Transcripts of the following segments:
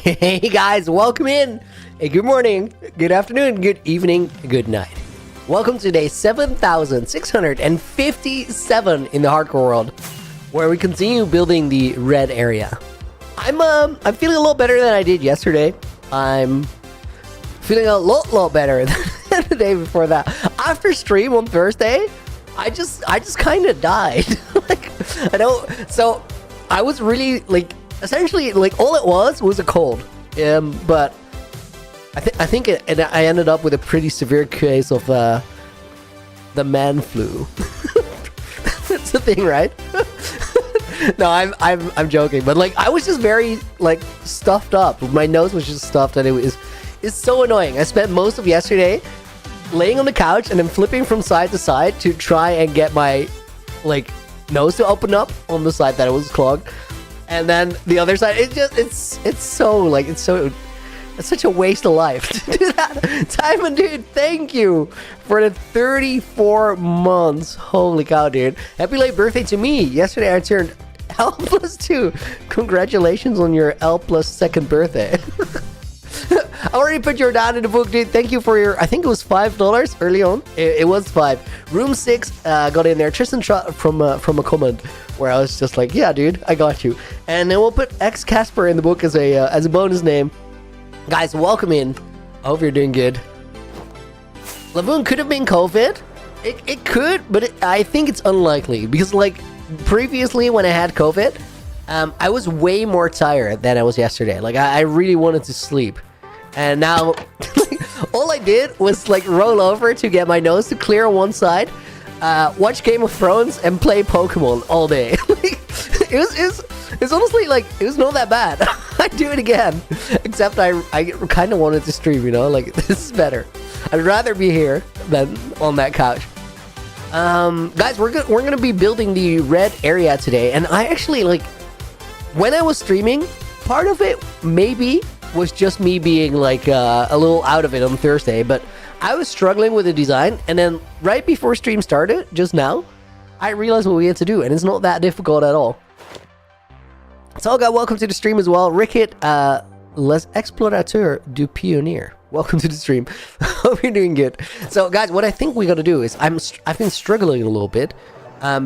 Hey guys, welcome in. Hey, good morning, good afternoon, good evening, good night. Welcome to day 7,657 in the hardcore world, where we continue building the red area. I'm feeling a lot better than I did yesterday. I'm feeling a lot better than the day before that. After stream on Thursday, I just kind of died. So I was really essentially all it was a cold. But I think I ended up with a pretty severe case of the man flu. That's the thing, right? No, I'm joking, but I was just very stuffed up. My nose was just stuffed, and it's so annoying. I spent most of yesterday laying on the couch and then flipping from side to side to try and get my nose to open up on the side that it was clogged, and then the other side. It's such a waste of life to do that. Timon, dude, thank you for the 34 months. Holy cow, dude. Happy late birthday to me. Yesterday I turned L+2. Congratulations on your L+2nd birthday. I already put your down in the book, dude. Thank you for your, I think it was $5 early on. It was 5. Room 6 got in there. Tristan from a comment where I was just like, yeah, dude, I got you. And then we'll put X Casper in the book as a bonus name. Guys, welcome in. I hope you're doing good. Lavoon could have been COVID. It could, but I think it's unlikely because previously when I had COVID, I was way more tired than I was yesterday. I really wanted to sleep. And now all I did was roll over to get my nose to clear on one side, watch Game of Thrones and play Pokemon all day. It's honestly it was not that bad. I'd do it again, except I kind of wanted to stream, this is better. I'd rather be here than on that couch. Guys, we're gonna be building the red area today, and I actually when I was streaming, part of it maybe was just me being a little out of it on Thursday, but I was struggling with the design, and then right before stream started, just now, I realized what we had to do, and it's not that difficult at all. So, guys, welcome to the stream as well. Rickett, les explorateurs du pionnier. Welcome to the stream. Hope you're doing good. So, guys, what I think we got to do is I've been struggling a little bit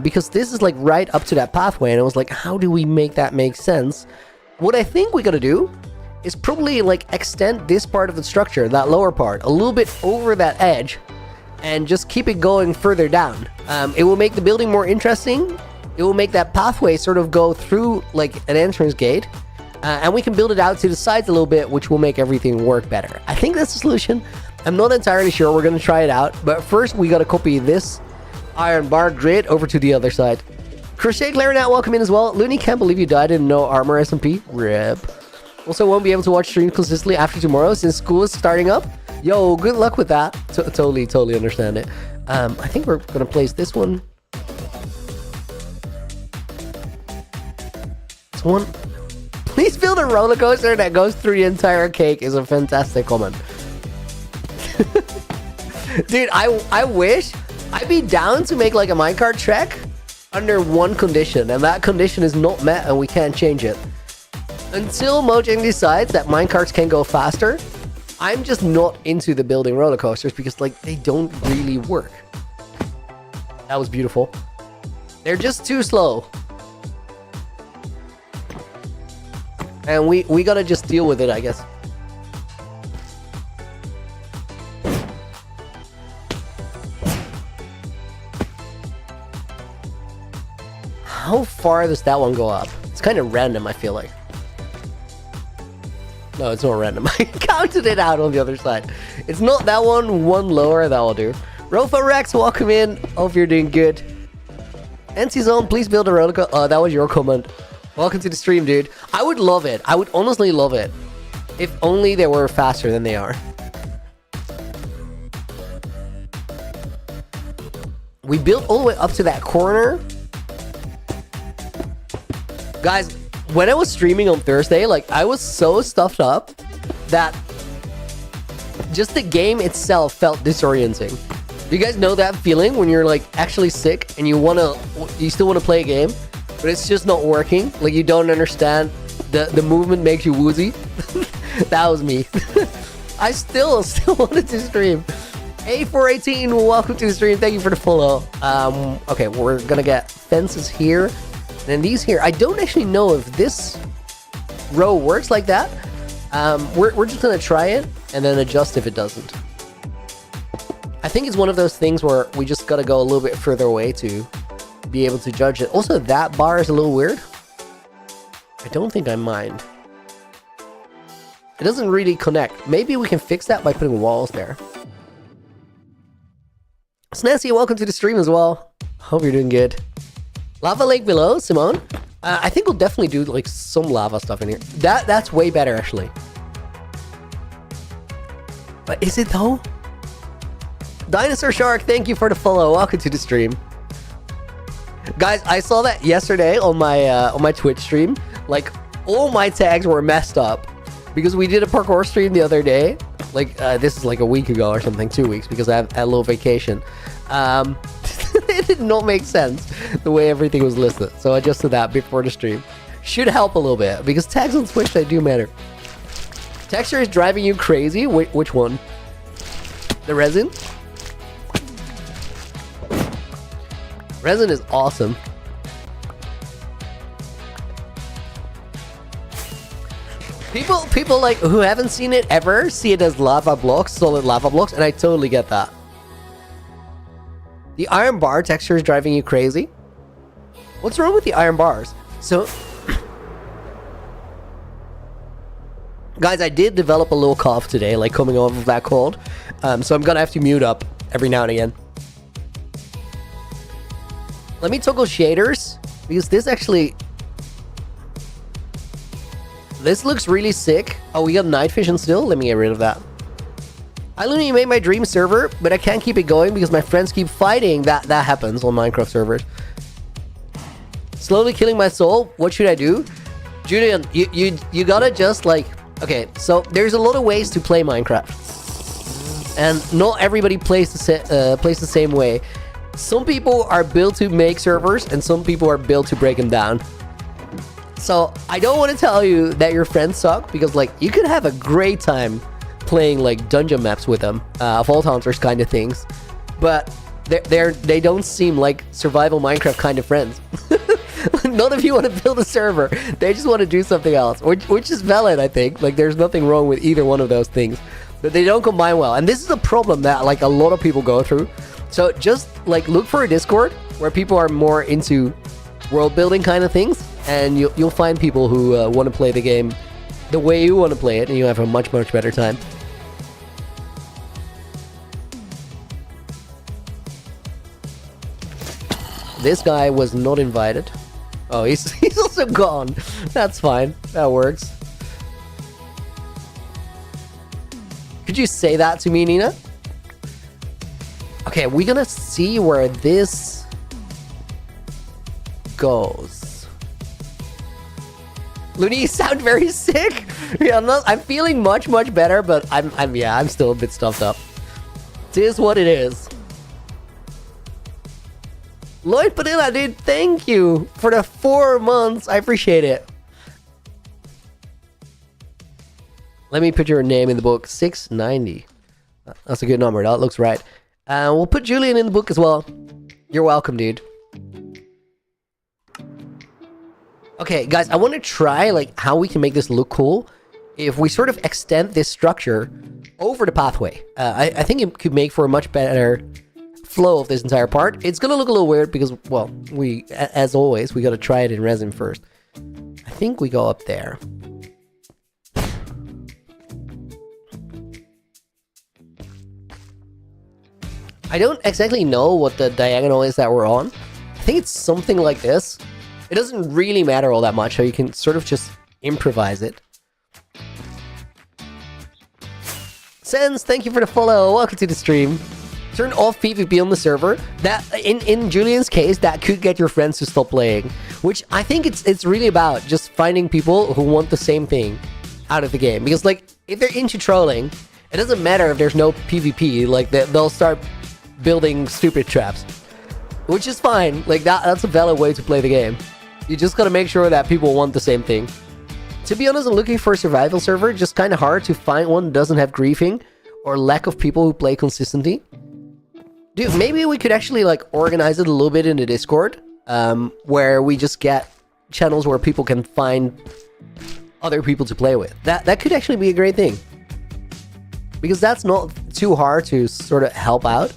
because this is right up to that pathway, and I was like, how do we make that make sense? What I think we got to do is probably extend this part of the structure, that lower part, a little bit over that edge, and just keep it going further down. It will make the building more interesting. It will make that pathway sort of go through an entrance gate, and we can build it out to the sides a little bit, which will make everything work better. I think that's the solution. I'm not entirely sure. We're going to try it out, but first we got to copy this iron bar grid over to the other side. Crochet Clarinet, welcome in as well. Looney, can't believe you died in no armor SMP. RIP. Also won't be able to watch streams consistently after tomorrow since school is starting up. Yo, good luck with that. Totally understand it. I think we're going to place this one. One. Please build a roller coaster that goes through the entire cake is a fantastic comment. Dude, I wish I'd be down to make a minecart trek under one condition, and that condition is not met and we can't change it. Until Mojang decides that minecarts can go faster, I'm just not into the building roller coasters because they don't really work. That was beautiful. They're just too slow. And we gotta just deal with it, I guess. How far does that one go up? It's kind of random, I feel like. No, it's not random. I counted it out on the other side. It's not that one lower, that will do. Rofa Rex, welcome in. Hope you're doing good. NC Zone, please build a roller coaster. Oh, that was your comment. Welcome to the stream, dude. I would love it. I would honestly love it. If only they were faster than they are. We built all the way up to that corner. Guys, when I was streaming on Thursday, I was so stuffed up that just the game itself felt disorienting. Do you guys know that feeling when you're actually sick and you still want to play a game, but it's just not working? You don't understand, the movement makes you woozy. That was me. I still wanted to stream. A418, welcome to the stream. Thank you for the follow. Okay, we're gonna get fences here. And then these here. I don't actually know if this row works like that. We're just gonna try it and then adjust if it doesn't. I think it's one of those things where we just gotta go a little bit further away to be able to judge it. Also, that bar is a little weird. I don't think I mind. It doesn't really connect. Maybe we can fix that by putting walls there. Snazzy, welcome to the stream as well. Hope you're doing good. Lava lake below, Simone. I think we'll definitely do like some lava stuff in here. That's way better actually. But is it though? Dinosaur Shark, thank you for the follow. Welcome to the stream. Guys, I saw that yesterday on my Twitch stream. Like, all my tags were messed up because we did a parkour stream the other day. Like, this is like a week ago or something, 2 weeks, because I had a little vacation. It did not make sense the way everything was listed. So I adjusted that before the stream. Should help a little bit because tags on Twitch, they do matter. Texture is driving you crazy. Which one? The resin? Resin is awesome. People like who haven't seen it ever see it as lava blocks, solid lava blocks, and I totally get that. The iron bar texture is driving you crazy. What's wrong with the iron bars? So, guys, I did develop a little cough today, like coming off of that cold. So I'm gonna have to mute up every now and again. Let me toggle shaders, because this actually... This looks really sick. Oh, we got night vision still? Let me get rid of that. I literally made my dream server, but I can't keep it going because my friends keep fighting. That happens on Minecraft servers. Slowly killing my soul. What should I do? Julian, you gotta just like... Okay, so there's a lot of ways to play Minecraft. And not everybody plays the same way. Some people are built to make servers, and some people are built to break them down. So I don't want to tell you that your friends suck, because like you could have a great time playing like dungeon maps with them, Vault Hunters kind of things, but they don't seem like survival Minecraft kind of friends. None of you want to build a server. They just want to do something else, which is valid, I think. Like there's nothing wrong with either one of those things, but they don't combine well, and this is a problem that like a lot of people go through. So just like look for a Discord where people are more into world building kind of things, and you'll find people who want to play the game the way you want to play it, and you have a much better time. This guy was not invited. Oh, he's also gone. That's fine. That works. Could you say that to me, Nina? Okay, we're gonna see where this goes. Looney, you sound very sick. Yeah, I'm feeling much better, but I'm still a bit stuffed up. It is what it is. Lloyd Padilla, dude, thank you for the 4 months. I appreciate it. Let me put your name in the book. 690. That's a good number. That looks right. We'll put Julian in the book as well. You're welcome, dude. Okay, guys, I want to try like how we can make this look cool if we sort of extend this structure over the pathway. I think it could make for a much better flow of this entire part. It's gonna look a little weird because, well, as always, we gotta try it in resin first. I think we go up there. I don't exactly know what the diagonal is that we're on. I think it's something like this. It doesn't really matter all that much, so you can sort of just improvise it. Sense, thank you for the follow. Welcome to the stream. Turn off PvP on the server. That in Julian's case, that could get your friends to stop playing. Which I think it's really about just finding people who want the same thing out of the game. Because like if they're into trolling, it doesn't matter if there's no PvP. Like they'll start building stupid traps, which is fine. Like that's a valid way to play the game. You just gotta make sure that people want the same thing. To be honest, I'm looking for a survival server. Just kind of hard to find one that doesn't have griefing or lack of people who play consistently. Dude, maybe we could actually like organize it a little bit in the Discord, where we just get channels where people can find other people to play with. That could actually be a great thing, because that's not too hard to sort of help out.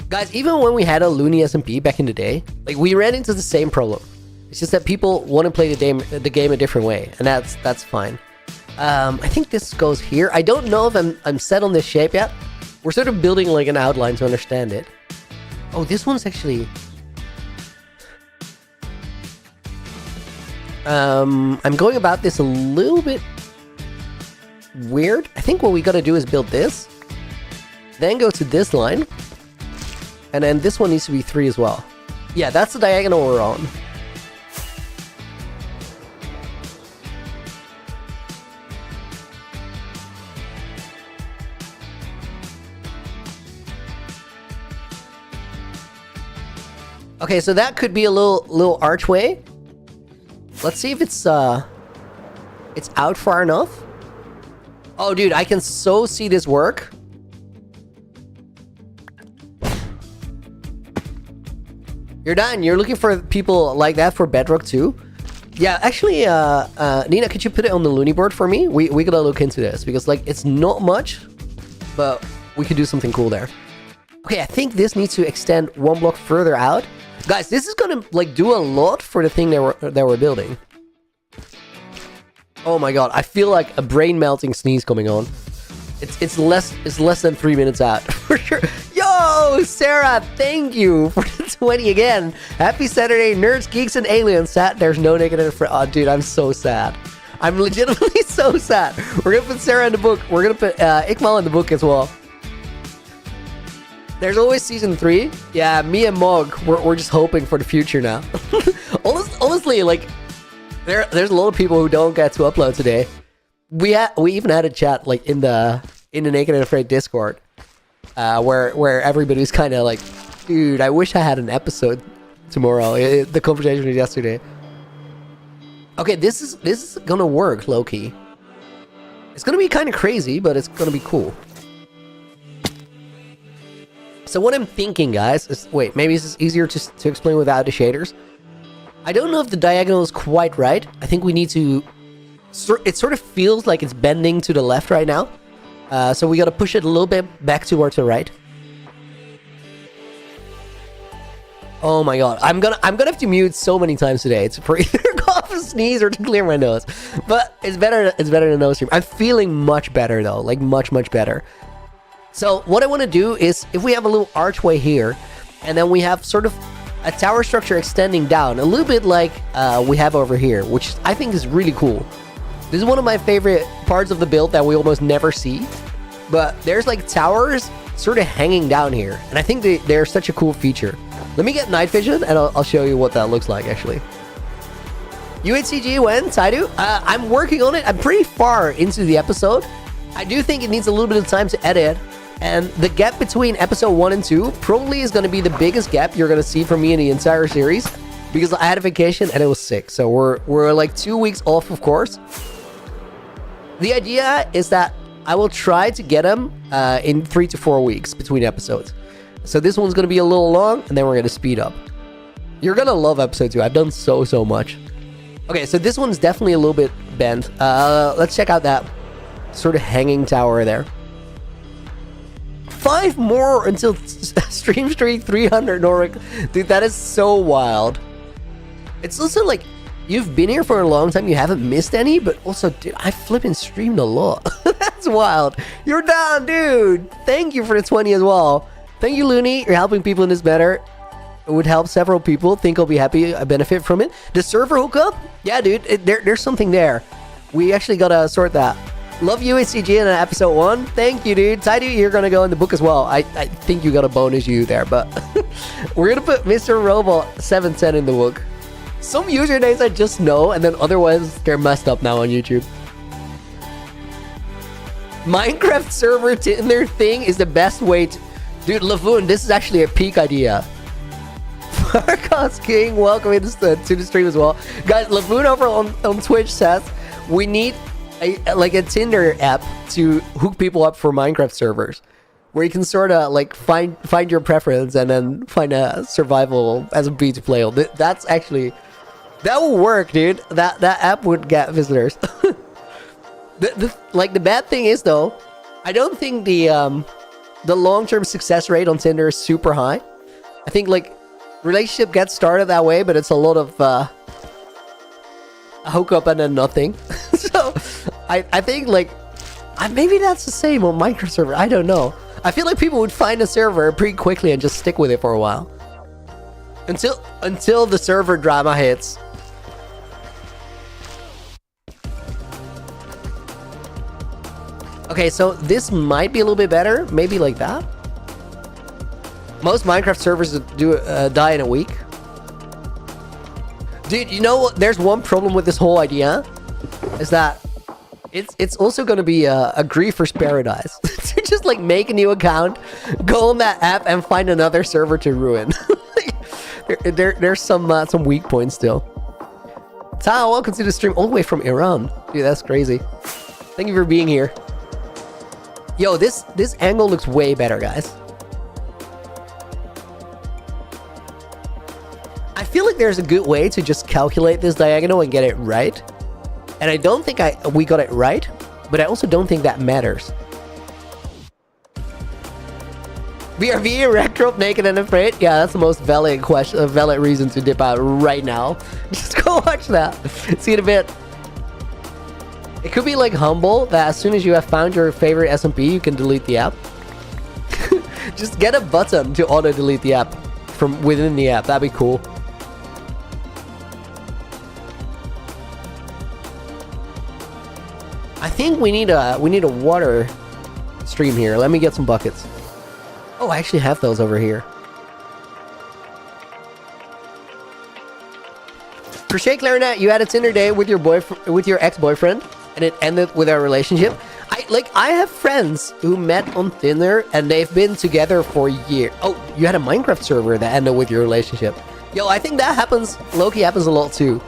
Guys, even when we had a Looney SMP back in the day, like we ran into the same problem. It's just that people want to play the game a different way, and that's fine. I think this goes here. I don't know if I'm set on this shape yet. We're sort of building like an outline to understand it. Oh, this one's actually... I'm going about this a little bit weird. I think what we gotta do is build this, then go to this line, and then this one needs to be 3 as well. Yeah, that's the diagonal we're on. Okay, so that could be a little archway. Let's see if it's out far enough. Oh, dude, I can so see this work. You're done. You're looking for people like that for Bedrock too? Yeah, actually, Nina, could you put it on the Looney board for me? We gotta look into this, because like it's not much, but we could do something cool there. Okay, I think this needs to extend 1 block further out. Guys, this is gonna like do a lot for the thing that we're building. Oh my god, I feel like a brain melting sneeze coming on. It's less than 3 minutes out for sure. Yo, Sarah, thank you for the 20 again. Happy Saturday, nerds, geeks, and aliens. There's no negative. Oh, dude, I'm so sad. I'm legitimately so sad. We're gonna put Sarah in the book. We're gonna put Ikmal in the book as well. There's always season 3. Yeah, me and Mog, we're just hoping for the future now. Honestly, like, there's a lot of people who don't get to upload today. We even had a chat like in the Naked and Afraid Discord, where everybody's kind of like, dude, I wish I had an episode tomorrow. The conversation was yesterday. Okay, this is gonna work, low-key. It's gonna be kind of crazy, but it's gonna be cool. So what I'm thinking, guys, is... Wait, maybe this is easier to explain without the shaders. I don't know if the diagonal is quite right. I think we need to... It sort of feels like it's bending to the left right now. So we gotta push it a little bit back towards the right. Oh my god. I'm gonna have to mute so many times today. It's for either cough, sneeze, or to clear my nose. But it's better than no stream. I'm feeling much better, though. Like, much better. So what I want to do is, if we have a little archway here, and then we have sort of a tower structure extending down, a little bit like we have over here, which I think is really cool. This is one of my favorite parts of the build that we almost never see. But there's like towers sort of hanging down here, and I think they're such a cool feature. Let me get night vision, and I'll show you what that looks like, actually. UHCG, when? Taidu? I'm working on it. I'm pretty far into the episode. I do think it needs a little bit of time to edit. And the gap between episode 1 and 2 probably is going to be the biggest gap you're going to see from me in the entire series, because I had a vacation and it was sick. So we're like 2 weeks off, of course. The idea is that I will try to get them in 3 to 4 weeks between episodes. So this one's going to be a little long, and then we're going to speed up. You're going to love episode 2. I've done so much. Okay, so this one's definitely a little bit bent. Let's check out that sort of hanging tower there. 5 more until stream streak 300, Norwick. Dude, that is so wild. It's also like, you've been here for a long time, you haven't missed any, but also, dude, I flipping streamed a lot. That's wild. You're down, dude. Thank you for the 20 as well. Thank you, Looney. You're helping people in this matter. It would help several people. Think I'll be happy. I benefit from it. The server hookup? Yeah, dude, there's something there. We actually gotta sort that. Love UHCG in episode 1. Thank you, dude. Taidu, you're gonna go in the book as well. I think you got a bonus you there, but we're gonna put Mr. Robot 710 in the book. Some usernames I just know, and then otherwise they're messed up now on YouTube. Minecraft server Tinder thing is the best way to... Dude, Lavoon, this is actually a peak idea. Marcos King, welcome to the stream as well. Guys, Laboon over on Twitch says we need a Tinder app to hook people up for Minecraft servers, where you can sort of like find your preference and then find a survival SMP to play on. That's actually, that will work, dude. That app would get visitors. The bad thing is though, I don't think the long-term success rate on Tinder is super high. I think like relationship gets started that way, but it's a lot of a hookup and then nothing. So I think like maybe that's the same on Minecraft server. I don't know. I feel like people would find a server pretty quickly and just stick with it for a while until the server drama hits. Okay, so this might be a little bit better. Maybe like that. Most Minecraft servers do die in a week. Dude, you know what? There's one problem with this whole idea. Is that it's also going to be a griefer's paradise. To just like make a new account, go on that app and find another server to ruin. There's some weak points still. Tao, welcome to the stream all the way from Iran. Dude, that's crazy. Thank you for being here. Yo, this angle looks way better, guys. I feel like there's a good way to just calculate this diagonal and get it right. And I don't think we got it right, but I also don't think that matters. BRV, Rectrop, naked and afraid? Yeah, that's the most valid question, valid reason to dip out right now. Just go watch that. See you in a bit. It could be like Humble, that as soon as you have found your favorite SMP, you can delete the app. Just get a button to auto-delete the app from within the app. That'd be cool. I think we need a water stream here. Let me get some buckets. Oh, I actually have those over here. Crochet Clarinet, you had a Tinder date with your ex-boyfriend, and it ended with our relationship. I have friends who met on Tinder and they've been together for years. Oh, you had a Minecraft server that ended with your relationship. Yo, I think that happens. Low-key happens a lot too.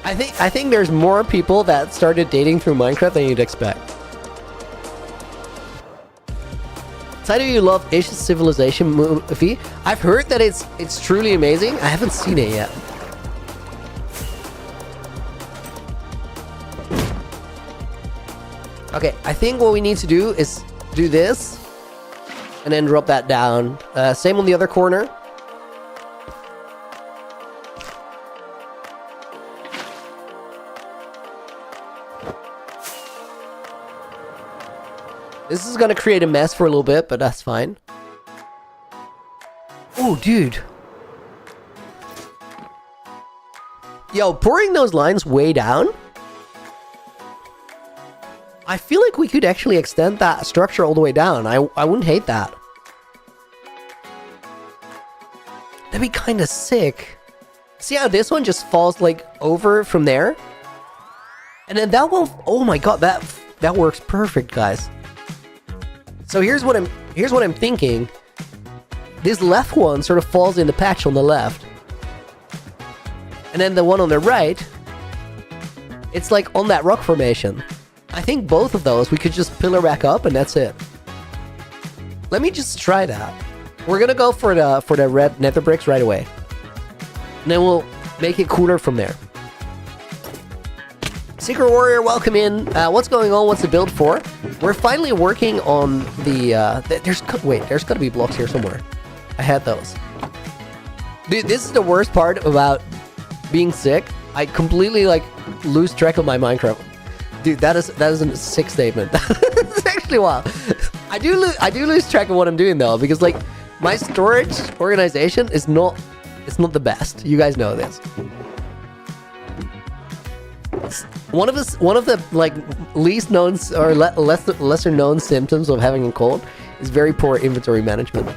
I think there's more people that started dating through Minecraft than you'd expect. How do you love Asian Civilization movie? I've heard that it's truly amazing. I haven't seen it yet. Okay, I think what we need to do is do this and then drop that down. Same on the other corner. This is gonna create a mess for a little bit, but that's fine. Oh, dude. Yo, pouring those lines way down. I feel like we could actually extend that structure all the way down. I wouldn't hate that. That'd be kind of sick. See how this one just falls like over from there? And then that one, oh my god, that works perfect, guys. So here's what I'm thinking. This left one sort of falls in the patch on the left. And then the one on the right, it's like on that rock formation. I think both of those we could just pillar back up and that's it. Let me just try that. We're gonna go for the red nether bricks right away. And then we'll make it cooler from there. Secret Warrior, welcome in. What's going on? What's the build for? We're finally working on the... there's got to be blocks here somewhere. I had those. Dude, this is the worst part about being sick. I completely, like, lose track of my Minecraft. Dude, that is a sick statement. It's actually wild. I do lose track of what I'm doing, though, because, like, my storage organization is not... It's not the best. You guys know this. One of the like least known or lesser known symptoms of having a cold is very poor inventory management.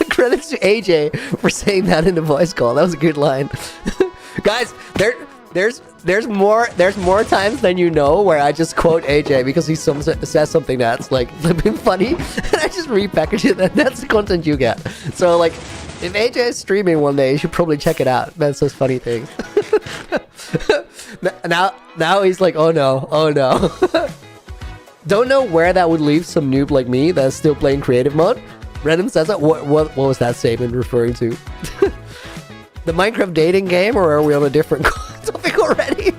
Credits to AJ for saying that in the voice call. That was a good line. Guys, there's more times than you know where I just quote AJ because he says something that's like flipping funny, and I just repackage it, and that's the content you get. So like, if AJ is streaming one day, you should probably check it out. Man says funny things. now he's like, oh no. Don't know where that would leave some noob like me that's still playing creative mode. Random says that. What was that statement referring to? The Minecraft dating game, or are we on a different topic already?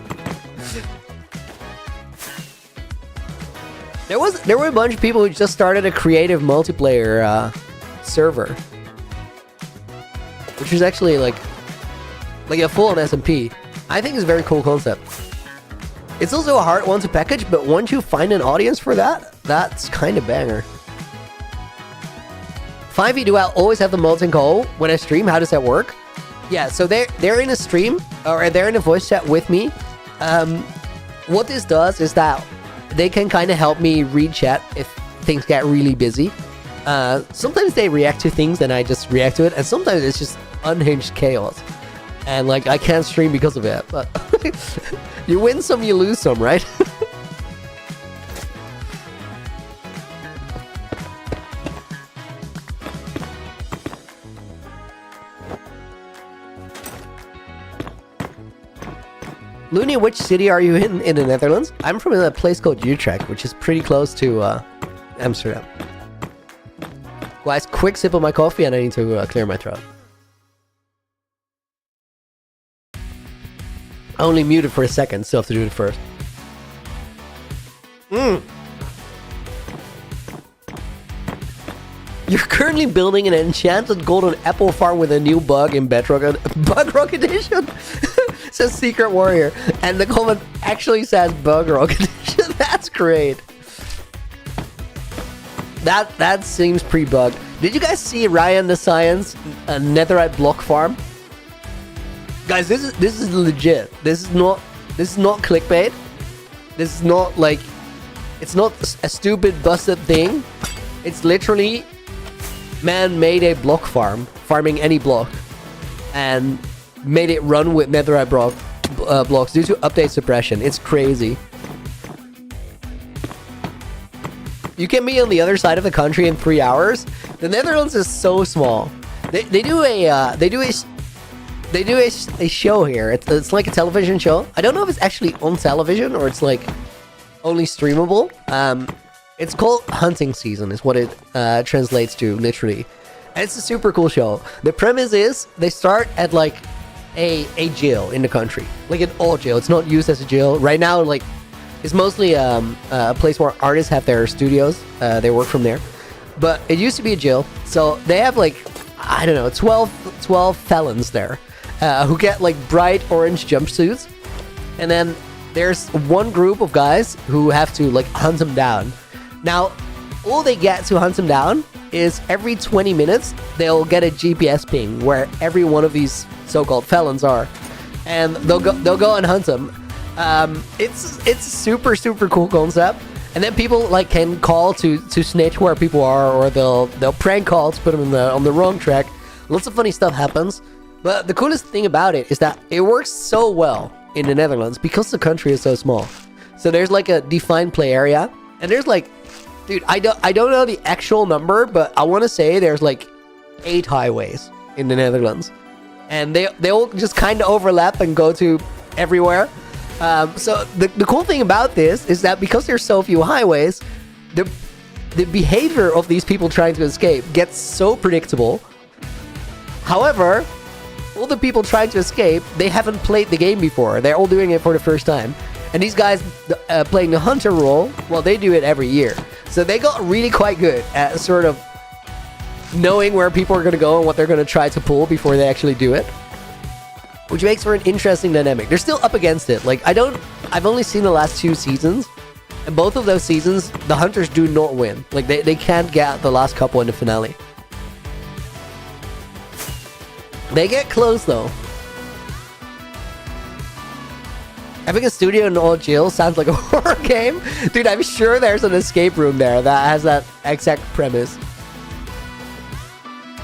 There were a bunch of people who just started a creative multiplayer server, which is actually like a full-on SMP. I think it's a very cool concept. It's also a hard one to package, but once you find an audience for that, that's kind of banger. 5e, do I always have the molten call when I stream? How does that work? Yeah, so they're in a stream, or they're in a voice chat with me. What this does is that they can kind of help me read chat if things get really busy. Sometimes they react to things and I just react to it, and sometimes it's just unhinged chaos. And like, I can't stream because of it, but you win some, you lose some, right? Looney, which city are you in the Netherlands? I'm from a place called Utrecht, which is pretty close to Amsterdam. Guys, quick sip of my coffee and I need to clear my throat. I only muted for a second, still have to do it first. You're currently building an enchanted golden apple farm with a new bug in Bedrock Edition. Says Secret Warrior, and the comment actually says Bug Rock Edition. That's great. That seems pre-bugged. Did you guys see Ryan the Science netherite block farm? Guys, this is legit. This is not clickbait. This is not like, it's not a stupid busted thing. It's literally, man made a block farm, farming any block, and made it run with netherite blocks due to update suppression. It's crazy. You can be on the other side of the country in 3 hours. The Netherlands is so small. They do a show here. It's like a television show. I don't know if it's actually on television or it's like only streamable. It's called Hunting Season is what it translates to literally. And it's a super cool show. The premise is they start at like a jail in the country, like an old jail. It's not used as a jail right now. Like, it's mostly a place where artists have their studios. They work from there, but it used to be a jail. So they have like, I don't know, 12 felons there who get like bright orange jumpsuits, and then there's one group of guys who have to like hunt them down. Now, all they get to hunt them down is every 20 minutes they'll get a GPS ping where every one of these so-called felons are, and they'll go and hunt them. It's super cool concept, and then people like can call to snitch where people are, or they'll prank call to put them on the wrong track. Lots of funny stuff happens, but the coolest thing about it is that it works so well in the Netherlands because the country is so small. So there's like a defined play area, and there's like, dude, I don't know the actual number, but I want to say there's like 8 highways in the Netherlands, and they all just kind of overlap and go to everywhere. So the cool thing about this is that because there's so few highways, the behavior of these people trying to escape gets so predictable. However, all the people trying to escape, they haven't played the game before. They're all doing it for the first time. And these guys playing the hunter role, well, they do it every year. So they got really quite good at sort of knowing where people are going to go and what they're going to try to pull before they actually do it, which makes for an interesting dynamic. They're still up against it. Like, I've only seen the last 2 seasons, and both of those seasons, the hunters do not win. Like, they can't get the last couple in the finale. They get close, though. Having a studio in an old jail sounds like a horror game. Dude, I'm sure there's an escape room there that has that exact premise.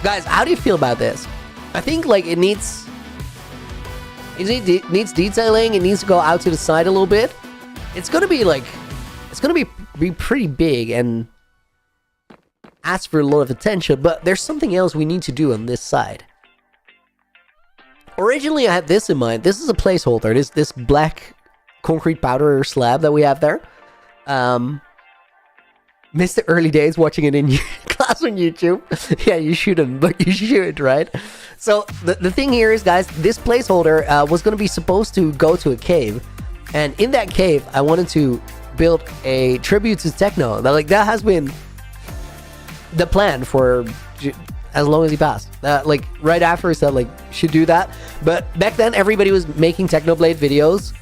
Guys, how do you feel about this? I think, like, it needs It needs detailing. It needs to go out to the side a little bit. It's gonna be like, it's gonna be pretty big and ask for a lot of attention. But there's something else we need to do on this side. Originally, I had this in mind. This is a placeholder. This black concrete powder slab that we have there. Missed the early days watching it in class on YouTube. Yeah, you shouldn't, but you should, right? So the thing here is, guys, this placeholder was going to be supposed to go to a cave. And in that cave, I wanted to build a tribute to Techno. That has been the plan for as long as he passed. Right after he said, should do that. But back then, everybody was making Technoblade videos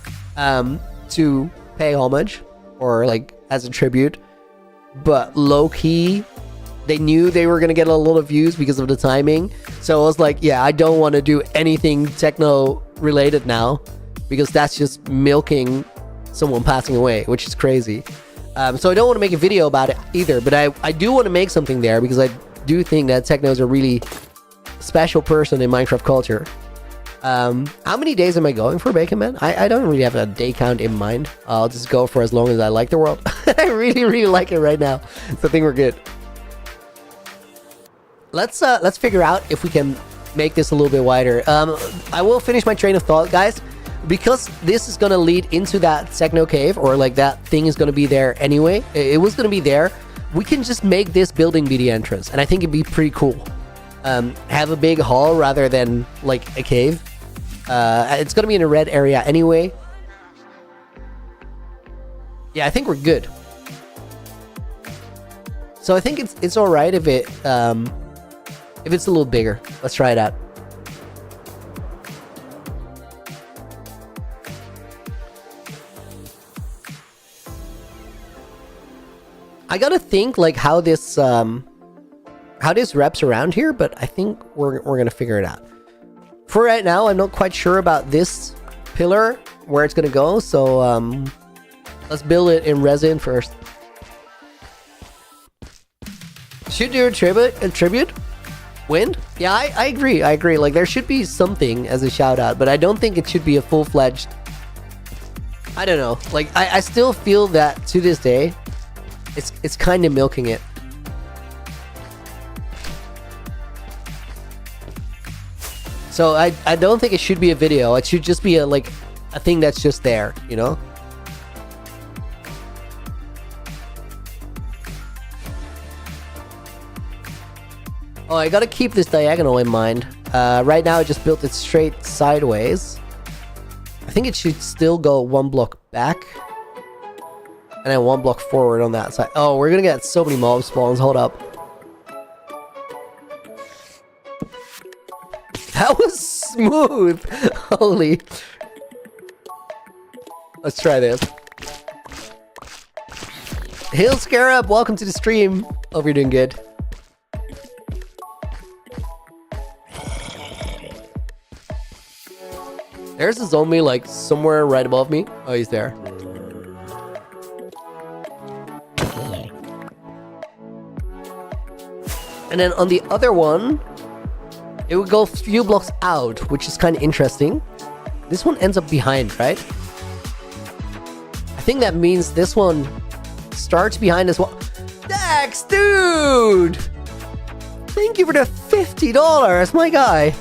to pay homage or, as a tribute. But low-key, they knew they were going to get a lot of views because of the timing. So I was like, yeah, I don't want to do anything techno-related now, because that's just milking someone passing away, which is crazy. So I don't want to make a video about it either, but I do want to make something there, because I do think that Techno is a really special person in Minecraft culture. How many days am I going for, Bacon Man? I don't really have a day count in mind. I'll just go for as long as I like the world. I really, really like it right now. So I think we're good. Let's figure out if we can make this a little bit wider. I will finish my train of thought, guys. Because this is going to lead into that Techno cave, or that thing is going to be there anyway. It was going to be there. We can just make this building be the entrance. And I think it'd be pretty cool. Have a big hall rather than a cave. It's gonna be in a red area anyway. Yeah, I think we're good. So I think it's all right if it's a little bigger. Let's try it out. I gotta think how this wraps around here, but I think we're gonna figure it out. For right now, I'm not quite sure about this pillar, where it's gonna go, so let's build it in resin first. Should do a tribute? Wind? Yeah, I agree. There should be something as a shout out, but I don't think it should be a full-fledged. I don't know. I still feel that to this day, it's kind of milking it. So I don't think it should be a video. It should just be a thing that's just there, you know? Oh, I gotta keep this diagonal in mind. Right now I just built it straight sideways. I think it should still go one block back. And then one block forward on that side. Oh, we're gonna get so many mob spawns. Hold up. That was smooth. Holy. Let's try this. Hill Scarab, welcome to the stream. Hope you're doing good. There's a zombie somewhere right above me. Oh, he's there. And then on the other one, it would go a few blocks out, which is kind of interesting. This one ends up behind, right? I think that means this one starts behind as well. Dax, dude! Thank you for the $50, my guy.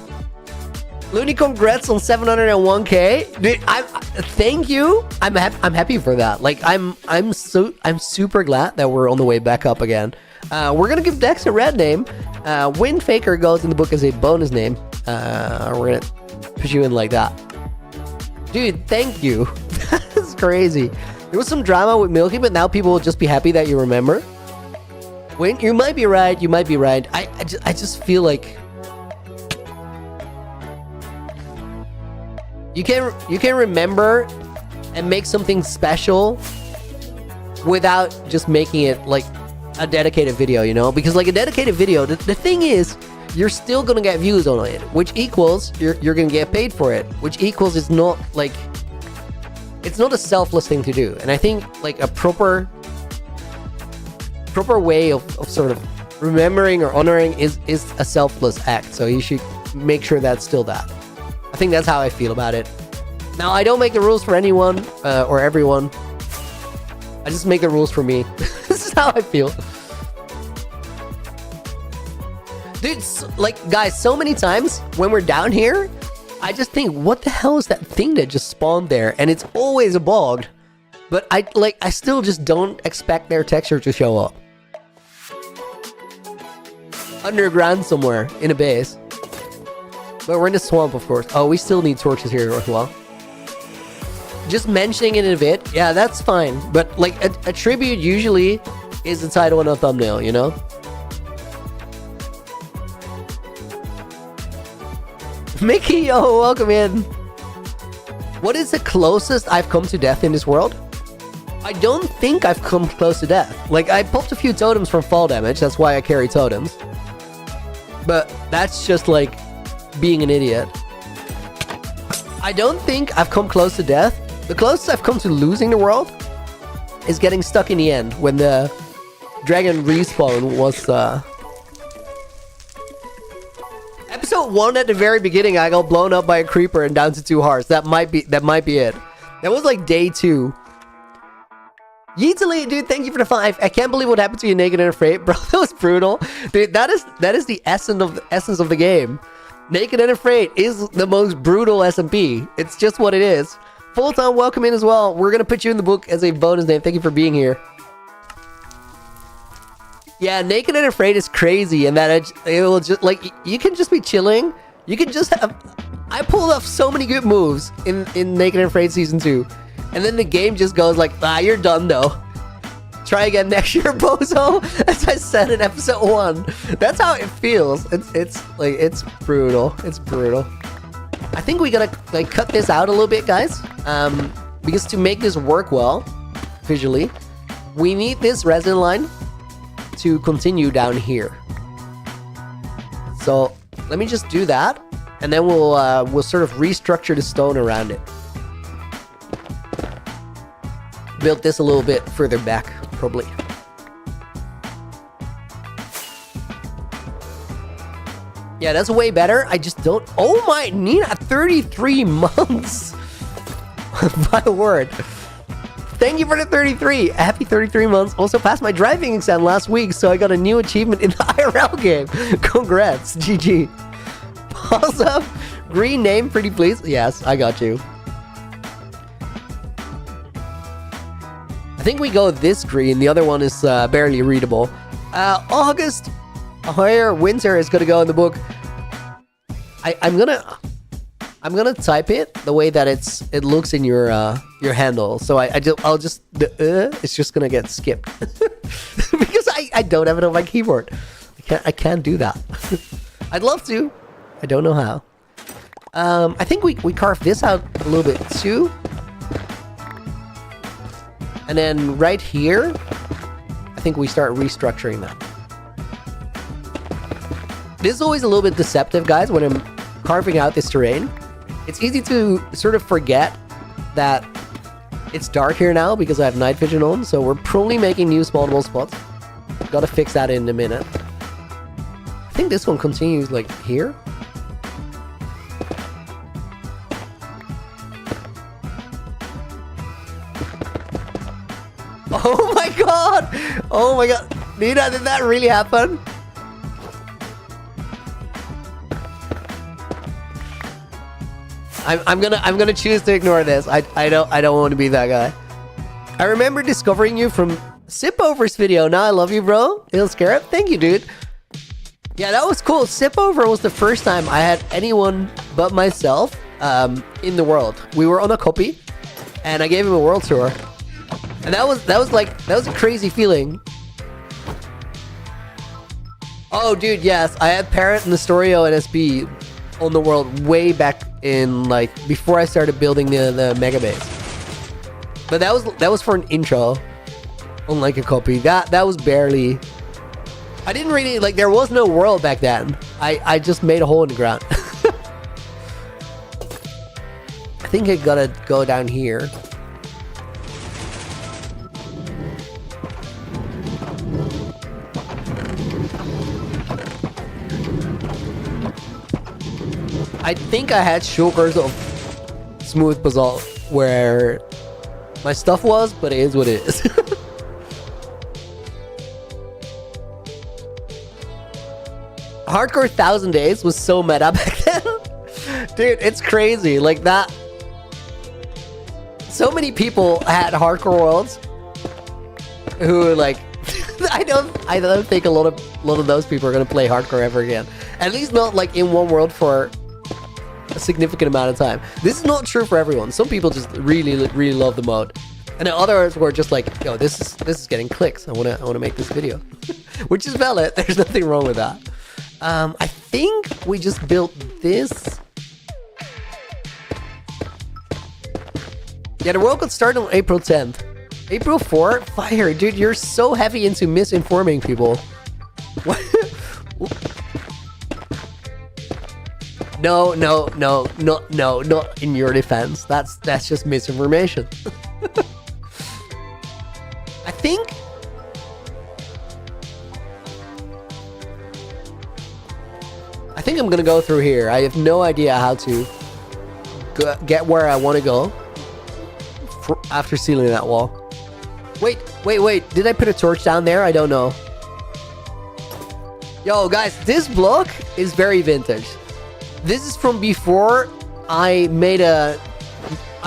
Looney, congrats on 701k. Dude, thank you. I'm happy for that. I'm super glad that we're on the way back up again. We're gonna give Dex a red name. Wind Faker goes in the book as a bonus name. We're gonna put you in like that. Dude, thank you. That's crazy. There was some drama with Milky, but now people will just be happy that you remember. Wind, you might be right. You might be right. I just feel like you can remember and make something special without just making it a dedicated video, you know? Because a dedicated video, the thing is, you're still gonna get views on it, which equals you're gonna get paid for it, which equals it's not it's not a selfless thing to do. And I think a proper way of sort of remembering or honoring is a selfless act. So you should make sure that's still that. I think that's how I feel about it. Now, I don't make the rules for anyone or everyone. I just make the rules for me. This is how I feel. Dude, like, guys, so many times when we're down here, I just think, what the hell is that thing that just spawned there? And it's always bogged. But I still just don't expect their texture to show up. Underground somewhere in a base. But we're in the swamp, of course. Oh, we still need torches here as well. Just mentioning it in a bit, yeah, that's fine. But like a tribute usually is the title and a thumbnail, you know? Mickey, yo, welcome in. What is the closest I've come to death in this world? I don't think I've come close to death. Like, I popped a few totems from fall damage, that's why I carry totems. But that's just like being an idiot. I don't think I've come close to death. The closest I've come to losing the world is getting stuck in the end when the dragon respawn was episode 1 at the very beginning. I got blown up by a creeper and down to 2 hearts. That might be it. That was like day 2. Yeetily, dude, thank you for the 5. I can't believe what happened to you, Naked and Afraid. Bro, that was brutal. Dude, that is the essence of the game. Naked and Afraid is the most brutal SMP. It's just what it is. Full-time welcome in as well. We're gonna put you in the book as a bonus name. Thank you for being here. Yeah, Naked and Afraid is crazy, and that it will just, like, you can just be chilling. You can just have... I pulled off so many good moves in Naked and Afraid Season 2. And then the game just goes like, you're done though. Try again next year, bozo. As I said in episode 1. That's how it feels. It's brutal. It's brutal. I think we gotta like cut this out a little bit, guys. Because to make this work well, visually, we need this resin line to continue down here. So let me just do that, and then we'll sort of restructure the stone around it. Build this a little bit further back, probably. Yeah, that's way better. I just don't... Oh my... Nina, 33 months! My word. Thank you for the 33. Happy 33 months. Also passed my driving exam last week, so I got a new achievement in the IRL game. Congrats. GG. Pause up. Green name, pretty please. Yes, I got you. I think we go this green. The other one is barely readable. August... Where winter is gonna go in the book. I'm gonna type it the way that it looks in your handle. So I'll just it's just gonna get skipped because I don't have it on my keyboard. I can't do that. I'd love to. I don't know how. I think we carve this out a little bit too, and then right here, I think we start restructuring that. This is always a little bit deceptive, guys, when I'm carving out this terrain. It's easy to sort of forget that it's dark here now because I have night vision on, so we're probably making new spawnable spots. Gotta fix that in a minute. I think this one continues, like, here. Oh my god! Oh my god! Nina, did that really happen? I'm gonna choose to ignore this. I don't want to be that guy. I remember discovering you from Sipover's video. Now I love you, bro. It'll scare it. Thank you, dude. Yeah, that was cool. Sipover was the first time I had anyone but myself in the world. We were on a copy, and I gave him a world tour, and that was a crazy feeling. Oh, dude, yes, I had Parrot, Nestorio, and SB on the world way back in, like, before I started building the mega base. But that was for an intro on, like, a copy. That was barely... I didn't really, like, there was no world back then. I just made a hole in the ground. I think I gotta go down here. I think I had shulkers of smooth basalt where my stuff was, but it is what it is. Hardcore 1000 Days was so meta back then. Dude, it's crazy. Like that. So many people had hardcore worlds who like I don't think a lot of those people are gonna play hardcore ever again. At least not like in one world for a significant amount of time. This is not true for everyone. Some people just really love the mode, and others were just like, yo, this is getting clicks. I wanna make this video, which is valid. There's nothing wrong with that. I think we just built this. Yeah, the world could start on April 10th. April 4? Fire, dude, you're so heavy into misinforming people. What? No, not in your defense. That's just misinformation. I think I'm gonna go through here. I have no idea how to get where I want to go after sealing that wall. Wait. Did I put a torch down there? I don't know. Yo, guys, this block is very vintage. This is from before I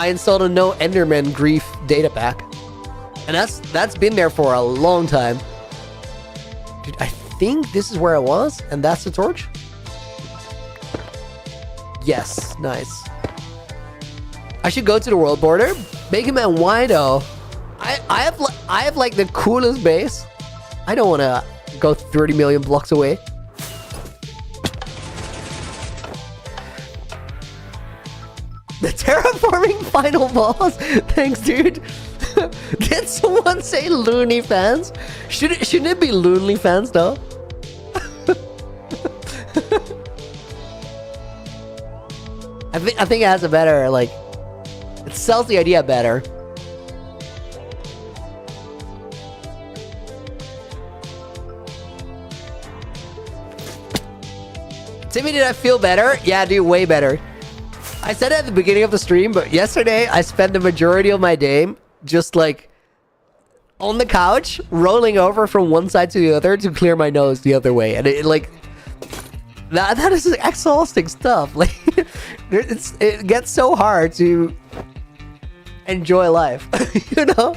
installed a no Enderman grief data pack. And that's been there for a long time. Dude, I think this is where I was, and that's the torch. Yes, nice. I should go to the world border. Make him a wido. I have like the coolest base. I don't want to go 30 million blocks away. The terraforming final boss. Thanks, dude. Did someone say loony fans? Shouldn't it be loonly fans though? I think it has a better, like, it sells the idea better. Timmy, did I feel better? Yeah, dude, way better. I said it at the beginning of the stream, but yesterday I spent the majority of my day just like on the couch, rolling over from one side to the other to clear my nose the other way. And it like, that is exhausting stuff. Like, it gets so hard to enjoy life, you know?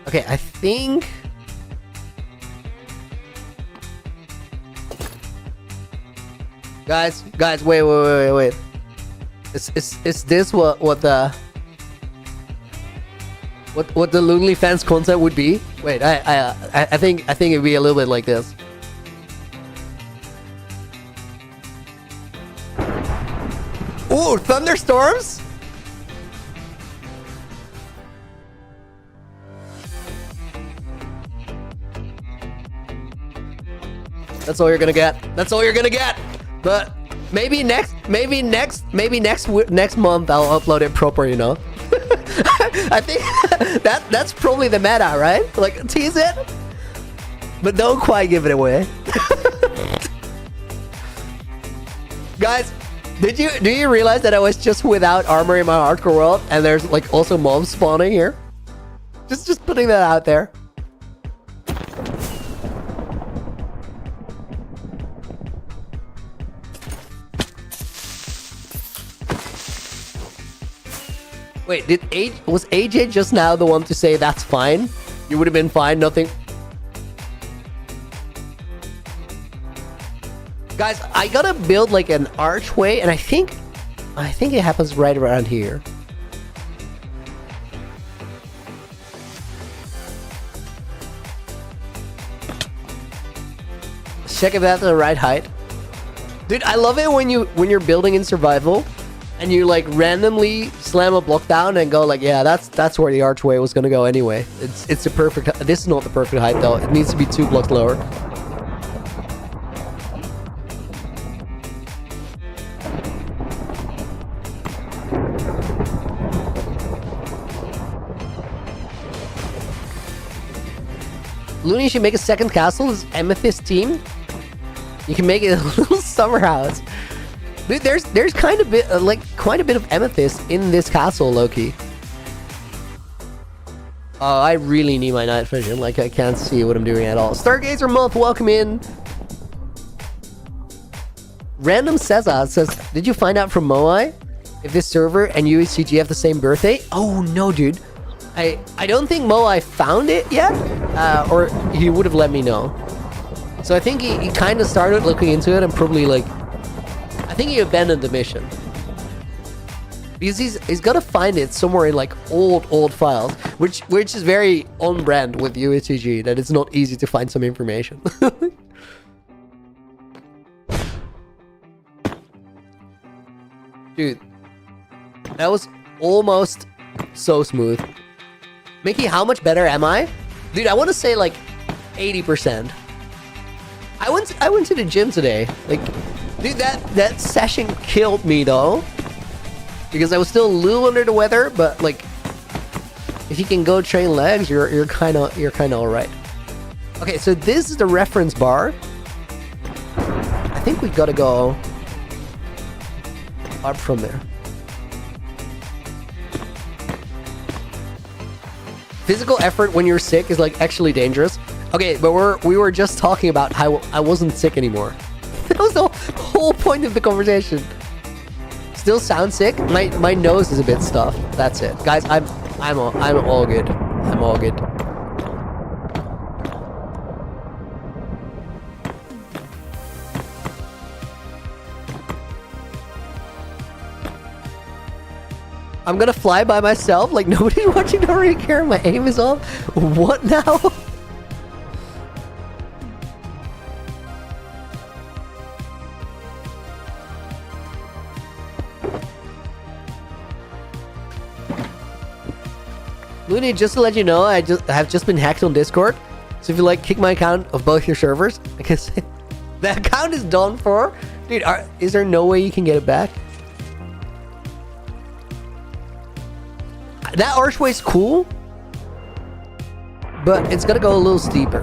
Okay, I think... Guys, wait. Is this what the Loonly Fans concept would be? Wait, I think it'd be a little bit like this. Ooh, thunderstorms? That's all you're gonna get. That's all you're gonna get. But maybe next month I'll upload it proper, you know. I think that's probably the meta, right? Like, tease it, but don't quite give it away. Guys, do you realize that I was just without armor in my hardcore world, and there's like also mobs spawning here? Just putting that out there. Wait, was AJ just now the one to say that's fine? You would have been fine, nothing. Guys, I gotta build like an archway, and I think it happens right around here. Check if that's the right height. Dude, I love it when you're building in survival and you like randomly slam a block down and go like, yeah, that's where the archway was gonna go anyway. It's the perfect. This is not the perfect height though. It needs to be 2 blocks lower. Looney should make a second castle. This Amethyst team. You can make it a little summer house. Dude, there's kind of quite a bit of amethyst in this castle, Loki. Oh, I really need my night vision. Like, I can't see what I'm doing at all. Stargazer Month, welcome in. Random Cesar says, did you find out from Moai if this server and UHCG have the same birthday? Oh, no, dude. I don't think Moai found it yet, or he would have let me know. So I think he kind of started looking into it and probably, like, I think he abandoned the mission. Because he's got to find it somewhere in like old files, which is very on brand with UHCG, that it's not easy to find some information. Dude, that was almost so smooth. Mickey, how much better am I? Dude, I want to say like 80%. I went to the gym today. Like, dude, that session killed me though. Because I was still a little under the weather, but like, if you can go train legs, you're kind of all right. Okay, so this is the reference bar. I think we've got to go up from there. Physical effort when you're sick is like actually dangerous. Okay, but we were just talking about how I wasn't sick anymore. That was the whole point of the conversation. Still sound sick? My nose is a bit stuffed. That's it, guys. I'm all good. I'm all good. I'm gonna fly by myself. Like nobody's watching. Don't really care. My aim is off. What now? Looney, just to let you know, I have just been hacked on Discord. So if you like kick my account of both your servers, I can say the account is done for. Dude, is there no way you can get it back? That archway's cool, but it's gotta go a little steeper.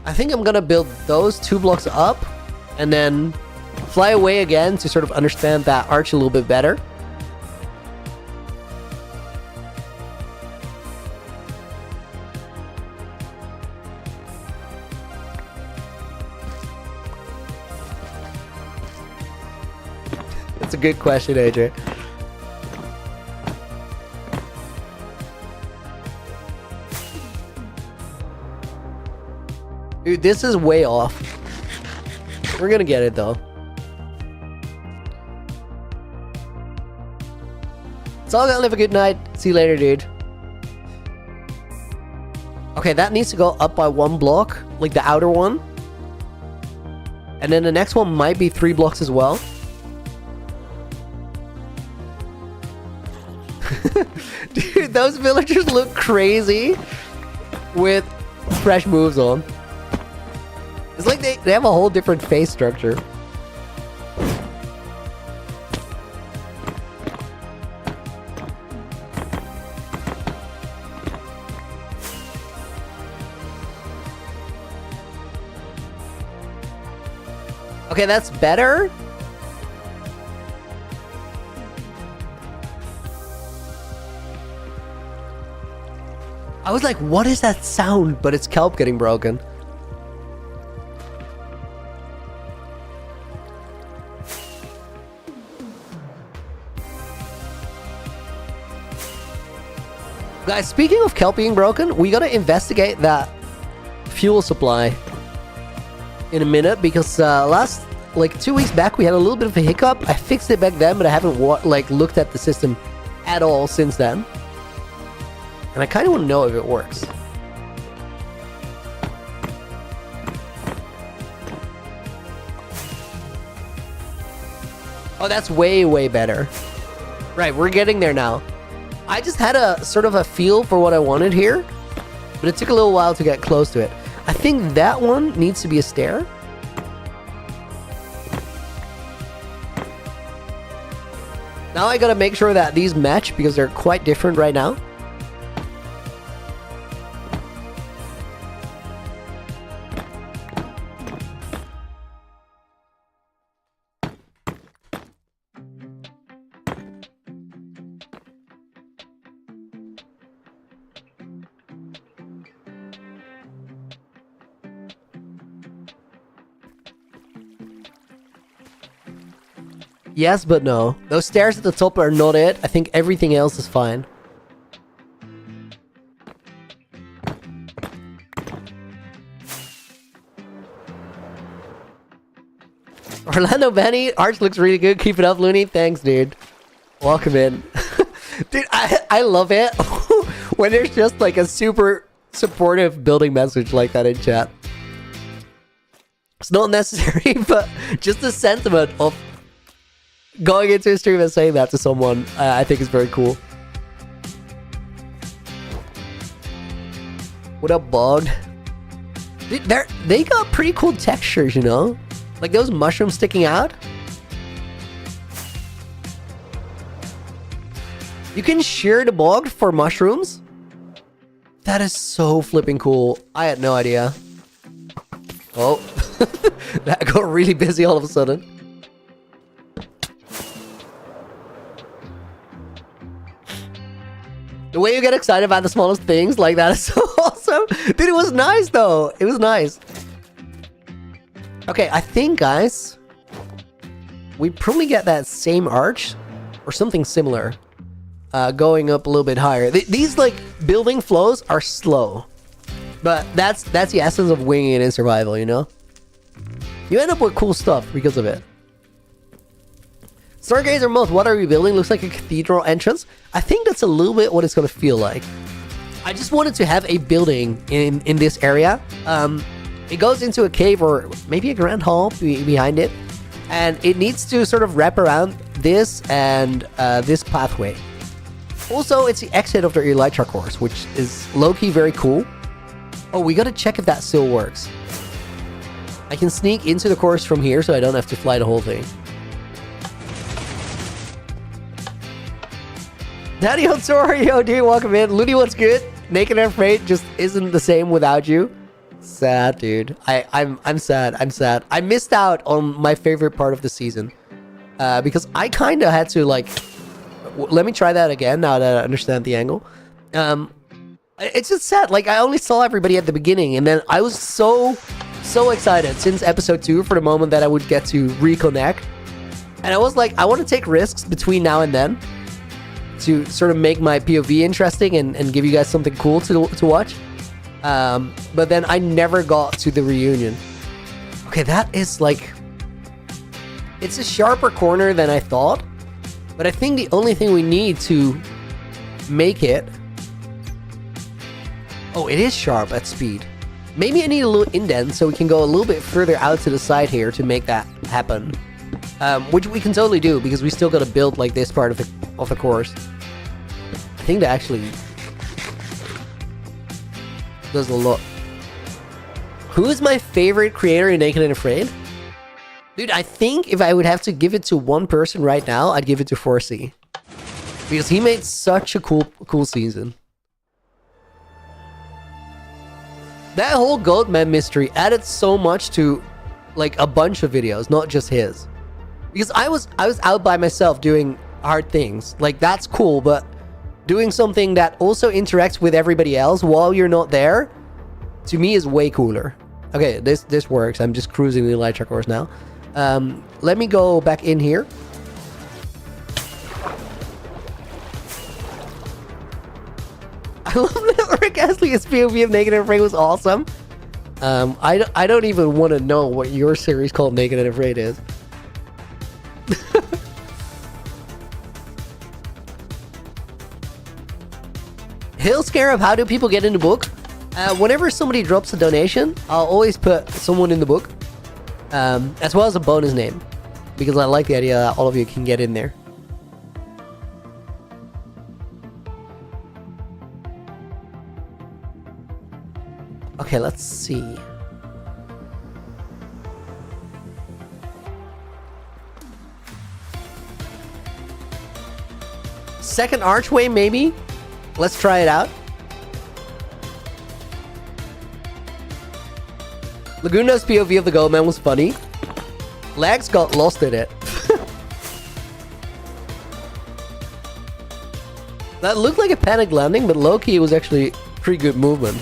I think I'm gonna build those 2 blocks up and then fly away again to sort of understand that arch a little bit better. That's a good question, AJ. Dude, this is way off. We're gonna get it though. It's all gonna live a good night. See you later, dude. Okay, that needs to go up by 1 block, like the outer one. And then the next one might be 3 blocks as well. Dude, those villagers look crazy with fresh moves on. It's like they have a whole different face structure. Okay, that's better. I was like, what is that sound? But it's kelp getting broken. Guys, speaking of kelp being broken, we gotta investigate that fuel supply in a minute, because last, like 2 weeks back, we had a little bit of a hiccup. I fixed it back then, but I haven't looked at the system at all since then. And I kind of want to know if it works. Oh, that's way, way better. Right, we're getting there now. I just had a sort of a feel for what I wanted here, but it took a little while to get close to it. I think that one needs to be a stair. Now I gotta make sure that these match because they're quite different right now. Yes, but no. Those stairs at the top are not it. I think everything else is fine. Orlando Benny, arch looks really good. Keep it up, Looney. Thanks, dude. Welcome in. Dude, I love it when there's just like a super supportive building message like that in chat. It's not necessary, but just the sentiment of going into a stream and saying that to someone, I think is very cool. What up, Bog? They got pretty cool textures, you know? Like those mushrooms sticking out. You can shear the bog for mushrooms? That is so flipping cool. I had no idea. Oh, that got really busy all of a sudden. The way you get excited about the smallest things like that is so awesome. Dude, it was nice though. It was nice. Okay, I think, guys, we probably get that same arch or something similar going up a little bit higher. These like building flows are slow, but that's the essence of winging it in survival, you know? You end up with cool stuff because of it. Stargazer Moth, what are we building? Looks like a cathedral entrance. I think that's a little bit what it's gonna feel like. I just wanted to have a building in this area. It goes into a cave or maybe a grand hall behind it, and it needs to sort of wrap around this and this pathway. Also, it's the exit of the Elytra course, which is low-key very cool. Oh, we gotta check if that still works. I can sneak into the course from here, so I don't have to fly the whole thing. Daddy Otsorio, dude, welcome in. Looney, what's good? Naked and Afraid just isn't the same without you. Sad, dude. I'm sad. I'm sad. I missed out on my favorite part of the season. Because I kind of had to, like... let me try that again, now that I understand the angle. It's just sad. Like, I only saw everybody at the beginning, and then I was so excited since episode 2 for the moment that I would get to reconnect. And I was like, I want to take risks between now and then to sort of make my POV interesting and give you guys something cool to watch. But then I never got to the reunion. Okay, that is like... it's a sharper corner than I thought. But I think the only thing we need to make it... oh, it is sharp at speed. Maybe I need a little indent so we can go a little bit further out to the side here to make that happen. Which we can totally do because we still got to build like this part of the course. I think that actually does a lot. Who is my favorite creator in Naked and Afraid? Dude, I think if I would have to give it to one person right now, I'd give it to 4C. Because he made such a cool season. That whole Goatman mystery added so much to like a bunch of videos, not just his. Because I was out by myself doing hard things. Like, that's cool, but doing something that also interacts with everybody else while you're not there, to me is way cooler. Okay, this works. I'm just cruising the Elytra course now. Let me go back in here. I love that Rick Astley's POV of Naked and Afraid was awesome. I don't even want to know what your series called Naked and Afraid is. Hill Scarab, how do people get in the book? Whenever somebody drops a donation, I'll always put someone in the book. As well as a bonus name. Because I like the idea that all of you can get in there. Okay, let's see. second archway, maybe? Let's try it out. Laguna's POV of the Goldman was funny. Lags got lost in it. That looked like a panic landing, but low-key it was actually pretty good movement.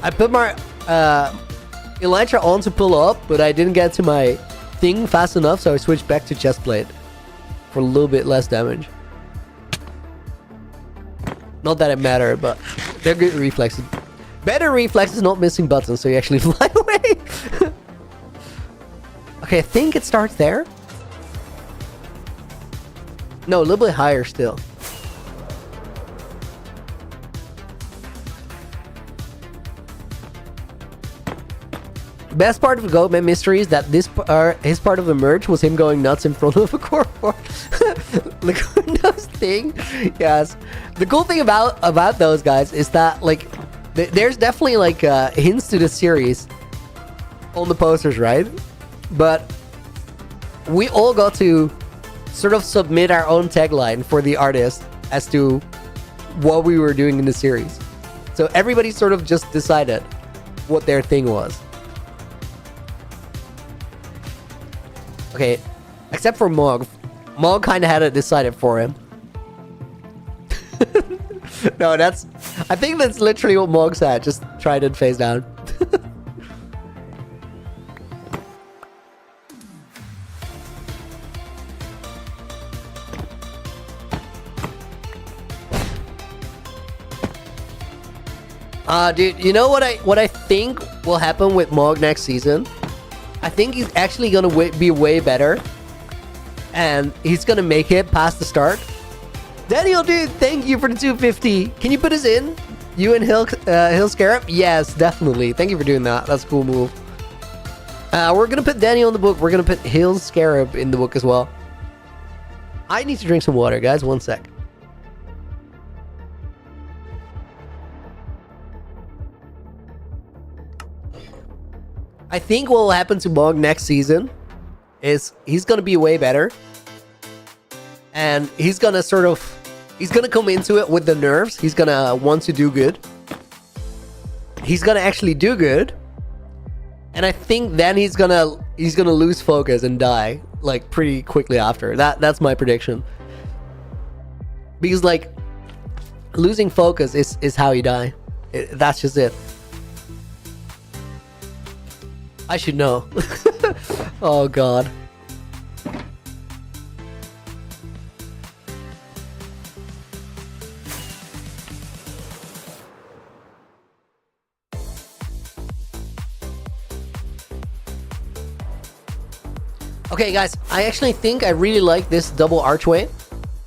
I put my Elytra on to pull up, but I didn't get to my thing fast enough, so I switched back to chest plate for a little bit less damage. Not that it mattered, but they're good reflexes. Better reflexes, not missing buttons, so you actually fly away. Okay, I think it starts there. No, a little bit higher still. Best part of the Goatman mystery is that his part of the merge was him going nuts in front of a core. Laguna's thing, yes. The cool thing about those guys is that like there's definitely like hints to the series on the posters, right? But we all got to sort of submit our own tagline for the artist as to what we were doing in the series. So everybody sort of just decided what their thing was. Okay, except for Mog. Mog kind of had it decided for him. No, I think that's literally what Mog said. Just try it face down. Dude, you know what I think will happen with Mog next season? I think he's actually gonna be way better, and he's gonna make it past the start. Daniel, dude, thank you for the 250. Can you put us in? You and Hill Scarab? Yes, definitely. Thank you for doing that. That's a cool move. We're gonna put Daniel in the book. We're gonna put Hill Scarab in the book as well. I need to drink some water, guys. One sec. I think what will happen to Mog next season is he's gonna be way better, and he's gonna come into it with the nerves. He's gonna want to do good. He's gonna actually do good, and I think then he's gonna lose focus and die like pretty quickly after. That's my prediction. Because like losing focus is how you die. That's just it. I should know. Oh god. Okay guys, I actually think I really like this double archway.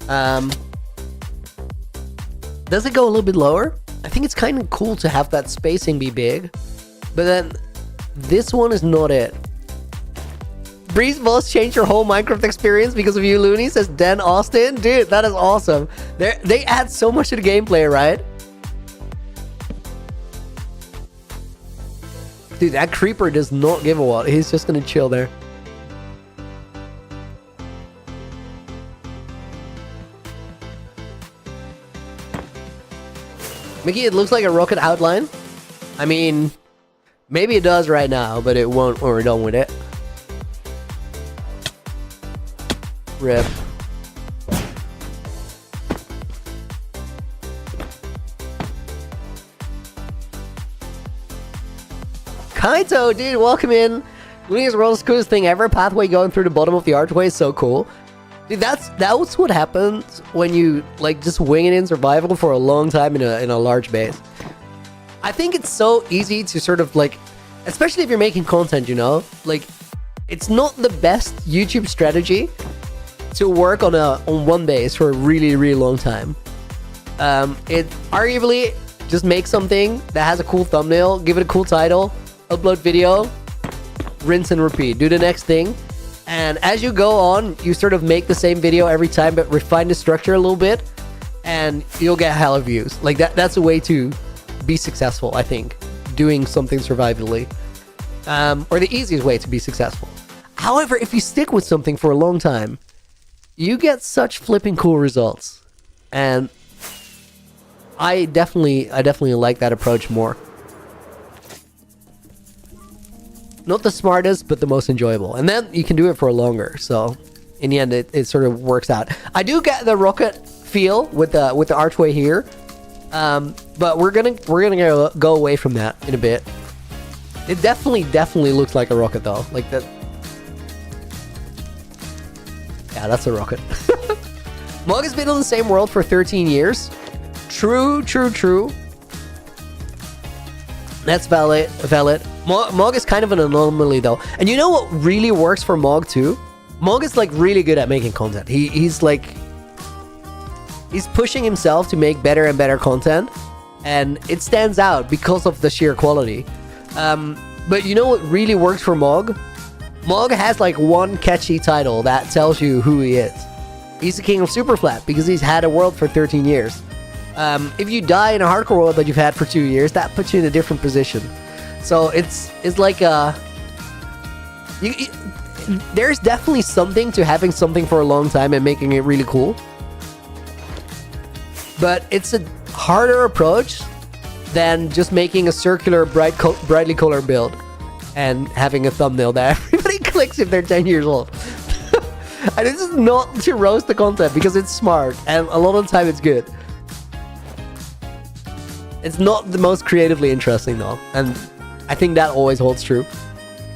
Does it go a little bit lower? I think it's kind of cool to have that spacing be big, but then this one is not it. Breeze Boss changed your whole Minecraft experience because of you, Looney, says Dan Austin. Dude, that is awesome. They add so much to the gameplay, right? Dude, that creeper does not give a what. He's just gonna chill there. Mickey, it looks like a rocket outline. I mean, maybe it does right now, but it won't when we're done with it. Rip. Kaito, dude, welcome in. Luna's world's coolest thing ever. Pathway going through the bottom of the archway is so cool. Dude, that's what happens when you like just wing it in survival for a long time in a large base. I think it's so easy to sort of like, especially if you're making content, you know, like it's not the best YouTube strategy to work on one base for a really, really long time. It arguably just make something that has a cool thumbnail, give it a cool title, upload video, rinse and repeat, do the next thing. And as you go on, you sort of make the same video every time, but refine the structure a little bit, and you'll get hella views. Like that's a way to be successful, I think, doing something survivally, or the easiest way to be successful. However, if you stick with something for a long time, you get such flipping cool results. and I definitely like that approach more. Not the smartest, but the most enjoyable. And then you can do it for longer. So in the end, it sort of works out. I do get the rocket feel with the archway here, but we're gonna go away from that in a bit. It definitely looks like a rocket though. Like that. Yeah, that's a rocket. Mog has been in the same world for 13 years. True. That's valid. Mog is kind of an anomaly though. And you know what really works for Mog too? Mog is like really good at making content. He's pushing himself to make better and better content. And it stands out because of the sheer quality. But you know what really works for Mog? Mog has like one catchy title that tells you who he is. He's the king of Superflat because he's had a world for 13 years. If you die in a hardcore world that you've had for 2 years, that puts you in a different position. So it's like there's definitely something to having something for a long time and making it really cool. But it's a harder approach than just making a circular, brightly colored build and having a thumbnail that everybody clicks if they're 10 years old. And this is not to roast the content because it's smart and a lot of the time it's good. It's not the most creatively interesting though, and I think that always holds true.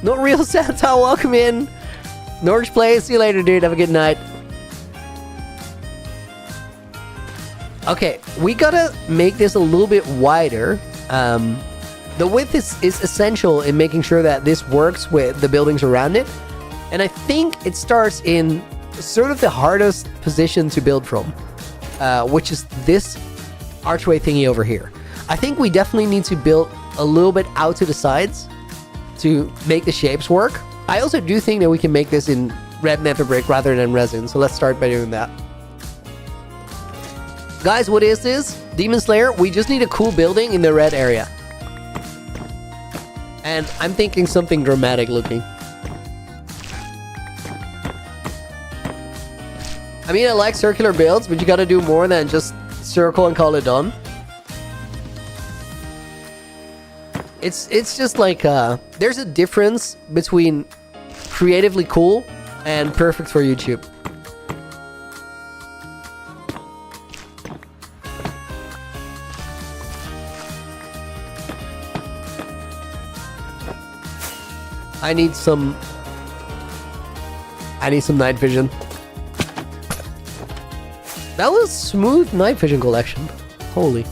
Not real Santa, welcome in. Norwich Play, see you later, dude. Have a good night. Okay, we gotta make this a little bit wider. The width is essential in making sure that this works with the buildings around it. And I think it starts in sort of the hardest position to build from, which is this archway thingy over here. I think we definitely need to build a little bit out to the sides to make the shapes work. I also do think that we can make this in red nether brick rather than resin, so let's start by doing that. Guys, what is this? Demon Slayer, we just need a cool building in the red area. And I'm thinking something dramatic looking. I mean, I like circular builds, but you gotta do more than just circle and call it done. It's just like, there's a difference between creatively cool and perfect for YouTube. I need some night vision. That was smooth night vision collection. Holy.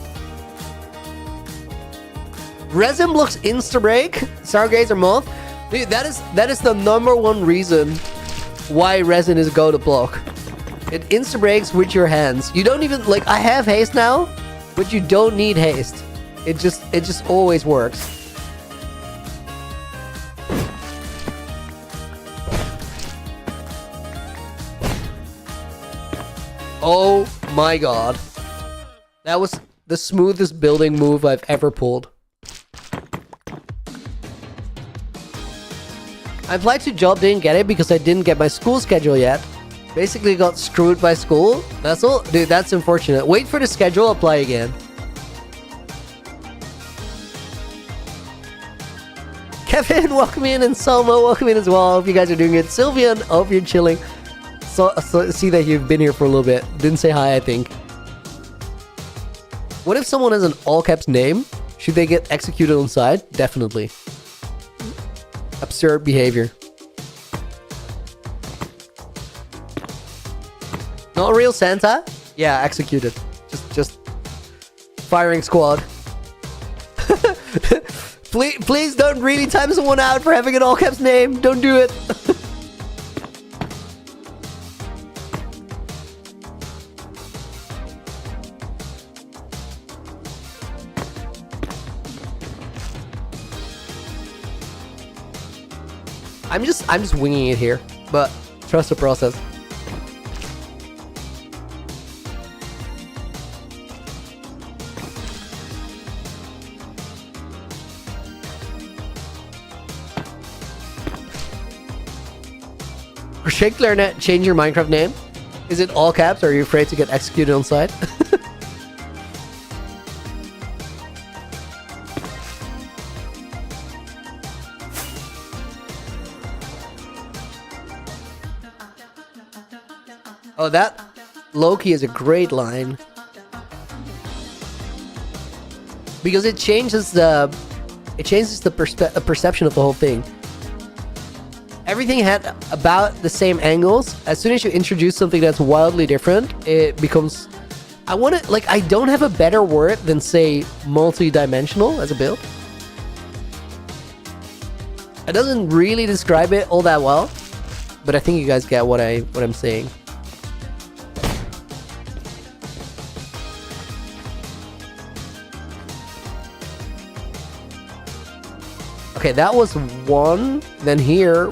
Resin blocks insta-break. Stargazer Moth. Dude, that is the #1 reason why resin is go to block. It insta-breaks with your hands. You don't even like, I have haste now, but you don't need haste. It just always works. Oh my god. That was the smoothest building move I've ever pulled. I applied to job, didn't get it because I didn't get my school schedule yet. Basically got screwed by school. That's all? Dude, that's unfortunate. Wait for the schedule, apply again. Kevin, welcome in, and Selma, welcome in as well. Hope you guys are doing good. Sylvian, hope you're chilling. So see that you've been here for a little bit. Didn't say hi, I think. What if someone has an all caps name? Should they get executed on site? Definitely. Absurd behavior. Not real Santa? Yeah, executed. Just firing squad. Please don't really time someone out for having an all caps name. Don't do it. I'm just winging it here, but trust the process. Shake Clarinet, change your Minecraft name. Is it all caps or are you afraid to get executed on site? Oh, that Loki is a great line. Because it changes the perception of the whole thing. Everything had about the same angles. As soon as you introduce something that's wildly different, it becomes... I don't have a better word than, say, multi-dimensional as a build. It doesn't really describe it all that well, but I think you guys get what I'm saying. Okay, that was one. Then here,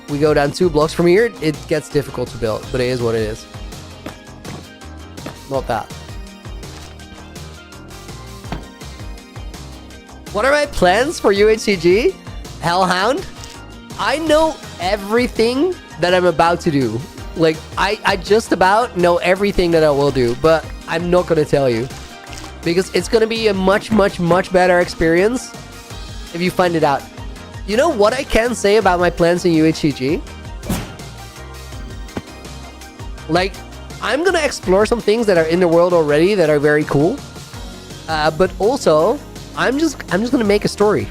we go down 2 blocks from here. It gets difficult to build, but it is what it is. Not that. What are my plans for UHCG? Hellhound? I know everything that I'm about to do. Like, I just about know everything that I will do, but I'm not going to tell you. Because it's going to be a much, much, much better experience if you find it out. You know what I can say about my plans in UHCG? Like, I'm gonna explore some things that are in the world already that are very cool. But also, I'm just gonna make a story.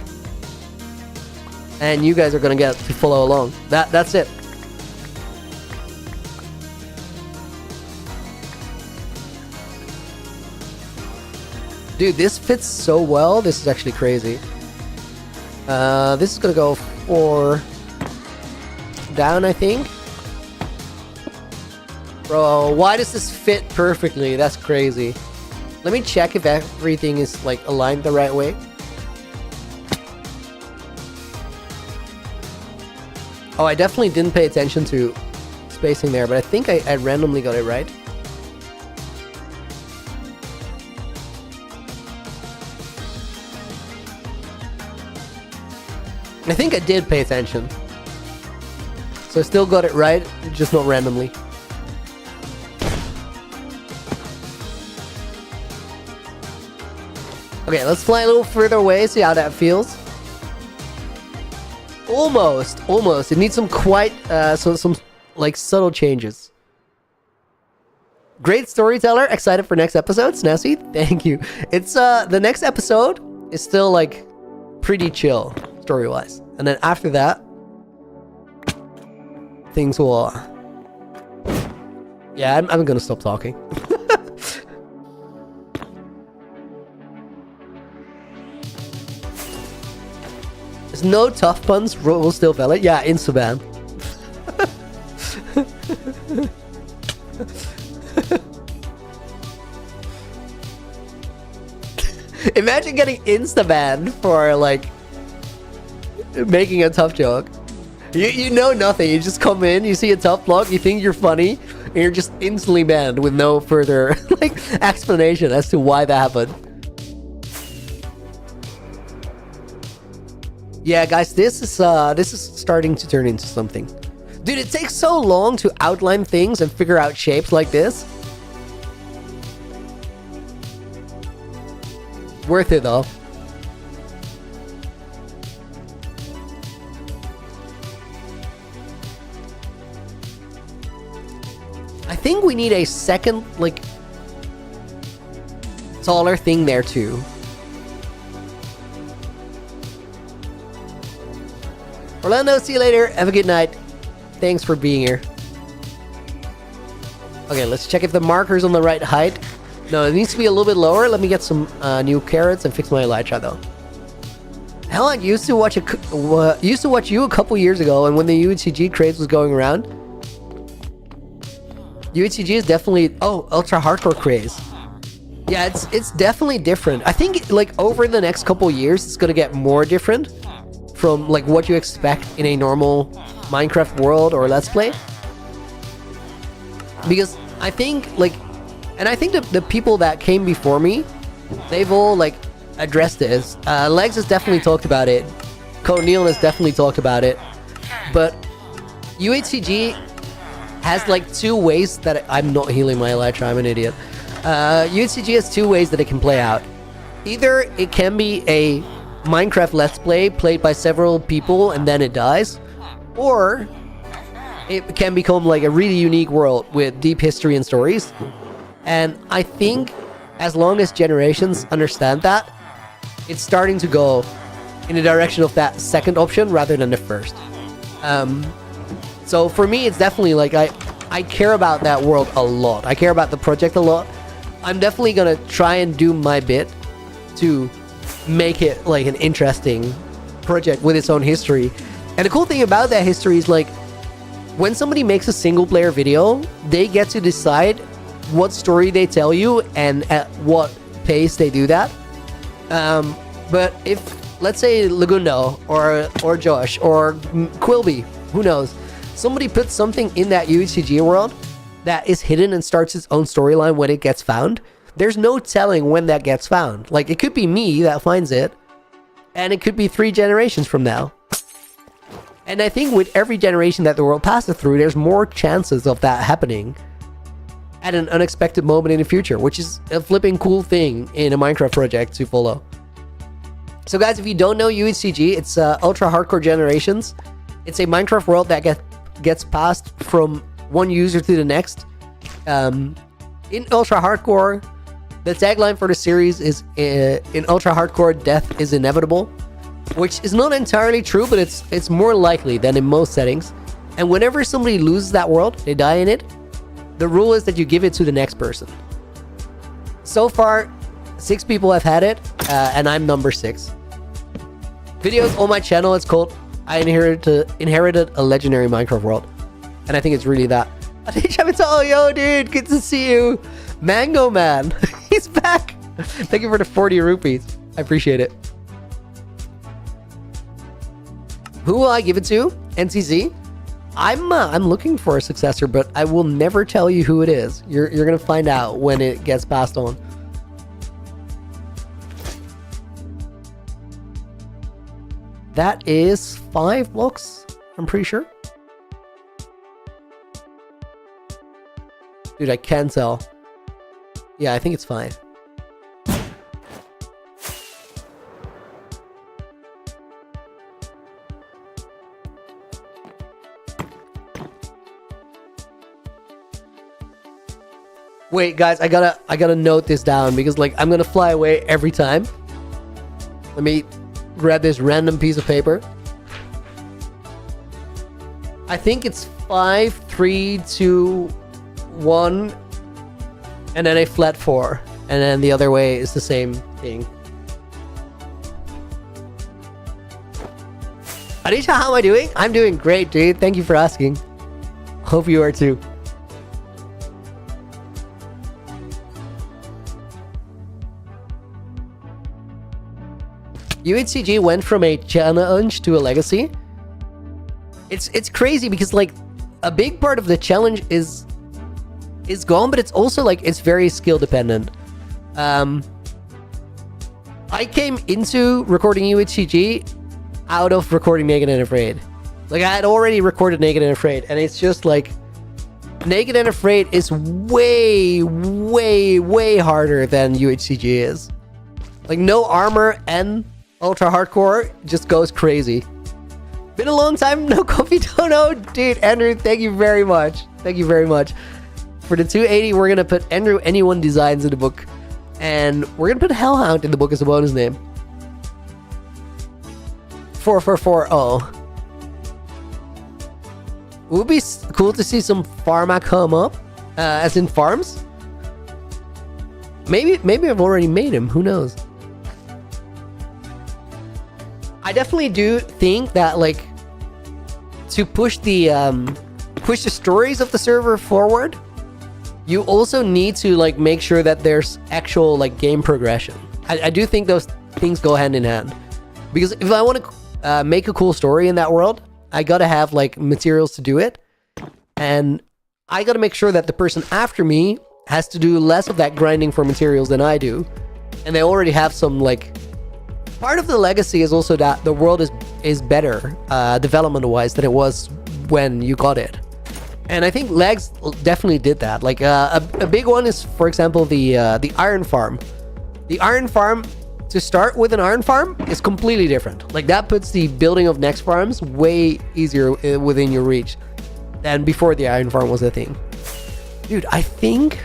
And you guys are gonna get to follow along. That's it. Dude, this fits so well. This is actually crazy. This is gonna go 4 down, I think. Bro, why does this fit perfectly? That's crazy. Let me check if everything is like aligned the right way. Oh, I definitely didn't pay attention to spacing there, but I think I randomly got it right. I think I did pay attention. So I still got it right, just not randomly. Okay, let's fly a little further away, see how that feels. Almost. It needs some quite, some like subtle changes. Great storyteller, excited for next episode, Snazzy, thank you. It's, the next episode is still like pretty chill. Story-wise, and then after that, things will. Yeah, I'm gonna stop talking. There's no tough puns. Rule still valid. Yeah, Instaban. Imagine getting Instaban for like. Making a tough joke. You know nothing. You just come in, you see a tough block, you think you're funny, and you're just instantly banned with no further like explanation as to why that happened. Yeah, guys, this is starting to turn into something. Dude, it takes so long to outline things and figure out shapes like this. Worth it though. I think we need a second, like, taller thing there too. Orlando, see you later. Have a good night. Thanks for being here. Okay, let's check if the marker's on the right height. No, it needs to be a little bit lower. Let me get some new carrots and fix my elytra though. Hell, I used to watch you a couple years ago, and when the UHCG craze was going around. UHCG is definitely ultra hardcore craze. Yeah, it's definitely different. I think like over the next couple years, it's gonna get more different from like what you expect in a normal Minecraft world or Let's Play. Because I think like, and I think the people that came before me, they've all like addressed this. Legs has definitely talked about it. Code Neil has definitely talked about it. But UHCG has like 2 ways that I'm not healing my elytra, I'm an idiot. UHCG has 2 ways that it can play out. Either it can be a Minecraft Let's Play played by several people and then it dies, or it can become like a really unique world with deep history and stories. And I think as long as generations understand that, it's starting to go in the direction of that second option rather than the first. So for me, it's definitely like I care about that world a lot. I care about the project a lot. I'm definitely gonna try and do my bit to make it like an interesting project with its own history. And the cool thing about that history is like when somebody makes a single player video, they get to decide what story they tell you and at what pace they do that. But if, let's say, Lagundo or Josh or Quilby, who knows, somebody puts something in that UHCG world that is hidden and starts its own storyline when it gets found, there's no telling when that gets found. Like, it could be me that finds it, and it could be 3 generations from now. And I think with every generation that the world passes through, there's more chances of that happening at an unexpected moment in the future, which is a flipping cool thing in a Minecraft project to follow. So guys, if you don't know UHCG, it's Ultra Hardcore Generations. It's a Minecraft world that gets passed from one user to the next. In Ultra Hardcore, the tagline for the series is in Ultra Hardcore, death is inevitable, which is not entirely true, but it's more likely than in most settings. And whenever somebody loses that world, they die in it, the rule is that you give it to the next person. So far, 6 people have had it, and I'm number 6. Videos on my channel, it's called I Inherited a Legendary Minecraft World. And I think it's really that. Oh, yo, dude, good to see you. Mango Man, he's back. Thank you for the 40 rupees. I appreciate it. Who will I give it to? NCZ? I'm looking for a successor, but I will never tell you who it is. You're gonna find out when it gets passed on. That is 5 blocks, I'm pretty sure. Dude, I can tell. Yeah, I think it's 5. Wait, guys, I gotta note this down because like I'm gonna fly away every time. Let me grab this random piece of paper. I think it's 5, 3, 2, 1, and then a flat 4, and then the other way is the same thing. Anisha, how am I doing? I'm doing great, dude. Thank you for asking. Hope you are too. UHCG went from a challenge to a legacy. It's crazy because like a big part of the challenge is gone, but it's also like it's very skill dependent. I came into recording UHCG out of recording Naked and Afraid. Like I had already recorded Naked and Afraid, and it's just like Naked and Afraid is way, way, way harder than UHCG is. Like no armor and Ultra Hardcore just goes crazy. Been a long time, no coffee dono. Dude, Andrew, thank you very much. Thank you very much. For the 280, we're gonna put Andrew Anyone Designs in the book. And we're gonna put Hellhound in the book as a bonus name. 4440. It would be cool to see some Pharma come up. As in farms. Maybe I've already made him, who knows? I definitely do think that like to push the stories of the server forward, you also need to like make sure that there's actual like game progression. I do think those things go hand in hand, because if I want to make a cool story in that world, I gotta have like materials to do it, and I gotta make sure that the person after me has to do less of that grinding for materials than I do, and they already have some like. Part of the legacy is also that the world is better development-wise than it was when you got it. And I think Legs definitely did that. Like a big one is, for example, the iron farm. The iron farm, to start with an iron farm, is completely different. Like that puts the building of next farms way easier within your reach. And before the iron farm was a thing. Dude, I think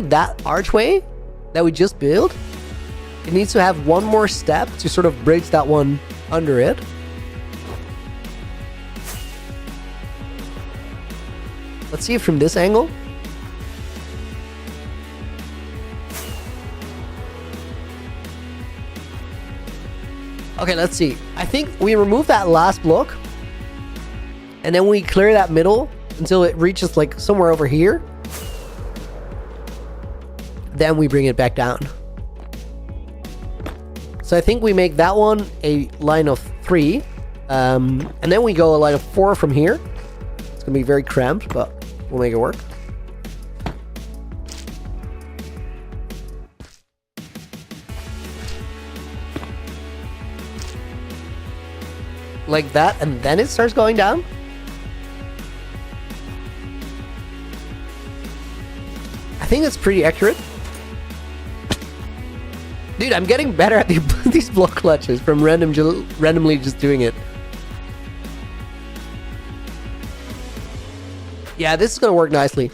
that archway that we just built, it needs to have one more step to sort of bridge that one under it. Let's see it from this angle. Okay, let's see. I think we remove that last block, and then we clear that middle until it reaches like somewhere over here. Then we bring it back down. So I think we make that one a line of 3, and then we go a line of 4 from here. It's gonna be very cramped, but we'll make it work. Like that, and then it starts going down. I think that's pretty accurate. Dude, I'm getting better at these block clutches from randomly just doing it. Yeah, this is gonna work nicely.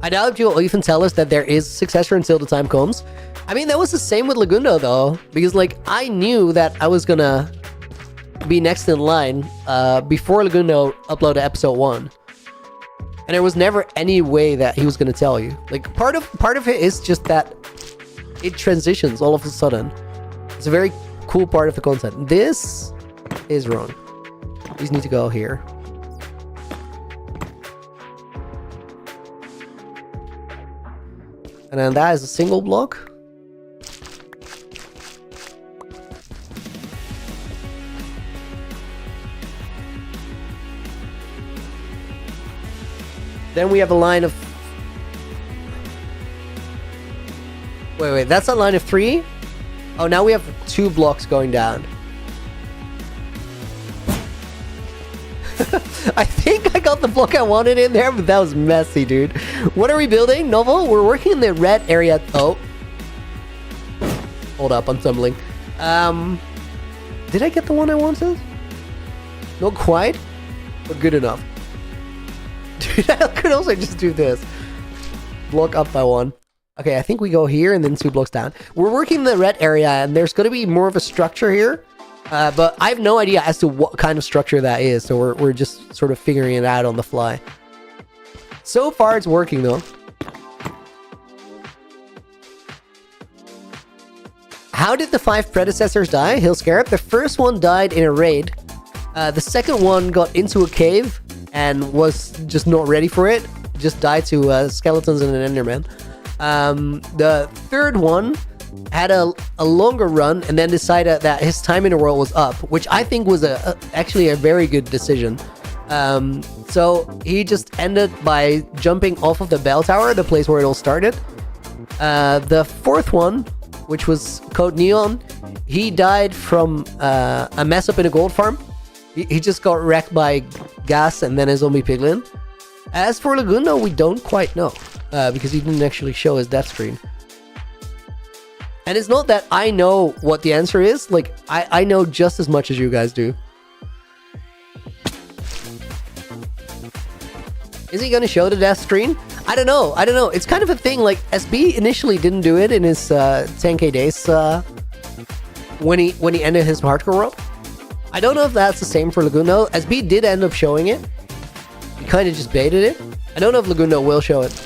I doubt if you'll even tell us that there is a successor until the time comes. I mean, that was the same with Lagundo though, because like I knew that I was gonna be next in line before Lagundo uploaded episode 1, and there was never any way that he was gonna tell you. Like part of it is just that it transitions all of a sudden. It's a very cool part of the content. This is wrong. These need to go here. And then that is a single block. Then we have a line of... Wait, that's a line of 3? Oh, now we have 2 blocks going down. I think I got the block I wanted in there, but that was messy, dude. What are we building? Novel? We're working in the red area. Oh. Hold up, I'm stumbling. Did I get the one I wanted? Not quite, but good enough. Dude, I could also just do this. Block up by 1. Okay, I think we go here and then 2 blocks down. We're working in the red area, and there's going to be more of a structure here. But I have no idea as to what kind of structure that is, so we're just sort of figuring it out on the fly. So far, it's working, though. How did the 5 predecessors die? Hill Scarab. The first one died in a raid. The second one got into a cave and was just not ready for it. Just died to skeletons and an enderman. The third one had a longer run and then decided that his time in the world was up, which I think was actually a very good decision. So he just ended by jumping off of the bell tower, the place where it all started. The fourth one, which was Code Neon, he died from a mess up in a gold farm. He just got wrecked by gas and then a zombie piglin. As for Lagundo, we don't quite know, because he didn't actually show his death screen. And it's not that I know what the answer is, like, I know just as much as you guys do. Is he gonna show the death screen? I don't know. It's kind of a thing, like, SB initially didn't do it in his 10k days when he ended his hardcore world. I don't know if that's the same for Lagundo. SB did end up showing it. He kind of just baited it. I don't know if Lagundo will show it.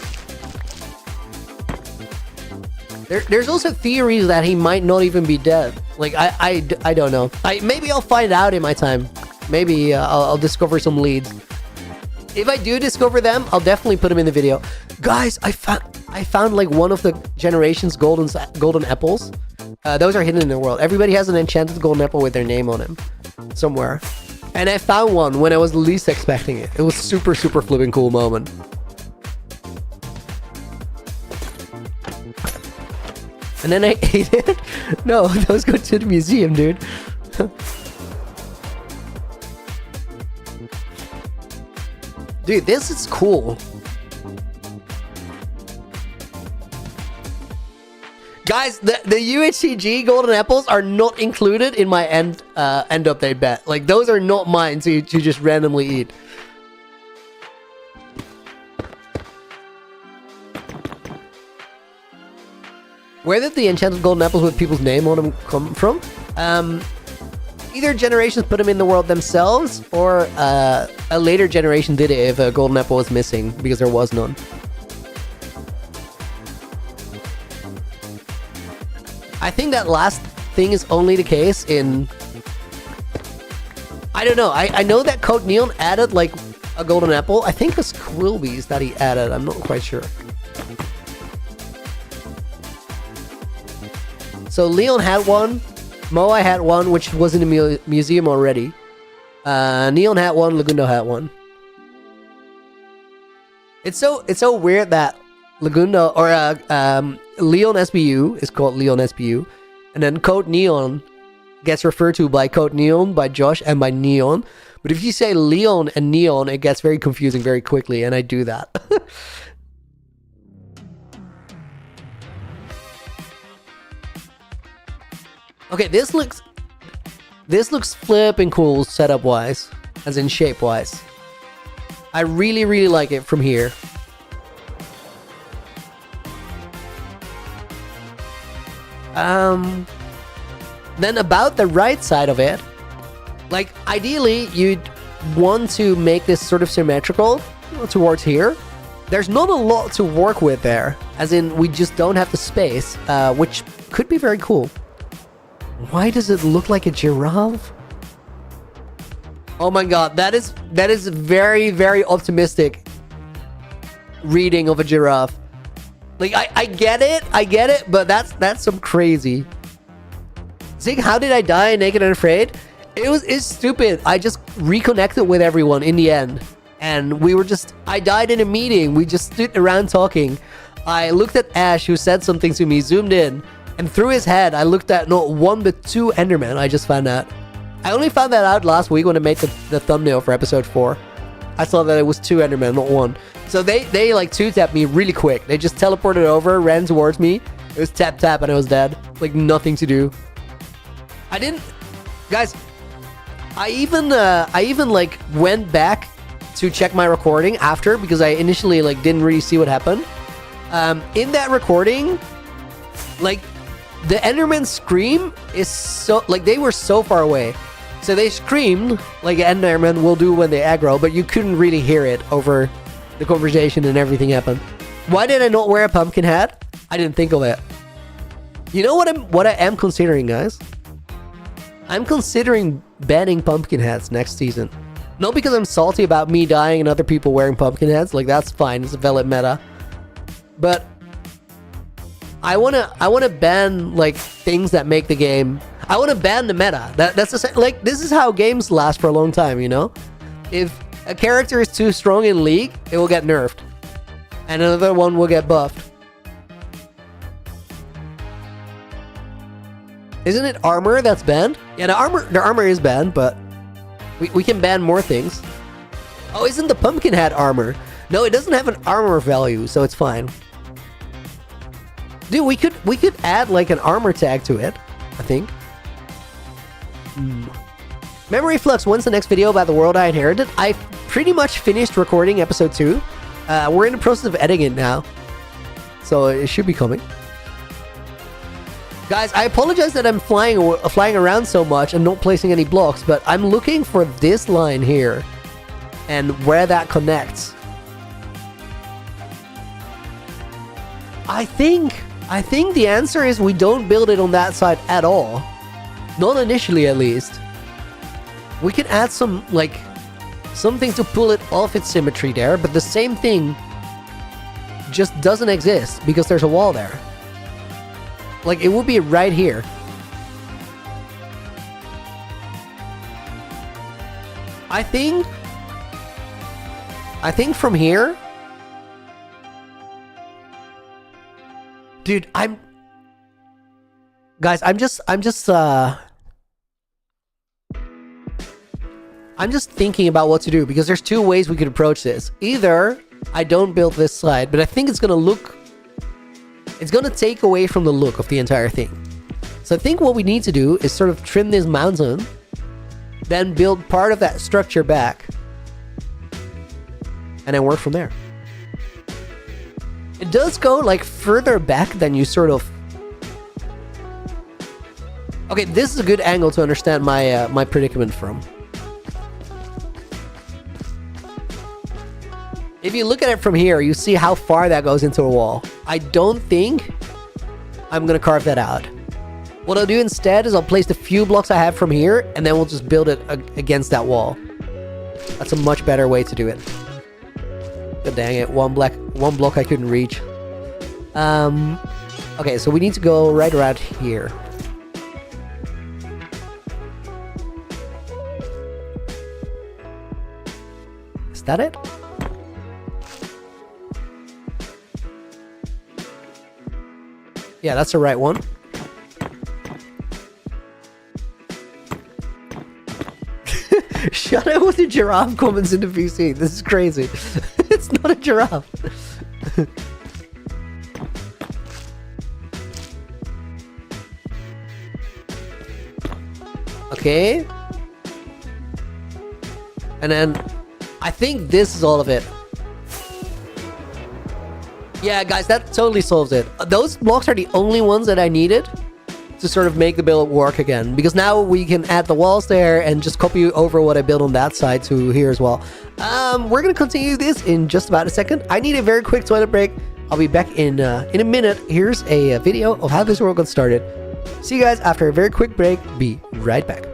There's also theories that he might not even be dead. Like, I don't know. Maybe I'll find out in my time. Maybe I'll discover some leads. If I do discover them, I'll definitely put them in the video. Guys, I found like one of the generation's golden apples. Those are hidden in the world. Everybody has an enchanted golden apple with their name on him somewhere. And I found one when I was least expecting it. It was super flipping cool moment. And then I ate it? No, those go to the museum, dude. Dude, this is cool. Guys, the UHCG golden apples are not included in my end update bet. Like, those are not mine to just randomly eat. Where did the enchanted golden apples with people's name on them come from? Either generations put them in the world themselves, or a later generation did it if a golden apple was missing, because there was none. I think that last thing is only the case in... I don't know. I know that Code Neon added, like, a golden apple. I think it was Quilby's that he added. I'm not quite sure. So Leon had one. Moai had one, which was in the museum already. Neon had one. Lagundo had one. It's so weird that Lagundo or Leon SBU is called Leon SBU, and then Code Neon gets referred to by Code Neon, by Josh, and by Neon. But if you say Leon and Neon, it gets very confusing very quickly, and I do that. Okay, this looks flipping cool setup wise, as in shape wise. I really like it from here. Then about the right side of it, like ideally you'd want to make this sort of symmetrical towards here. There's not a lot to work with there, as in we just don't have the space, which could be very cool. Why does it look like a giraffe? Oh my god, that is very optimistic reading of a giraffe. Like I get it, but that's some crazy. Zig, how did I die naked and afraid? It's stupid. I just reconnected with everyone in the end. And I died in a meeting. We just stood around talking. I looked at Ash, who said something to me, zoomed in, and through his head, I looked at not one but two Endermen. I just found out. I only found that out last week when I made the thumbnail for episode 4. I saw that it was two Endermen, not one. So they like two-tapped me really quick. They just teleported over, ran towards me. It was tap, and I was dead. Like, nothing to do. I didn't... Guys, I even like went back to check my recording after, because I initially like didn't really see what happened. In that recording, like, the Enderman scream is so... Like, they were so far away. So they screamed, like Enderman will do when they aggro, but you couldn't really hear it over the conversation and everything happened. Why did I not wear a pumpkin hat? I didn't think of it. You know what I am considering, guys? I'm considering banning pumpkin hats next season. Not because I'm salty about me dying and other people wearing pumpkin hats. Like, that's fine. It's a valid meta. But I wanna ban, like, things that make the game... I want to ban the meta. That's the like, this is how games last for a long time, you know? If a character is too strong in League, it will get nerfed. And another one will get buffed. Isn't it armor that's banned? Yeah, the armor is banned, but we can ban more things. Oh, isn't the pumpkin hat armor? No, it doesn't have an armor value, so it's fine. Dude, we could add like an armor tag to it, I think. Memory Flux, when's the next video about the world I inherited? I pretty much finished recording episode 2. We're in the process of editing it now, so it should be coming. Guys, I apologize that I'm flying around so much and not placing any blocks, but I'm looking for this line here and where that connects. I think the answer is we don't build it on that side at all. Not initially, at least. We can add some, like, something to pull it off its symmetry there, but the same thing just doesn't exist because there's a wall there. Like, it would be right here. I think from here... Dude, Guys, I'm I'm just thinking about what to do because there's two ways we could approach this. Either I don't build this slide, but I think it's gonna take away from the look of the entire thing. So I think what we need to do is sort of trim this mountain, then build part of that structure back, and then work from there. It does go like further back than you sort of... Okay, this is a good angle to understand my my predicament from. If you look at it from here, you see how far that goes into a wall. I don't think I'm gonna carve that out. What I'll do instead is I'll place the few blocks I have from here, and then we'll just build it against that wall. That's a much better way to do it. God dang it, one block I couldn't reach. Okay, so we need to go right around here. Is that it? Yeah, that's the right one. Shut up with the giraffe comments in the VC. This is crazy. It's not a giraffe. Okay. And then I think this is all of it. Yeah, guys, that totally solves it. Those blocks are the only ones that I needed to sort of make the build work again. Because now we can add the walls there and just copy over what I built on that side to here as well. We're going to continue this in just about a second. I need a very quick toilet break. I'll be back in a minute. Here's a video of how this world got started. See you guys after a very quick break. Be right back.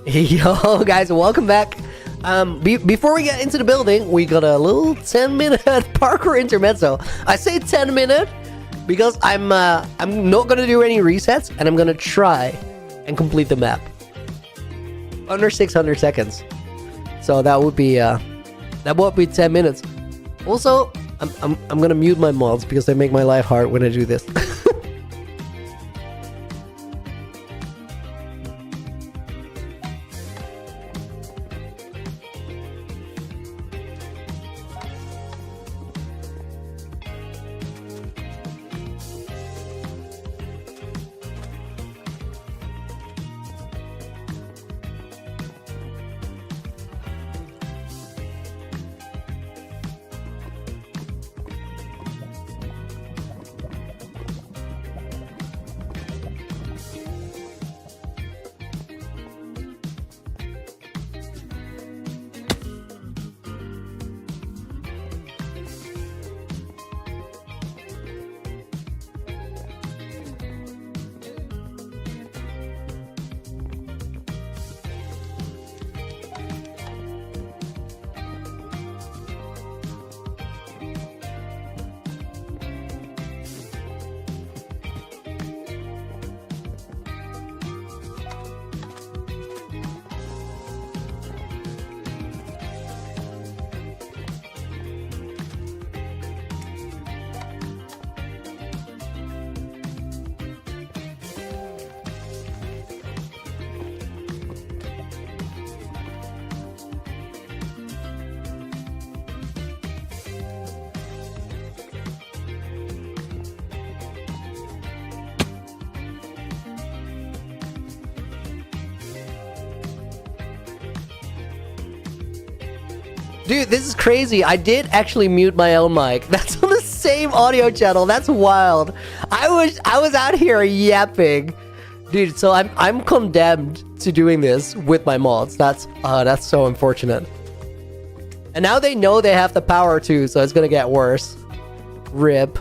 Yo guys, welcome back. Before we get into the building, we got a little 10-minute parkour intermezzo. I say 10-minute because I'm not gonna do any resets, and I'm gonna try and complete the map under 600 seconds. So that would be 10 minutes. Also, I'm gonna mute my mods because they make my life hard when I do this. Dude, this is crazy. I did actually mute my own mic. That's on the same audio channel. That's wild. I was out here yapping. Dude, so I'm condemned to doing this with my mods. That's so unfortunate. And now they know they have the power too, so it's gonna get worse. RIP.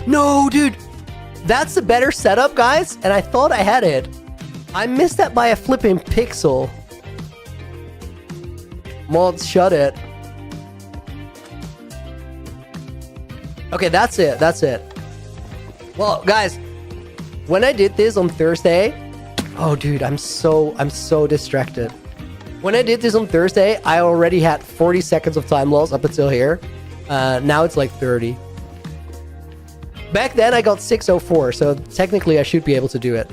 No, dude. That's the better setup, guys, and I thought I had it. I missed that by a flipping pixel. Mods, shut it. Okay, that's it. That's it. Well, guys, when I did this on Thursday, oh, dude, I'm so distracted. When I did this on Thursday, I already had 40 seconds of time loss up until here. Now it's like 30. Back then, I got 604, so technically I should be able to do it.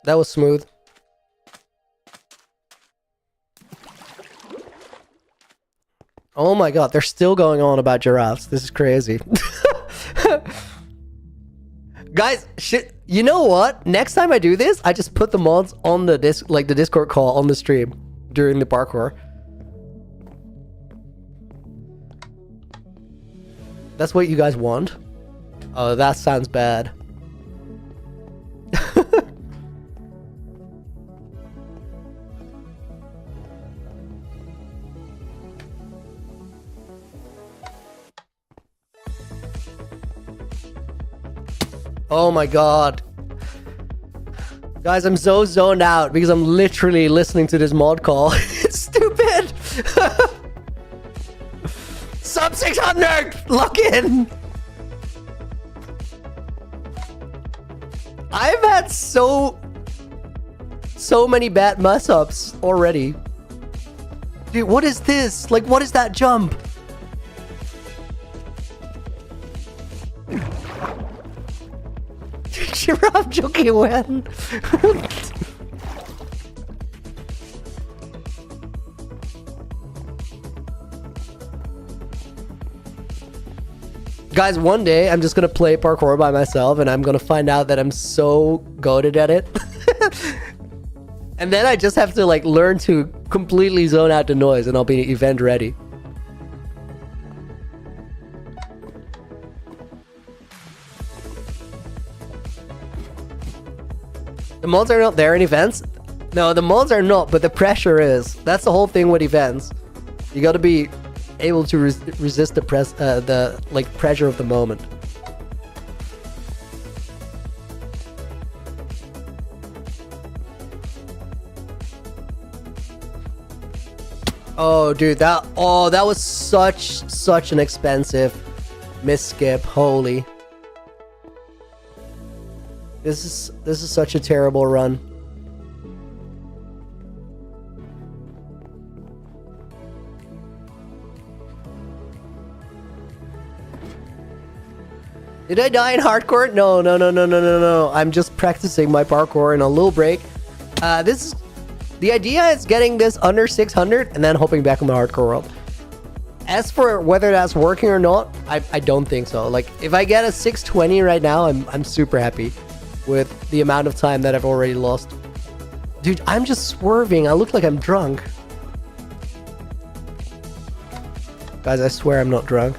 That was smooth. Oh my god, they're still going on about giraffes. This is crazy. Guys, you know what? Next time I do this, I just put the mods on the the Discord call on the stream during the parkour. That's what you guys want? Oh, that sounds bad. Oh my god. Guys, I'm so zoned out because I'm literally listening to this mod call. It's stupid. Sub 600! Lock in! I've had so many bad mess-ups already. Dude, what is this? Like, what is that jump? Giraffe joking when? Guys, one day I'm just gonna play parkour by myself and I'm gonna find out that I'm so goated at it. And then I just have to like learn to completely zone out the noise and I'll be event ready. The mods are not there in events? No, the mods are not, but the pressure is. That's the whole thing with events. You gotta be able to resist the pressure of the moment. Oh, dude, that was such an expensive miss skip. Holy. This is such a terrible run. Did I die in hardcore? No. I'm just practicing my parkour in a little break. The idea is getting this under 600 and then hopping back on my hardcore world. As for whether that's working or not, I don't think so. Like, if I get a 620 right now, I'm super happy with the amount of time that I've already lost. Dude, I'm just swerving. I look like I'm drunk. Guys, I swear I'm not drunk.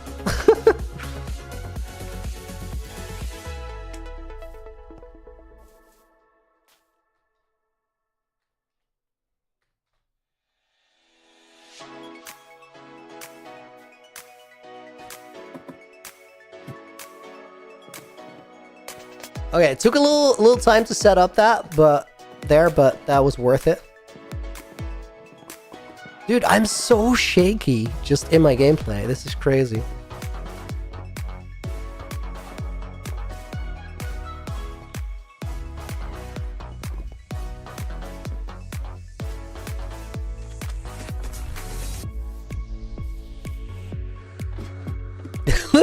Okay, it took a little time to set up that, but that was worth it. Dude, I'm so shaky just in my gameplay. This is crazy.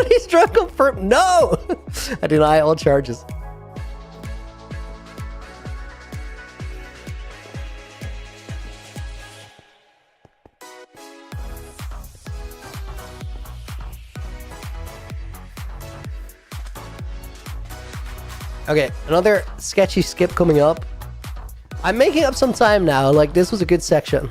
He's drunk confirmed. No! I deny all charges. Okay, another sketchy skip coming up. I'm making up some time now, like this was a good section.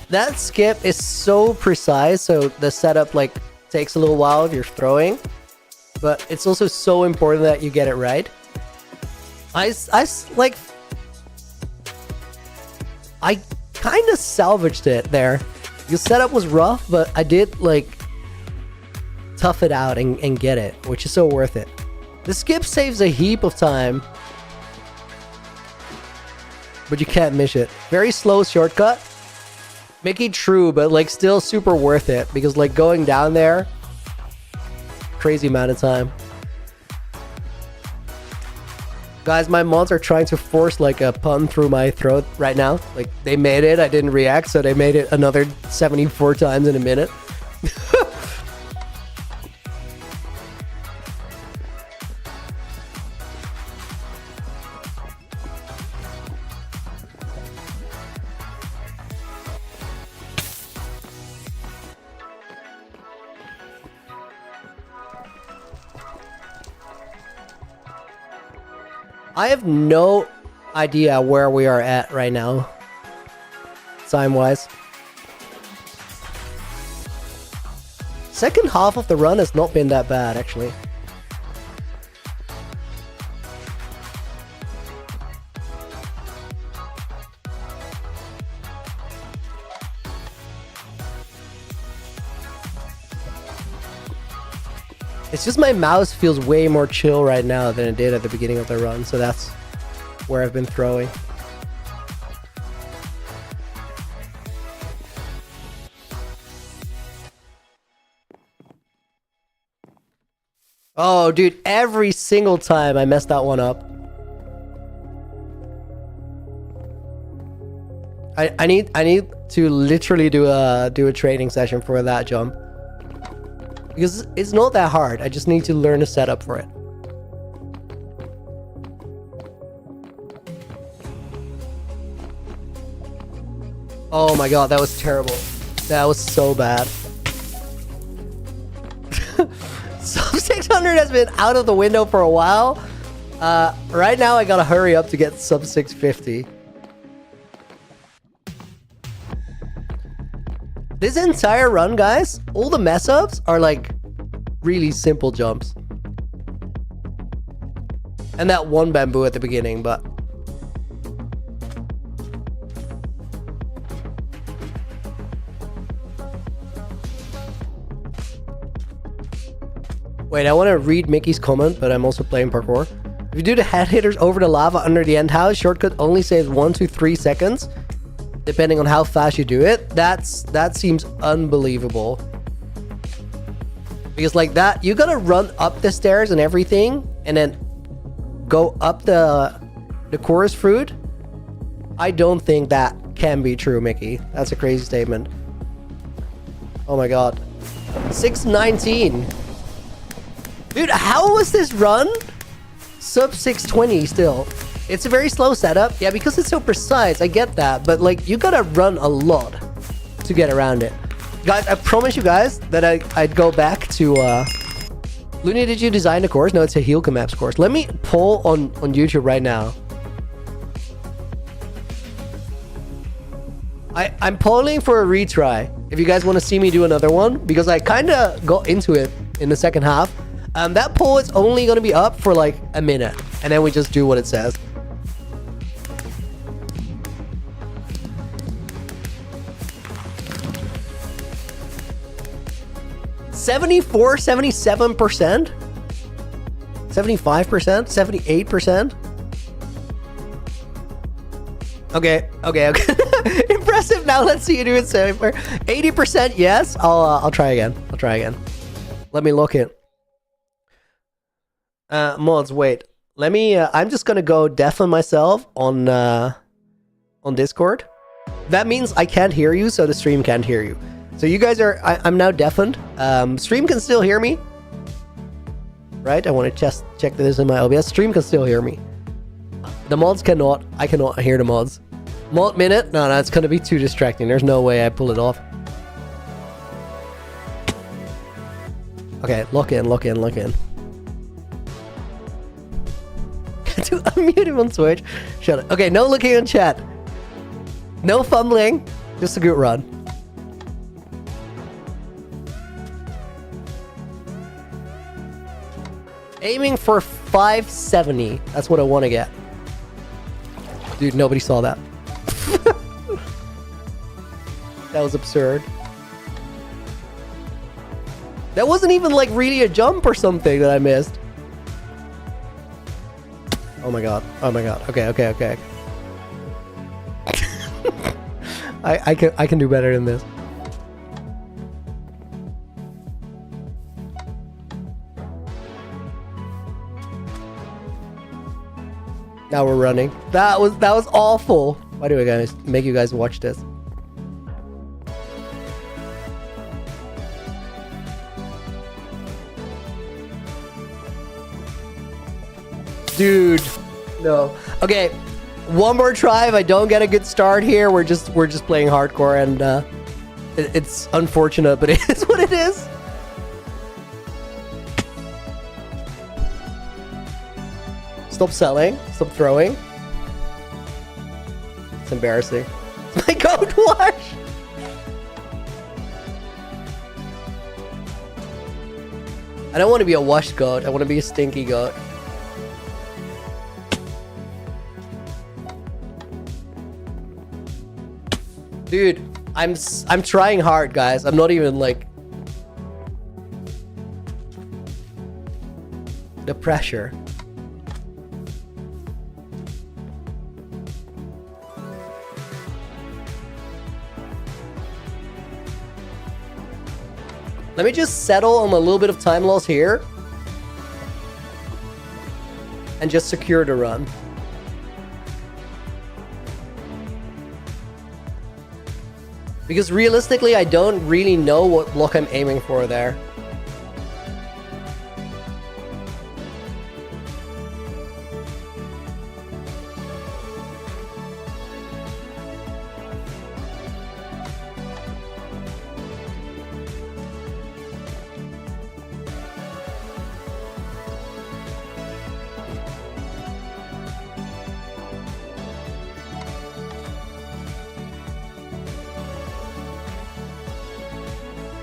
That skip is so precise, so the setup like takes a little while if you're throwing, but it's also so important that you get it right. I kind of salvaged it there. The setup was rough, but I did like tough it out and get it, which is so worth it. The skip saves a heap of time, but you can't miss it. Very slow shortcut. Make it true, but like still super worth it because like going down there, crazy amount of time. Guys, my mods are trying to force like a pun through my throat right now. Like they made it, I didn't react, so they made it another 74 times in a minute. I have no idea where we are at right now, time-wise. Second half of the run has not been that bad, actually. It's just my mouse feels way more chill right now than it did at the beginning of the run, so that's where I've been throwing. Oh, dude, every single time I messed that one up. I need to literally do a training session for that jump. Because it's not that hard, I just need to learn a setup for it. Oh my god, that was terrible. That was so bad. Sub 600 has been out of the window for a while. Right now I gotta hurry up to get sub 650. This entire run, guys, all the mess ups are like really simple jumps. And that one bamboo at the beginning, but... Wait, I want to read Mickey's comment, but I'm also playing parkour. If you do the head hitters over the lava under the end house, shortcut only saves 1 to 3 seconds, depending on how fast you do it. That seems unbelievable. Because like that, you gotta run up the stairs and everything, and then go up the chorus fruit. I don't think that can be true, Mickey. That's a crazy statement. Oh my god. 619. Dude, how was this run? Sub 620 still. It's a very slow setup. Yeah, because it's so precise, I get that. But like, you gotta run a lot to get around it. Guys, I promise you guys that I'd go back to... Looney, did you design the course? No, it's a Heelka Maps course. Let me poll on YouTube right now. I'm polling for a retry. If you guys want to see me do another one. Because I kind of got into it in the second half. That poll is only going to be up for like a minute. And then we just do what it says. $74, 77%? 75%? 78%? Okay. Impressive. Now let's see you do it 80%. Yes. I'll try again. Let me look it. Mods, wait. Let me. I'm just gonna go deafen myself on Discord. That means I can't hear you, so the stream can't hear you. So you guys are. I'm now deafened. Stream can still hear me. Right? I want to just check that this in my OBS. Stream can still hear me. The mods cannot. I cannot hear the mods. Mod minute? No, it's gonna be too distracting. There's no way I pull it off. Okay, look in. To unmute him on Switch. Shut up. Okay, no looking in chat. No fumbling. Just a good run. Aiming for 570. That's what I want to get. Dude, nobody saw that. That was absurd. That wasn't even like really a jump or something that I missed. Oh my god. Okay. I can do better than this. Now we're running. That was awful. Why do I guys make you guys watch this? Dude, no. Okay, one more try. If I don't get a good start here, we're just playing hardcore, and it's unfortunate, but it is what it is. Stop selling. Stop throwing. It's embarrassing. It's my goat wash. I don't want to be a washed goat. I want to be a stinky goat. Dude, I'm trying hard, guys. I'm not even like the pressure. Let me just settle on a little bit of time loss here and just secure the run. Because realistically, I don't really know what block I'm aiming for there.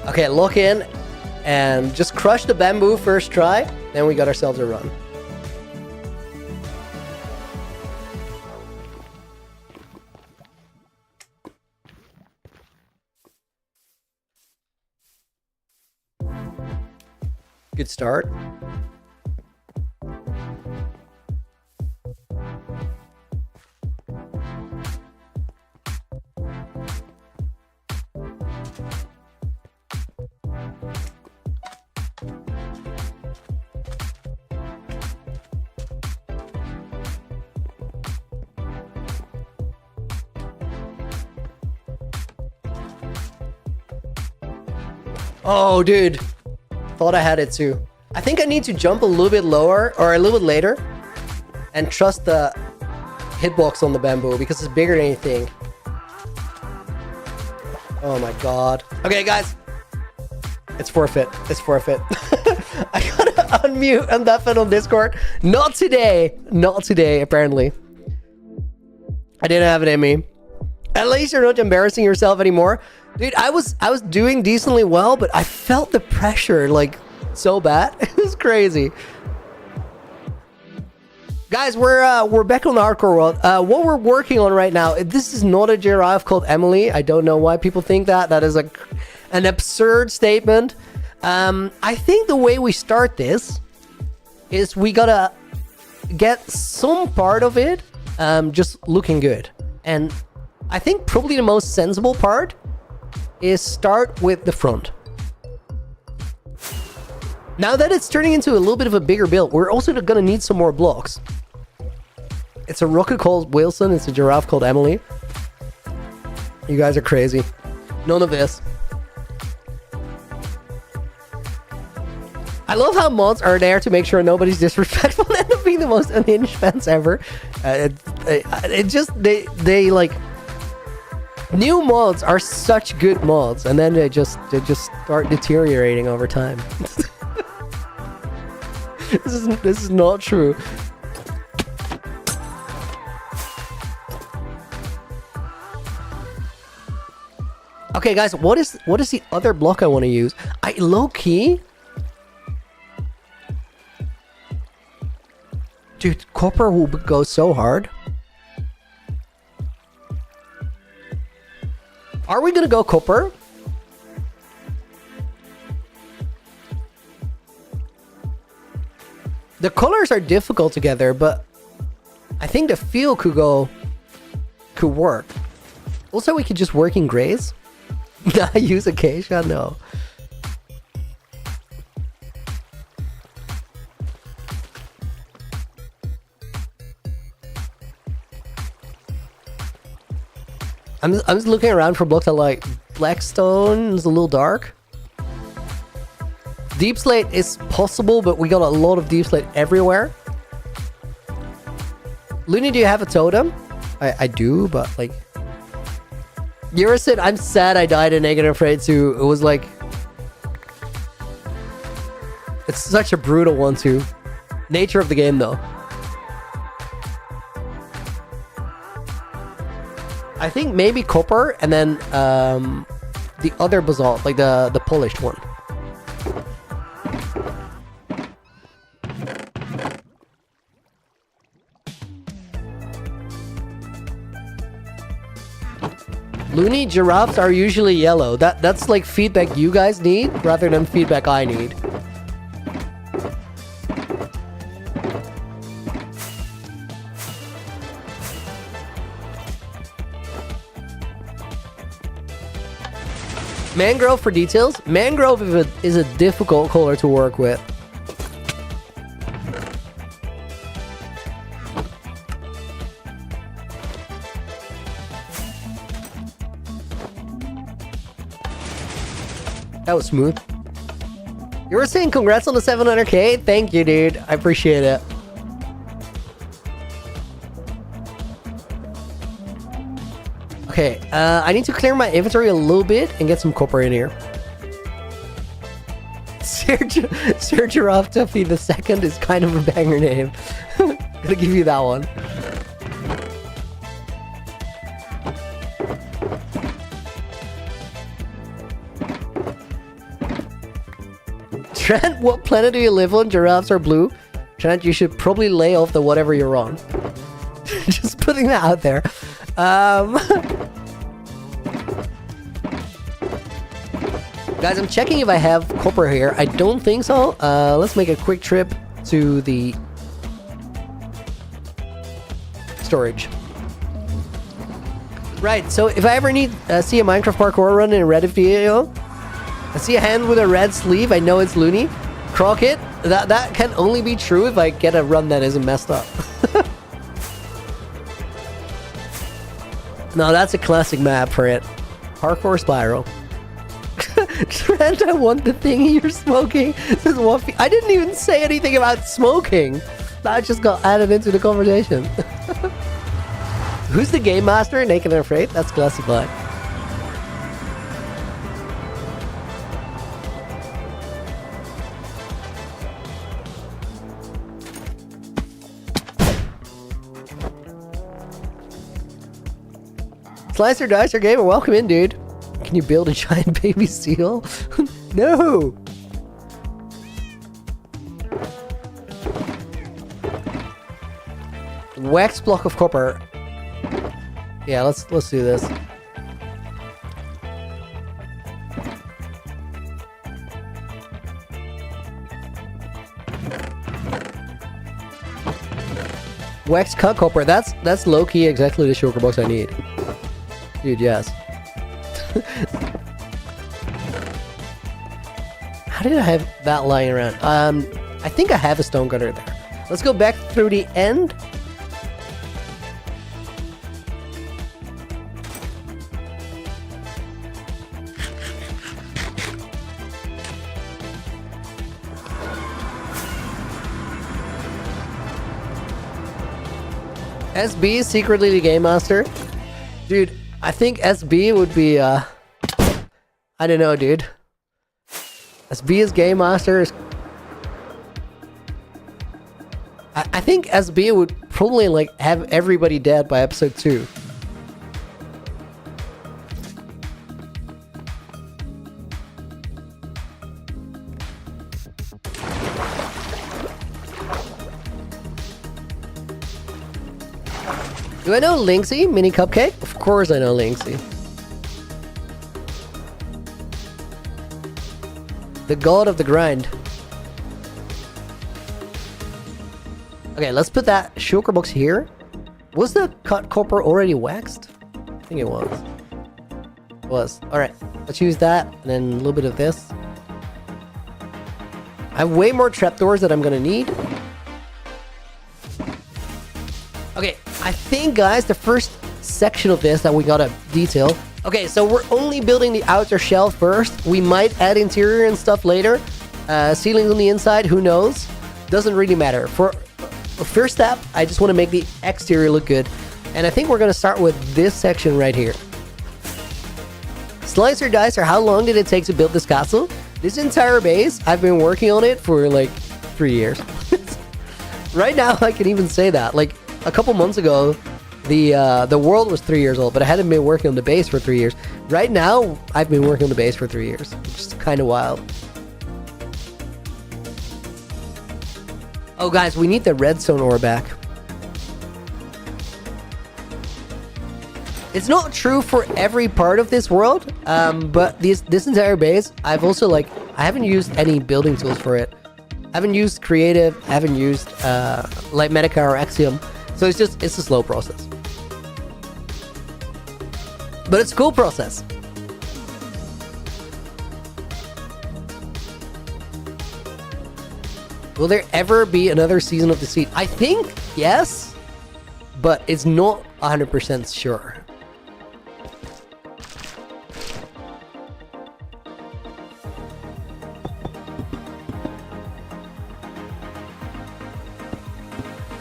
Okay, lock in and just crush the bamboo first try. Then we got ourselves a run. Good start. Oh, dude. Thought I had it too. I think I need to jump a little bit lower or a little bit later and trust the hitbox on the bamboo because it's bigger than you think. Oh my god. Okay, guys. It's forfeit. It's forfeit. I gotta unmute and deafen on Discord. Not today. Not today, apparently. I didn't have it in me. At least you're not embarrassing yourself anymore. Dude, I was doing decently well, but I felt the pressure like so bad. It was crazy. Guys, we're back on the hardcore world. What we're working on right now, this is not a giraffe called Emily. I don't know why people think that. That is an absurd statement. I think the way we start this is we gotta get some part of it just looking good. And I think probably the most sensible part is start with the front. Now that it's turning into a little bit of a bigger build, we're also gonna need some more blocks. It's a rocket called Wilson, it's a giraffe called Emily. You guys are crazy. None of this. I love how mods are there to make sure nobody's disrespectful and end up being the most unhinged fans ever. It just, they like... New mods are such good mods, and then they just start deteriorating over time. This is not true. Okay, guys, what is the other block I want to use? Low key. Dude, copper will go so hard. Are we gonna go copper? The colors are difficult together, but I think the feel could work. Also, we could just work in grays. Not use acacia, no. I'm just looking around for blocks that like Blackstone is a little dark. Deep slate is possible, but we got a lot of deep slate everywhere. Looney, do you have a totem? I do, but like... Yura said, I'm sad I died in Naked Afraid 2. It was like... It's such a brutal one too. Nature of the game though. I think maybe copper and then the other basalt, like the polished one. Looney, giraffes are usually yellow. That's like feedback you guys need rather than feedback I need. Mangrove for details. Mangrove is a difficult color to work with. That was smooth. You were saying congrats on the 700k? Thank you, dude. I appreciate it. Okay, I need to clear my inventory a little bit and get some copper in here. Sir Giraffe Tuffy the second is kind of a banger name. Gonna give you that one. Trent, what planet do you live on? Giraffes are blue. Trent, you should probably lay off the whatever you're on. Just putting that out there. Guys, I'm checking if I have copper here. I don't think so. Let's make a quick trip to the storage. Right, so if I ever need see a Minecraft parkour run in a Reddit video, I see a hand with a red sleeve, I know it's Looney. Crockett, that can only be true if I get a run that isn't messed up. No, that's a classic map for it. Parkour Spiral. Trent, I want the thingy you're smoking. Says Waffy. I didn't even say anything about smoking. That just got added into the conversation. Who's the game master? Naked and Afraid? That's classic black. Slicer Dicer Gamer, welcome in, dude. Can you build a giant baby seal? No! Wax block of copper. Yeah, let's do this. Wax cut copper. That's low key exactly the sugar box I need. Dude, yes. How did I have that lying around? I think I have a stone cutter there. Let's go back through the end. SB is secretly the game master. Dude, I think SB would be, I don't know, dude. SB is game master. I think SB would probably, like, have everybody dead by episode 2. Do I know Linksy, Mini Cupcake? Of course I know Linksy. The god of the grind. Okay, let's put that shulker box here. Was the cut copper already waxed? I think it was. It was. Alright, let's use that, and then a little bit of this. I have way more trapdoors that I'm gonna need. Okay, I think, guys, the first section of this that we gotta detail. Okay, so we're only building the outer shell first. We might add interior and stuff later. Ceilings on the inside, who knows? Doesn't really matter. For first step, I just want to make the exterior look good. And I think we're gonna start with this section right here. Slicer Dicer, how long did it take to build this castle? This entire base, I've been working on it for like 3 years. Right now, I can even say that. Like, a couple months ago, the world was 3 years old, but I hadn't been working on the base for 3 years. Right now, I've been working on the base for 3 years, which is kind of wild. Oh, guys, we need the redstone ore back. It's not true for every part of this world, but this entire base, I've also, like, I haven't used any building tools for it. I haven't used creative, I haven't used, like, Medica or Axiom. So it's a slow process. But it's a cool process. Will there ever be another season of The Seed? I think yes, but it's not 100% sure.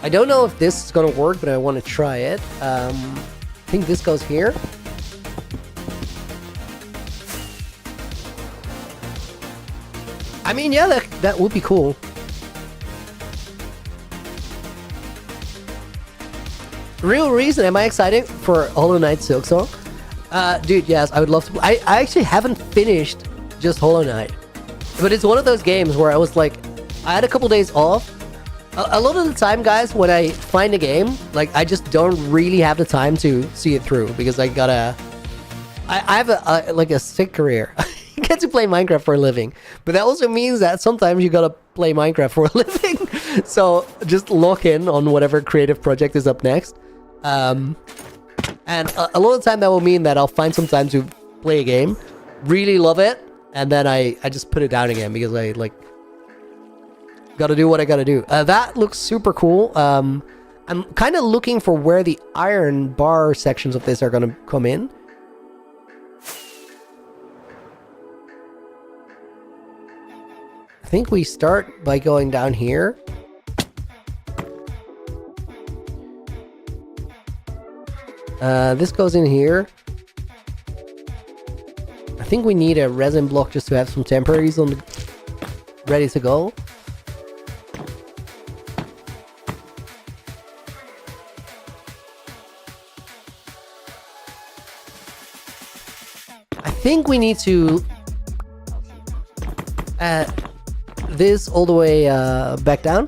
I don't know if this is gonna work, but I want to try it. I think this goes here. I mean, yeah, that would be cool. Real reason, am I excited for Hollow Knight Silksong? Dude, yes, I would love to. I actually haven't finished just Hollow Knight, but it's one of those games where I was like, I had a couple days off. A lot of the time, guys, when I find a game, like, I just don't really have the time to see it through because I have a sick career. get to play Minecraft for a living. But that also means that sometimes you gotta play Minecraft for a living. So just lock in on whatever creative project is up next. And a lot of the time that will mean that I'll find some time to play a game, really love it, and then I just put it down again because I like gotta do what I gotta do. That looks super cool. I'm kind of looking for where the iron bar sections of this are gonna come in. I think we start by going down here. This goes in here. I think we need a resin block just to have some temporaries on the ready to go. I think we need to add this all the way back down.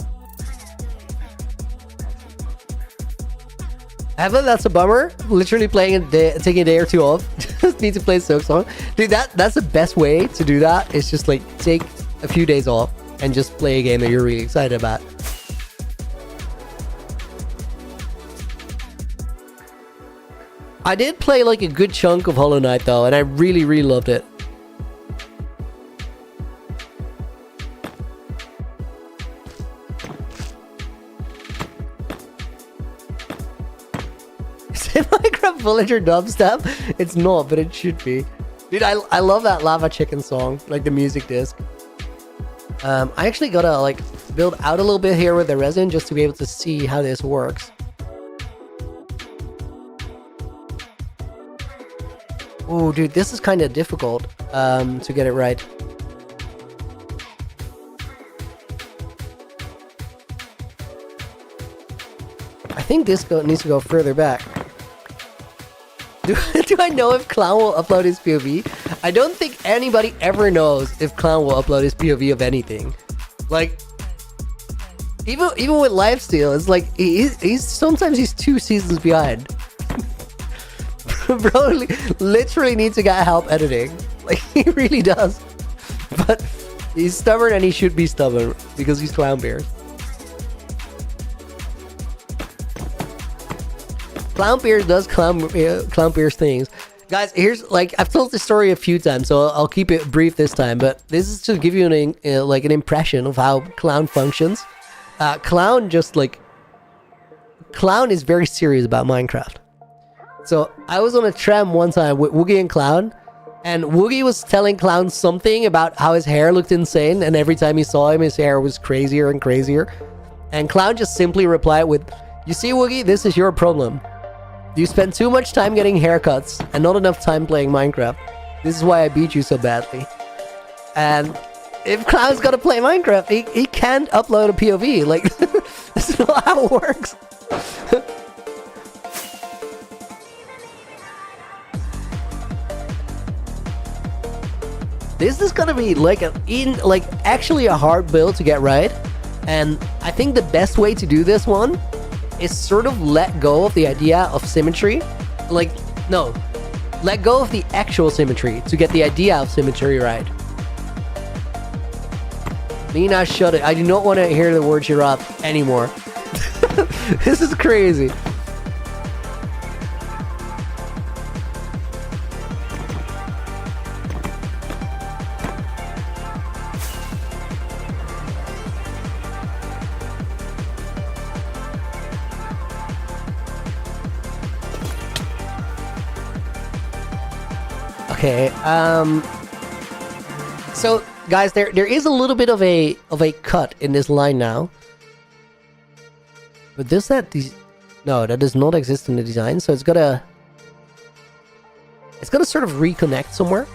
I bet that's a bummer. Literally playing a day, taking a day or two off. Just need to play a Silk song. Dude, that's the best way to do that. It's just like take a few days off and just play a game that you're really excited about. I did play like a good chunk of Hollow Knight though, and I really, really loved it. Minecraft Villager dubstep? It's not, but it should be. Dude, I love that Lava Chicken song, like the music disc. I actually gotta like build out a little bit here with the resin just to be able to see how this works. Oh, dude, this is kind of difficult to get it right. I think this needs to go further back. Do I know if Clown will upload his POV? I don't think anybody ever knows if Clown will upload his POV of anything. Like, even with Lifesteal, it's like he's sometimes he's 2 seasons behind. Bro literally needs to get help editing. Like, he really does. But he's stubborn and he should be stubborn because he's Clownbeard. Clownbeard does Clownbeard's things. Guys, here's, like, I've told this story a few times, so I'll keep it brief this time, but this is to give you an impression of how Clown functions. Clown is very serious about Minecraft. So I was on a tram one time with Woogie and Clown, and Woogie was telling Clown something about how his hair looked insane, and every time he saw him, his hair was crazier and crazier. And Clown just simply replied with, "You see, Woogie, this is your problem. You spend too much time getting haircuts and not enough time playing Minecraft. This is why I beat you so badly." And if Clown's gotta play Minecraft, he can't upload a POV. Like, that's not how it works. This is gonna be like actually a hard build to get right. And I think the best way to do this one is sort of let go of the idea of symmetry. Like, no, let go of the actual symmetry to get the idea of symmetry right. Lena, shut it. I do not want to hear the word giraffe anymore. This is crazy. Okay, so guys, there is a little bit of a cut in this line now. But no, that does not exist in the design, so it's gotta sort of reconnect somewhere.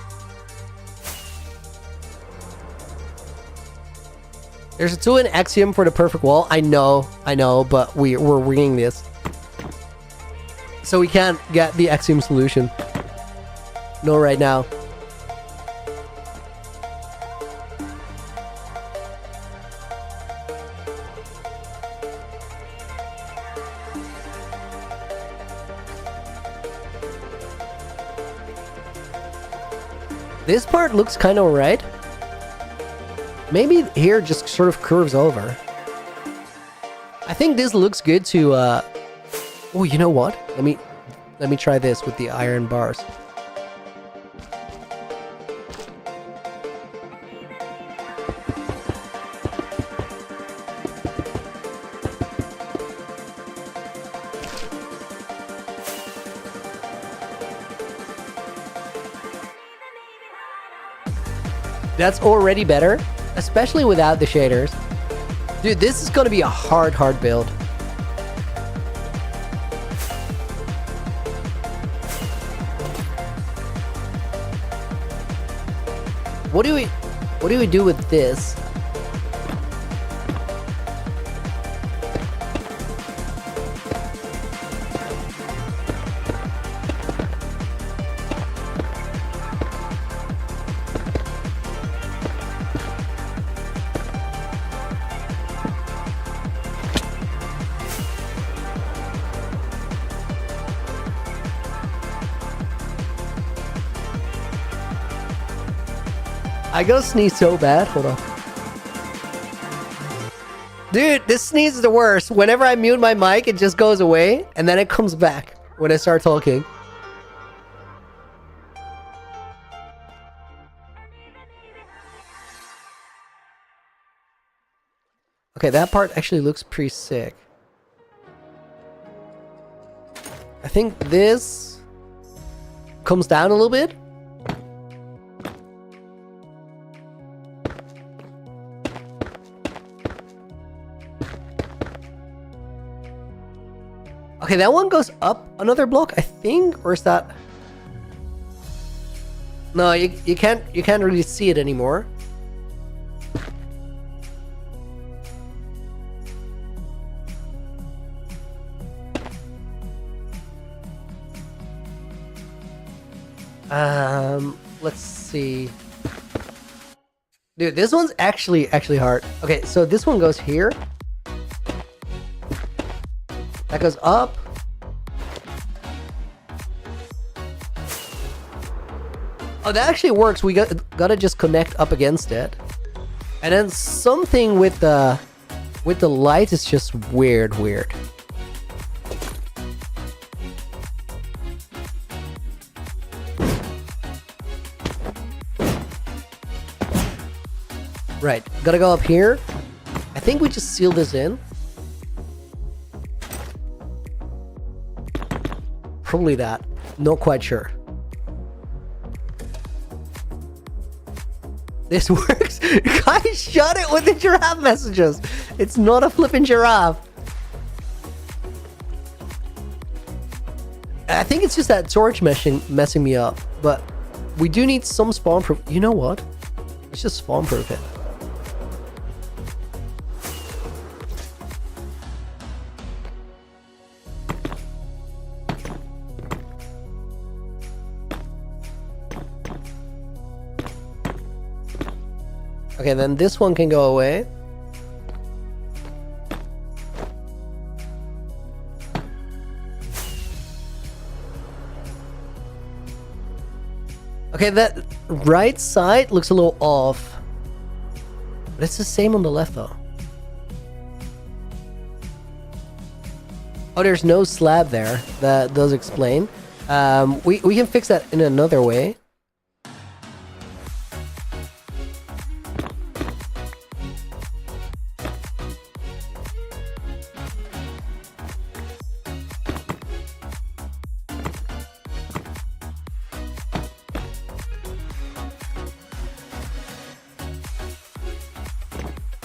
There's a 2-in axiom for the perfect wall. I know, but we're winging this. So we can't get the axiom solution. No, right now. This part looks kind of alright. Maybe here just sort of curves over. I think this looks good to oh, you know what? Let me try this with the iron bars. That's already better, especially without the shaders. Dude, this is gonna be a hard build. What do we do with this? I gotta sneeze so bad. Hold on. Dude, this sneeze is the worst. Whenever I mute my mic, it just goes away, and then it comes back when I start talking. Okay, that part actually looks pretty sick. I think this comes down a little bit. Okay, that one goes up another block, I think, or is that? No, you can't really see it anymore. Let's see. Dude, this one's actually hard. Okay, so this one goes here. That goes up. Oh, that actually works. We gotta just connect up against it. And then something with the light is just weird. Right, gotta go up here. I think we just seal this in. Probably that. Not quite sure. This works. Guys, shut it with the giraffe messages. It's not a flipping giraffe. I think it's just that torch messing me up. But we do need some spawn proof. You know what? Let's just spawn proof it. Okay, then this one can go away. Okay, that right side looks a little off. But it's the same on the left though. Oh, there's no slab there. That does explain. We can fix that in another way.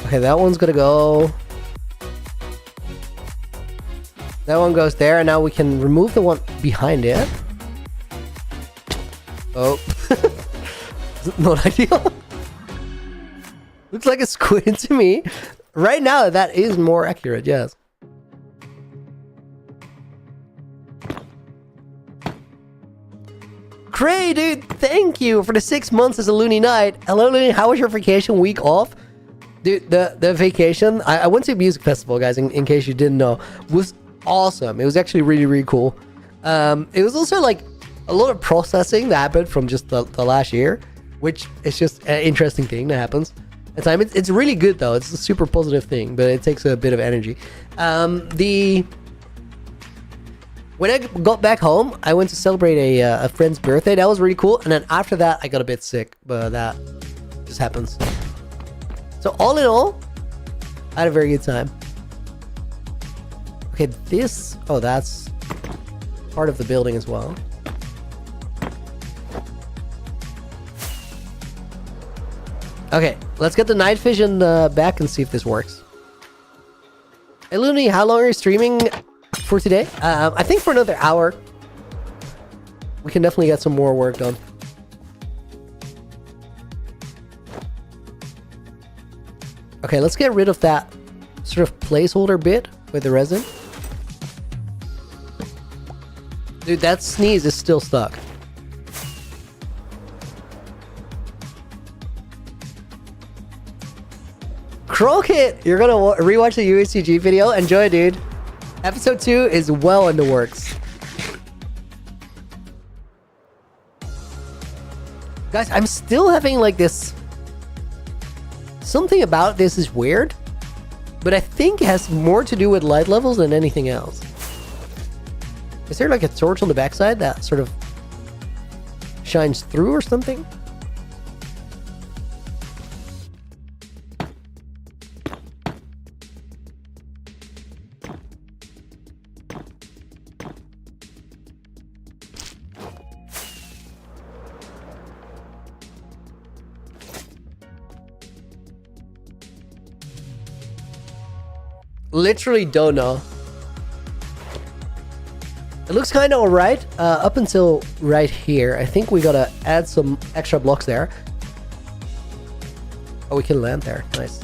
Okay, that one's gonna go. That one goes there, and now we can remove the one behind it. Oh. Not ideal. Looks like a squid to me. Right now, that is more accurate, yes. Cray, dude, thank you for the 6 months as a Loony Knight. Hello, Loony, how was your vacation week off? Dude, the vacation, I went to a music festival, guys, in case you didn't know, was awesome. It was actually really cool. It was also like a lot of processing that happened from just the last year, which is just an interesting thing that happens at time. It's really good though. It's a super positive thing, but it takes a bit of energy. When I got back home, I went to celebrate a friend's birthday. That was really cool. And then after that, I got a bit sick, but that just happens. So all in all, I had a very good time. Okay, this... Oh, that's part of the building as well. Okay, let's get the night vision back and see if this works. Hey, Looney, how long are you streaming for today? I think for another hour. We can definitely get some more work done. Okay, let's get rid of that sort of placeholder bit with the resin. Dude, that sneeze is still stuck. Crockett! You're gonna rewatch the USCG video? Enjoy, dude. Episode 2 is well in the works. Guys, I'm still having like this... Something about this is weird, but I think it has more to do with light levels than anything else. Is there like a torch on the backside that sort of shines through or something? Literally don't know. It looks kind of alright up until right here. I think we gotta add some extra blocks there. Oh, we can land there. Nice.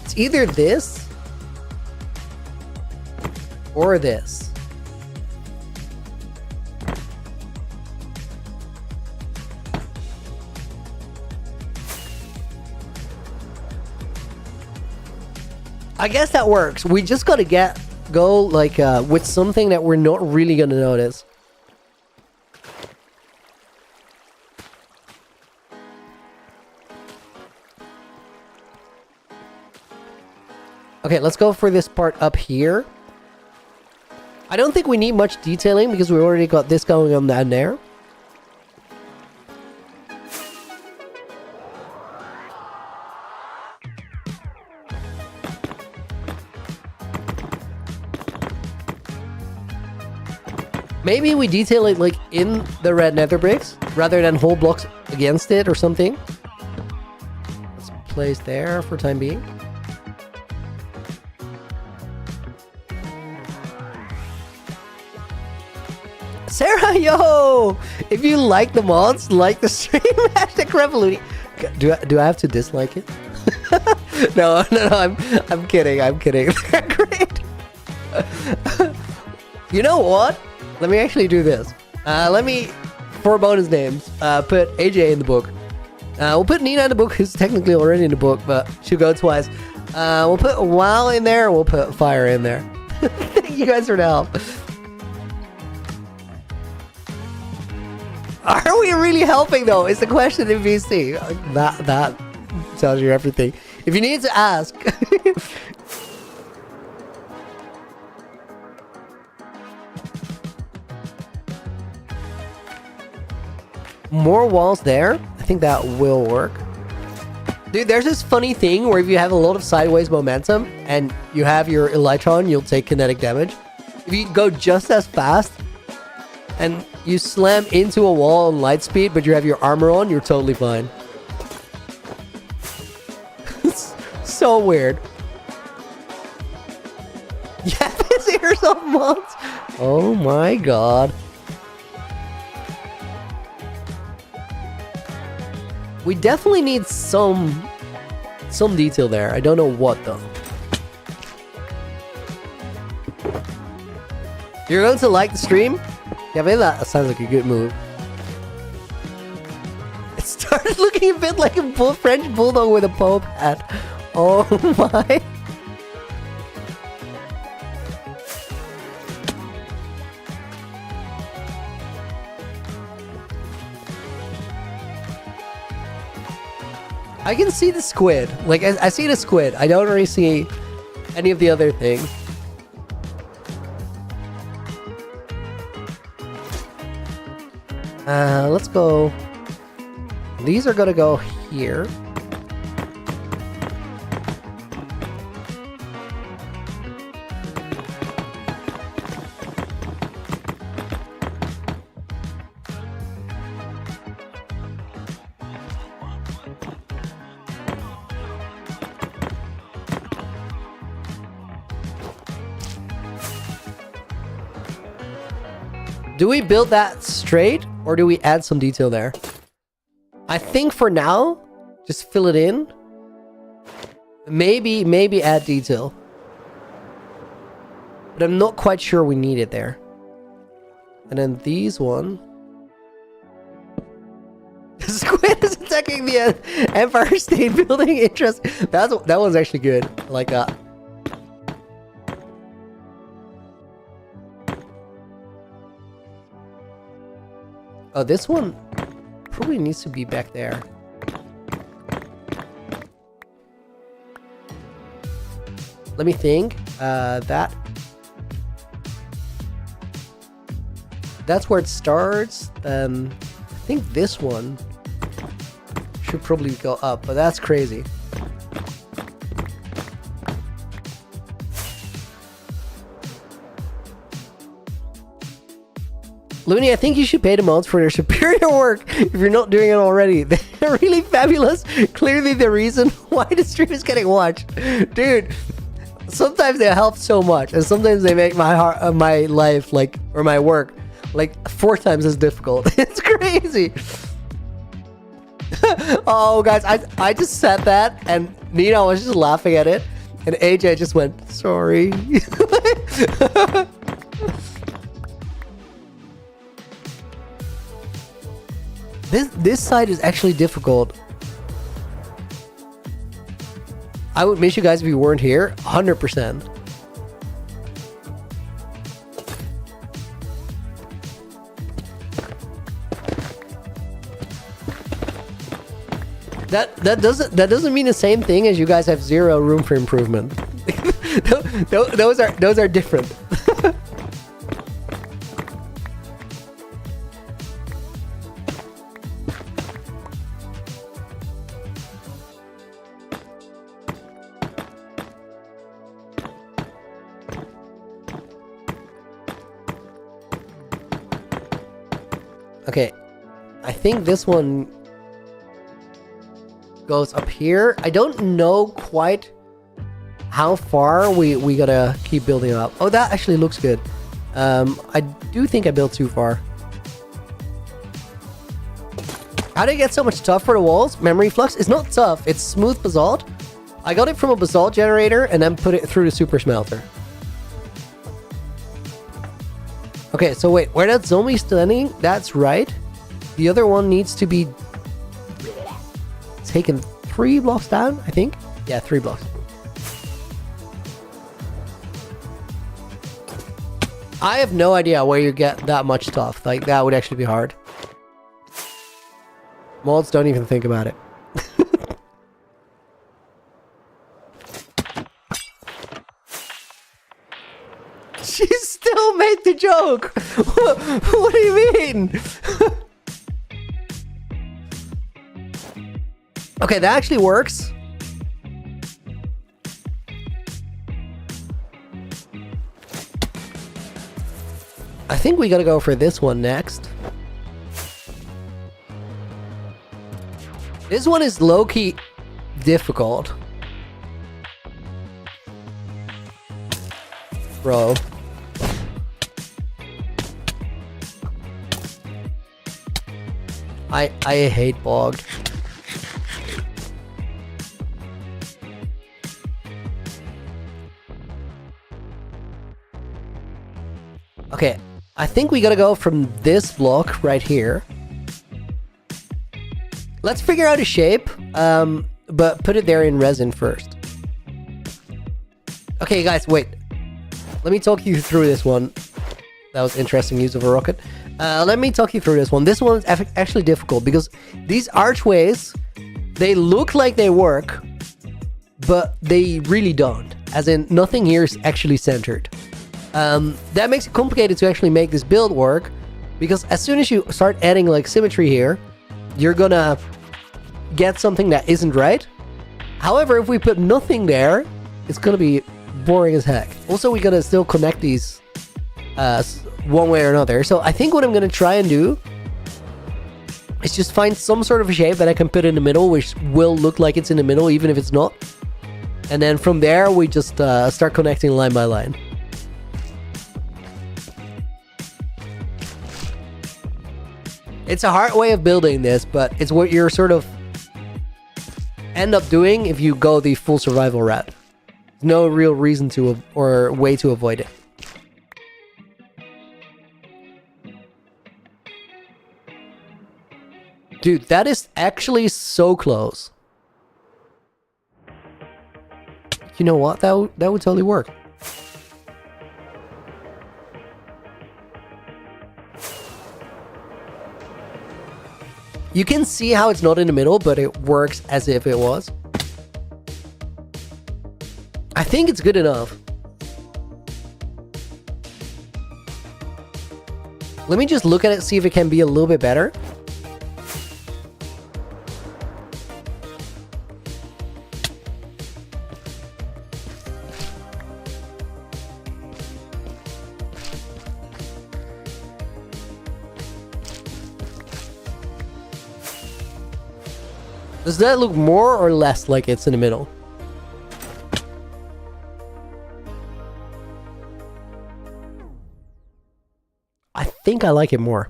It's either this or this. I guess that works. We just gotta go like with something that we're not really gonna notice. Okay, let's go for this part up here. I don't think we need much detailing because we already got this going on down there. Maybe we detail it like in the red nether bricks rather than whole blocks against it or something. Let's place there for time being. Sarah, yo! If you like the mods, like the stream, hashtag Revolution. Do I have to dislike it? No, I'm kidding. I'm kidding. They're great. You know what? Let me actually do this. Let me, for bonus names, put AJ in the book. We'll put Nina in the book, who's technically already in the book, but she'll go twice. We'll put WoW in there, we'll put Fire in there. Thank you guys for the help. Are we really helping though? Is the question in VC. That tells you everything. If you need to ask. More walls there. I think that will work. Dude, there's this funny thing where if you have a lot of sideways momentum and you have your Elytron, you'll take kinetic damage. If you go just as fast and you slam into a wall on light speed, but you have your armor on, you're totally fine. It's so weird. Yeah, this here's a month. Oh my god. We definitely need some detail there. I don't know what though. You're going to like the stream? Yeah, maybe that sounds like a good move. It started looking a bit like a French bulldog with a Pope hat. Oh my. I can see the squid. Like, I see the squid. I don't really see any of the other things. Let's go. These are gonna go here. Do we build that straight, or do we add some detail there? I think for now, just fill it in. Maybe add detail. But I'm not quite sure we need it there. And then these one. The squid is attacking the Empire State Building. Interest. That one's actually good. I like that. Oh, this one probably needs to be back there. Let me think. That's where it starts. I think this one should probably go up, but that's crazy. Looney, I think you should pay the mods for their superior work if you're not doing it already. They're really fabulous. Clearly the reason why the stream is getting watched. Dude, sometimes they help so much, and sometimes they make my life, like, or my work, like 4 times as difficult. It's crazy. Oh, guys, I just said that, and Nina was just laughing at it, and AJ just went, sorry. This side is actually difficult. I would miss you guys if you weren't here, 100%. That doesn't mean the same thing as you guys have 0 room for improvement. those are different. Okay, I think this one goes up here. I don't know quite how far we gotta keep building up. Oh, that actually looks good. I do think I built too far. How did it get so much tough for the walls? Memory flux? It's not tough, it's smooth basalt. I got it from a basalt generator and then put it through the super smelter. Okay, so wait, where that zombie's standing, that's right. The other one needs to be taken 3 blocks down, I think. Yeah, 3 blocks. I have no idea where you get that much stuff. Like, that would actually be hard. Mods, don't even think about it. She still made the joke! What do you mean? Okay, that actually works. I think we gotta go for this one next. This one is low-key difficult. Bro. I hate bogged. Okay, I think we gotta go from this block right here. Let's figure out a shape, but put it there in resin first. Okay, guys, wait. Let me talk you through this one. That was interesting use of a rocket. Let me talk you through this one. This one is actually difficult because these archways They look like they work, but they really don't. As in, nothing here is actually centered. That makes it complicated to actually make this build work, because as soon as you start adding like symmetry here, you're gonna get something that isn't right. However, if we put nothing there, it's gonna be boring as heck. Also, we gotta still connect these one way or another. So I think what I'm gonna try and do is just find some sort of a shape that I can put in the middle, which will look like it's in the middle, even if it's not. And then from there, we just start connecting line by line. It's a hard way of building this, but it's what you're sort of end up doing if you go the full survival route. No real reason to or way to avoid it. Dude, that is actually so close. You know what? That would totally work. You can see how it's not in the middle, but it works as if it was. I think it's good enough. Let me just look at it, see if it can be a little bit better. Does that look more or less like it's in the middle? I think I like it more.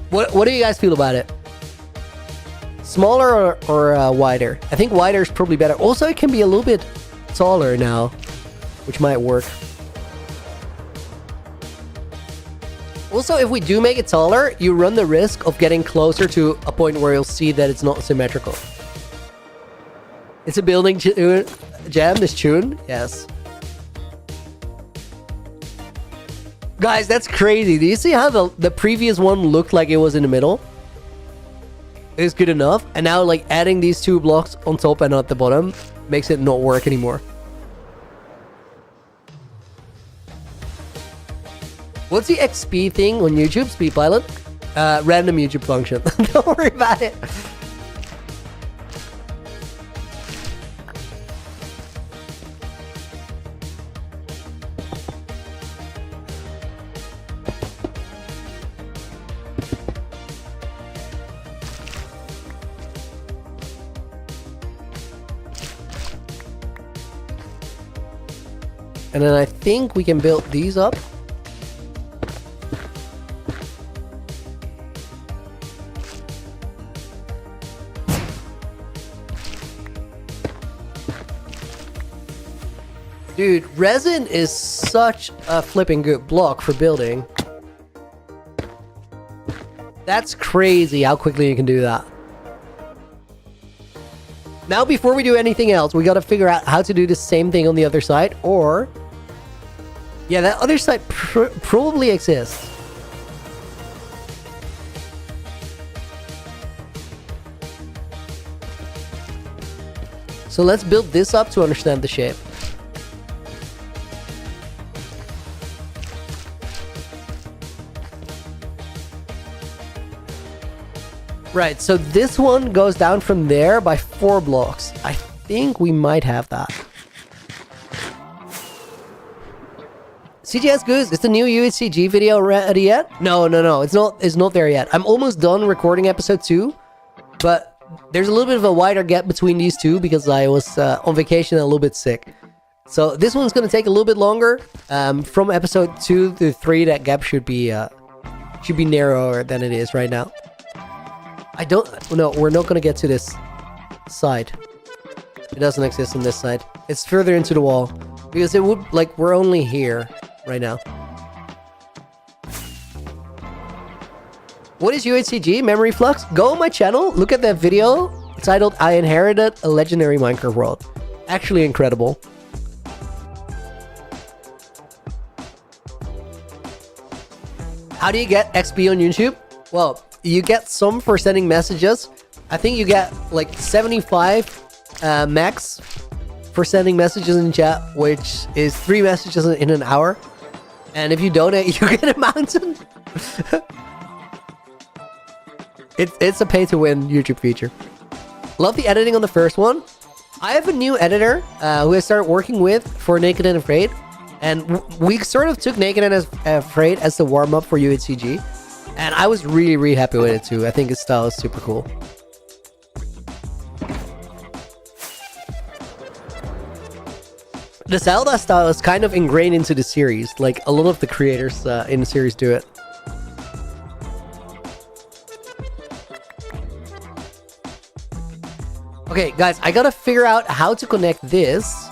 What do you guys feel about it? Smaller or wider? I think wider is probably better. Also, it can be a little bit taller now, which might work. Also, if we do make it taller, you run the risk of getting closer to a point where you'll see that it's not symmetrical. It's a building jam, this tune? Yes. Guys, that's crazy. Do you see how the previous one looked like it was in the middle? It's good enough. And now, like, adding these two blocks on top and at the bottom makes it not work anymore. What's the XP thing on YouTube? Speed Pilot? Random YouTube function. Don't worry about it. And then I think we can build these up. Dude, resin is such a flipping good block for building. That's crazy how quickly you can do that. Now, before we do anything else, we gotta figure out how to do the same thing on the other side, or... yeah, that other side probably exists. So let's build this up to understand the shape. Right, so this one goes down from there by 4 blocks. I think we might have that. CGS Goose, is the new UHCG video ready yet? No, it's not there yet. I'm almost done recording episode 2, but there's a little bit of a wider gap between these two because I was on vacation and a little bit sick. So this one's going to take a little bit longer. From episode 2 to 3, that gap should be narrower than it is right now. No, we're not going to get to this side. It doesn't exist on this side. It's further into the wall. Because it would, like, we're only here right now. What is UHCG? Memory Flux? Go on my channel, look at that video titled I Inherited a Legendary Minecraft World. Actually incredible. How do you get XP on YouTube? Well, you get some for sending messages, I think you get like 75 max for sending messages in chat, which is 3 messages in an hour. And if you donate, you get a mountain. It's a pay-to-win YouTube feature. Love the editing on the first one. I have a new editor who I started working with for Naked and Afraid. And we sort of took Naked and Afraid as the warm-up for UHCG. And I was really, really happy with it too. I think his style is super cool. The Zelda style is kind of ingrained into the series. Like, a lot of the creators in the series do it. Okay, guys, I gotta figure out how to connect this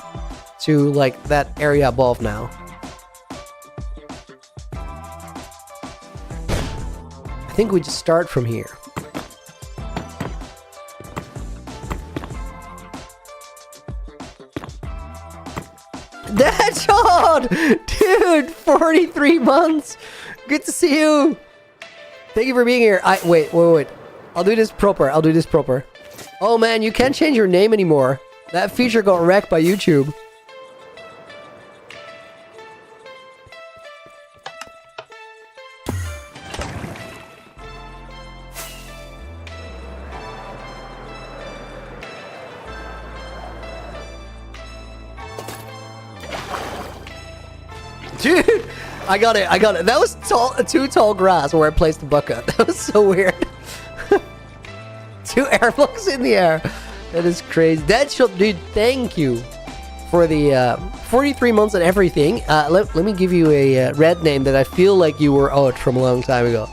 to, like, that area above now. I think we just start from here. Deadshot! Dude, 43 months! Good to see you! Thank you for being here. Wait. I'll do this proper. Oh man, you can't change your name anymore. That feature got wrecked by YouTube. Dude, I got it. That was too tall grass where I placed the bucket. That was so weird. 2 air blocks in the air. That is crazy. Deadshot, dude, thank you for the 43 months and everything. Let me give you a red name that I feel like you were owed from a long time ago.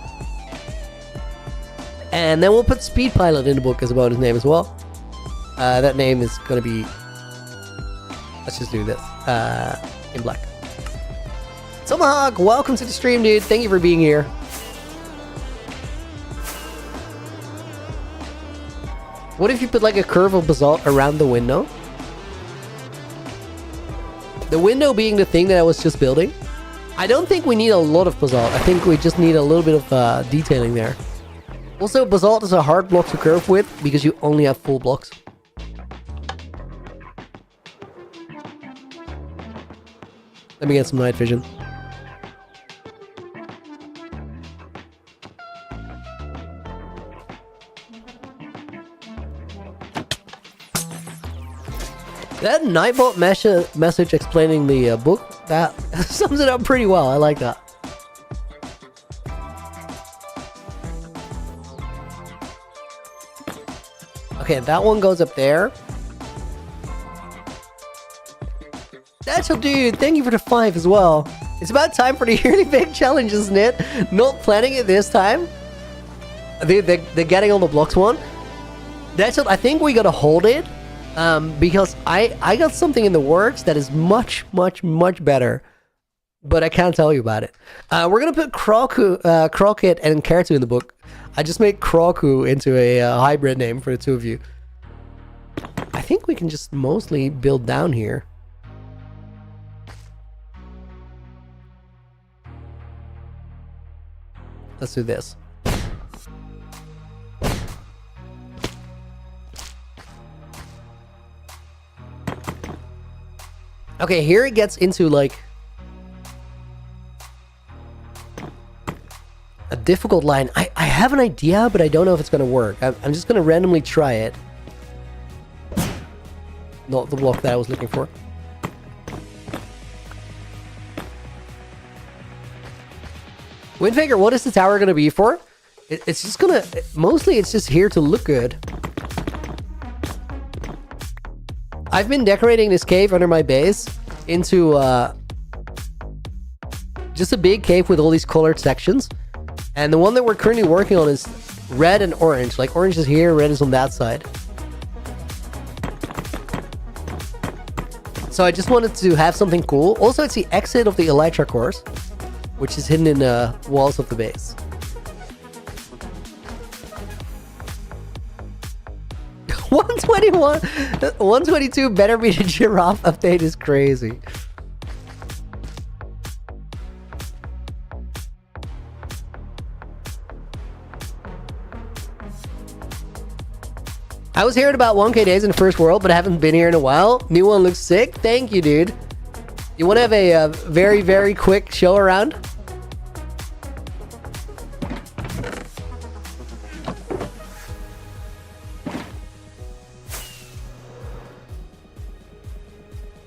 And then we'll put Speed Pilot in the book as a bonus name as well. That name is going to be... Let's just do this. In black. Tomahawk, welcome to the stream, dude. Thank you for being here. What if you put like a curve of basalt around the window? The window being the thing that I was just building. I don't think we need a lot of basalt. I think we just need a little bit of detailing there. Also, basalt is a hard block to curve with because you only have full blocks. Let me get some night vision. That Nightbot message explaining the book, that sums it up pretty well. I like that. Okay, that one goes up there. That's a dude. Thank you for the 5 as well. It's about time for the yearly big challenge, isn't it? Not planning it this time. The getting on the blocks one. That's what I think we gotta hold it. Because I got something in the works that is much better, but I can't tell you about it. We're gonna put Crockett and Kertu in the book. I just made Kroku into a hybrid name for the 2 of you. I think we can just mostly build down here. Let's do this. Okay, here it gets into like a difficult line. I have an idea, but I don't know if it's gonna work. I'm just gonna randomly try it. Not the block that I was looking for. Windfaker, what is the tower gonna be for? It's just gonna... Mostly it's just here to look good. I've been decorating this cave under my base into just a big cave with all these colored sections. And the one that we're currently working on is red and orange. Like orange is here, red is on that side. So I just wanted to have something cool. Also, it's the exit of the Elytra course, which is hidden in the walls of the base. $121, 122 better be the giraffe update is crazy. I was hearing about 1K days in the first world, but I haven't been here in a while. New one looks sick. Thank you, dude. You want to have a very, very quick show around?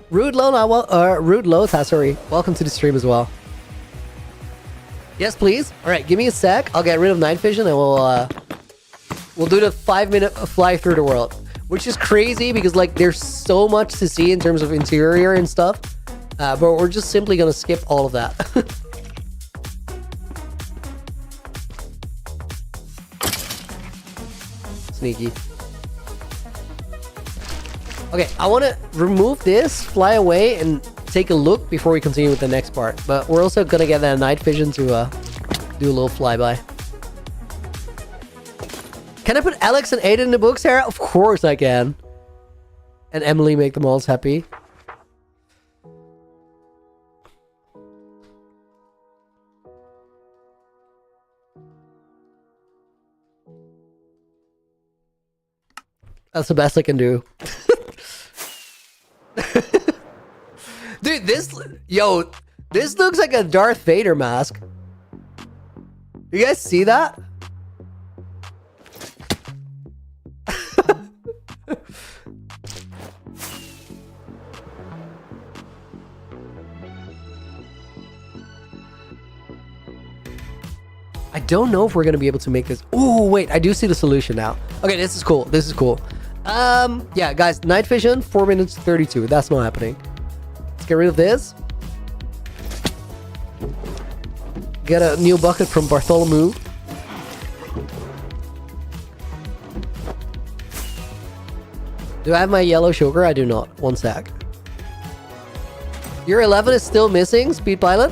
Rude Lota, sorry. Welcome to the stream as well. Yes, please. All right, give me a sec. I'll get rid of night vision and we'll do the 5-minute fly through the world, which is crazy because like there's so much to see in terms of interior and stuff, but we're just simply gonna skip all of that. Sneaky. Okay, I want to remove this, fly away, and take a look before we continue with the next part. But we're also gonna get that night vision to do a little flyby. Can I put Alex and Aiden in the book, Sarah? Of course I can. And Emily, make them all happy. That's the best I can do. Dude, this looks like a Darth Vader mask. You guys see that? I don't know if we're gonna be able to make this. Oh wait, I do see the solution now. Okay, this is cool. This is cool. Yeah, guys, night vision, 4 minutes 32. That's not happening. Let's get rid of this. Get a new bucket from Bartholomew. Do I have my yellow sugar? I do not. One sec. Your 11 is still missing, Speed Pilot?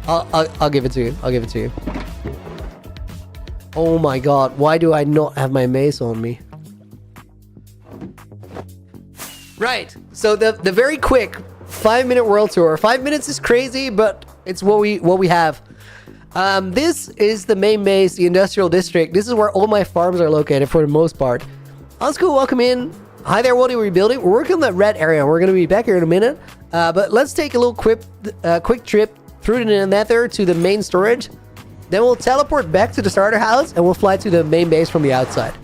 I'll give it to you. I'll give it to you. Oh my god, why do I not have my mace on me? Right, so the very quick 5-minute world tour. 5 minutes is crazy, but it's what we have. This is the main base, the industrial district. This is where all my farms are located for the most part. Oscar, welcome in. Hi there, what are we building? We're working on that red area. We're going to be back here in a minute. But let's take a little quick trip through the nether to the main storage. Then we'll teleport back to the starter house and we'll fly to the main base from the outside.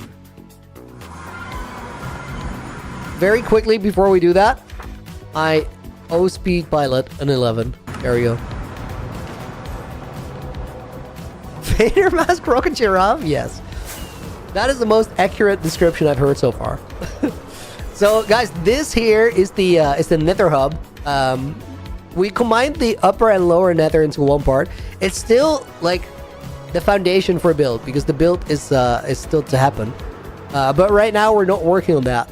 Very quickly before we do that, I owe Speed Pilot an 11. There we go. Vader mask rocket giraffe? Yes. That is the most accurate description I've heard so far. So guys, this here is the nether hub. We combined the upper and lower nether into one part. It's still like the foundation for a build because the build is still to happen. But right now we're not working on that.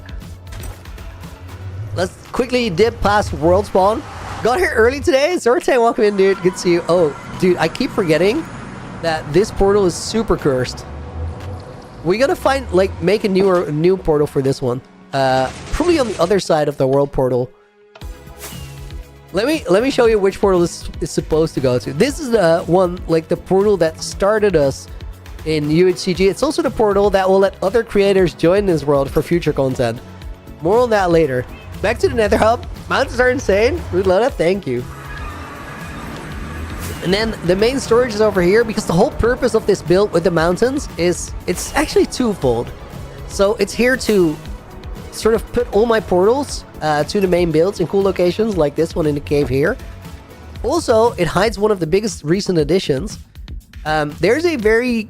Let's quickly dip past world spawn. Got here early today. Zorte, welcome in, dude. Good to see you. Oh, dude, I keep forgetting that this portal is super cursed. We gotta find make a new portal for this one. Probably on the other side of the world portal. Let me show you which portal this is supposed to go to. This is the one, like the portal that started us in UHCG. It's also the portal that will let other creators join this world for future content. More on that later. Back to the nether hub. Mountains are insane. Rude Loda, thank you. And then the main storage is over here because the whole purpose of this build with the mountains is it's actually twofold. So it's here to sort of put all my portals to the main builds in cool locations like this one in the cave here. Also, it hides one of the biggest recent additions. There's a very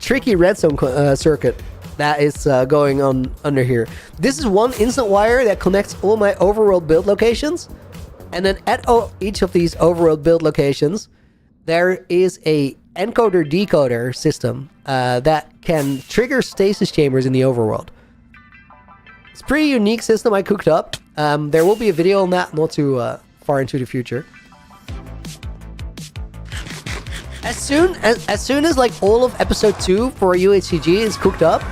tricky redstone circuit that is going on under here. This is one instant wire that connects all my overworld build locations. And then at each of these overworld build locations, there is a encoder decoder system that can trigger stasis chambers in the overworld. It's a pretty unique system I cooked up. There will be a video on that not too far into the future. As soon as like all of episode 2 for UHCG is cooked up,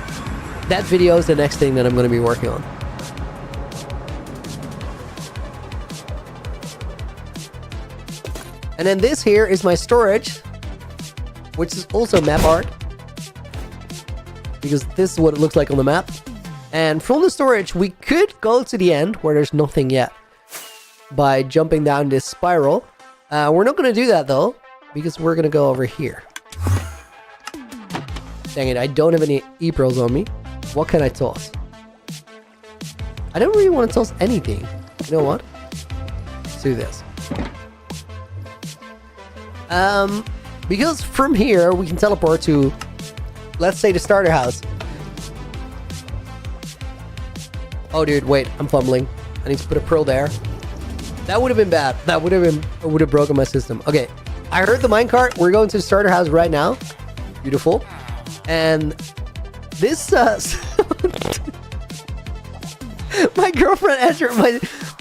that video is the next thing that I'm going to be working on. And then this here is my storage, which is also map art. because this is what it looks like on the map. And from the storage, we could go to the end where there's nothing yet by jumping down this spiral. We're not going to do that though, because we're going to go over here. Dang it, I don't have any E-pearls on me. What can I toss? I don't really want to toss anything. You know what? Let's do this. Because from here, we can teleport to, let's say, the starter house. Oh, dude, wait, I'm fumbling. I need to put a pearl there. That would have been bad. That would have broken my system. Okay, I heard the minecart. We're going to the starter house right now. Beautiful. And this, my girlfriend entered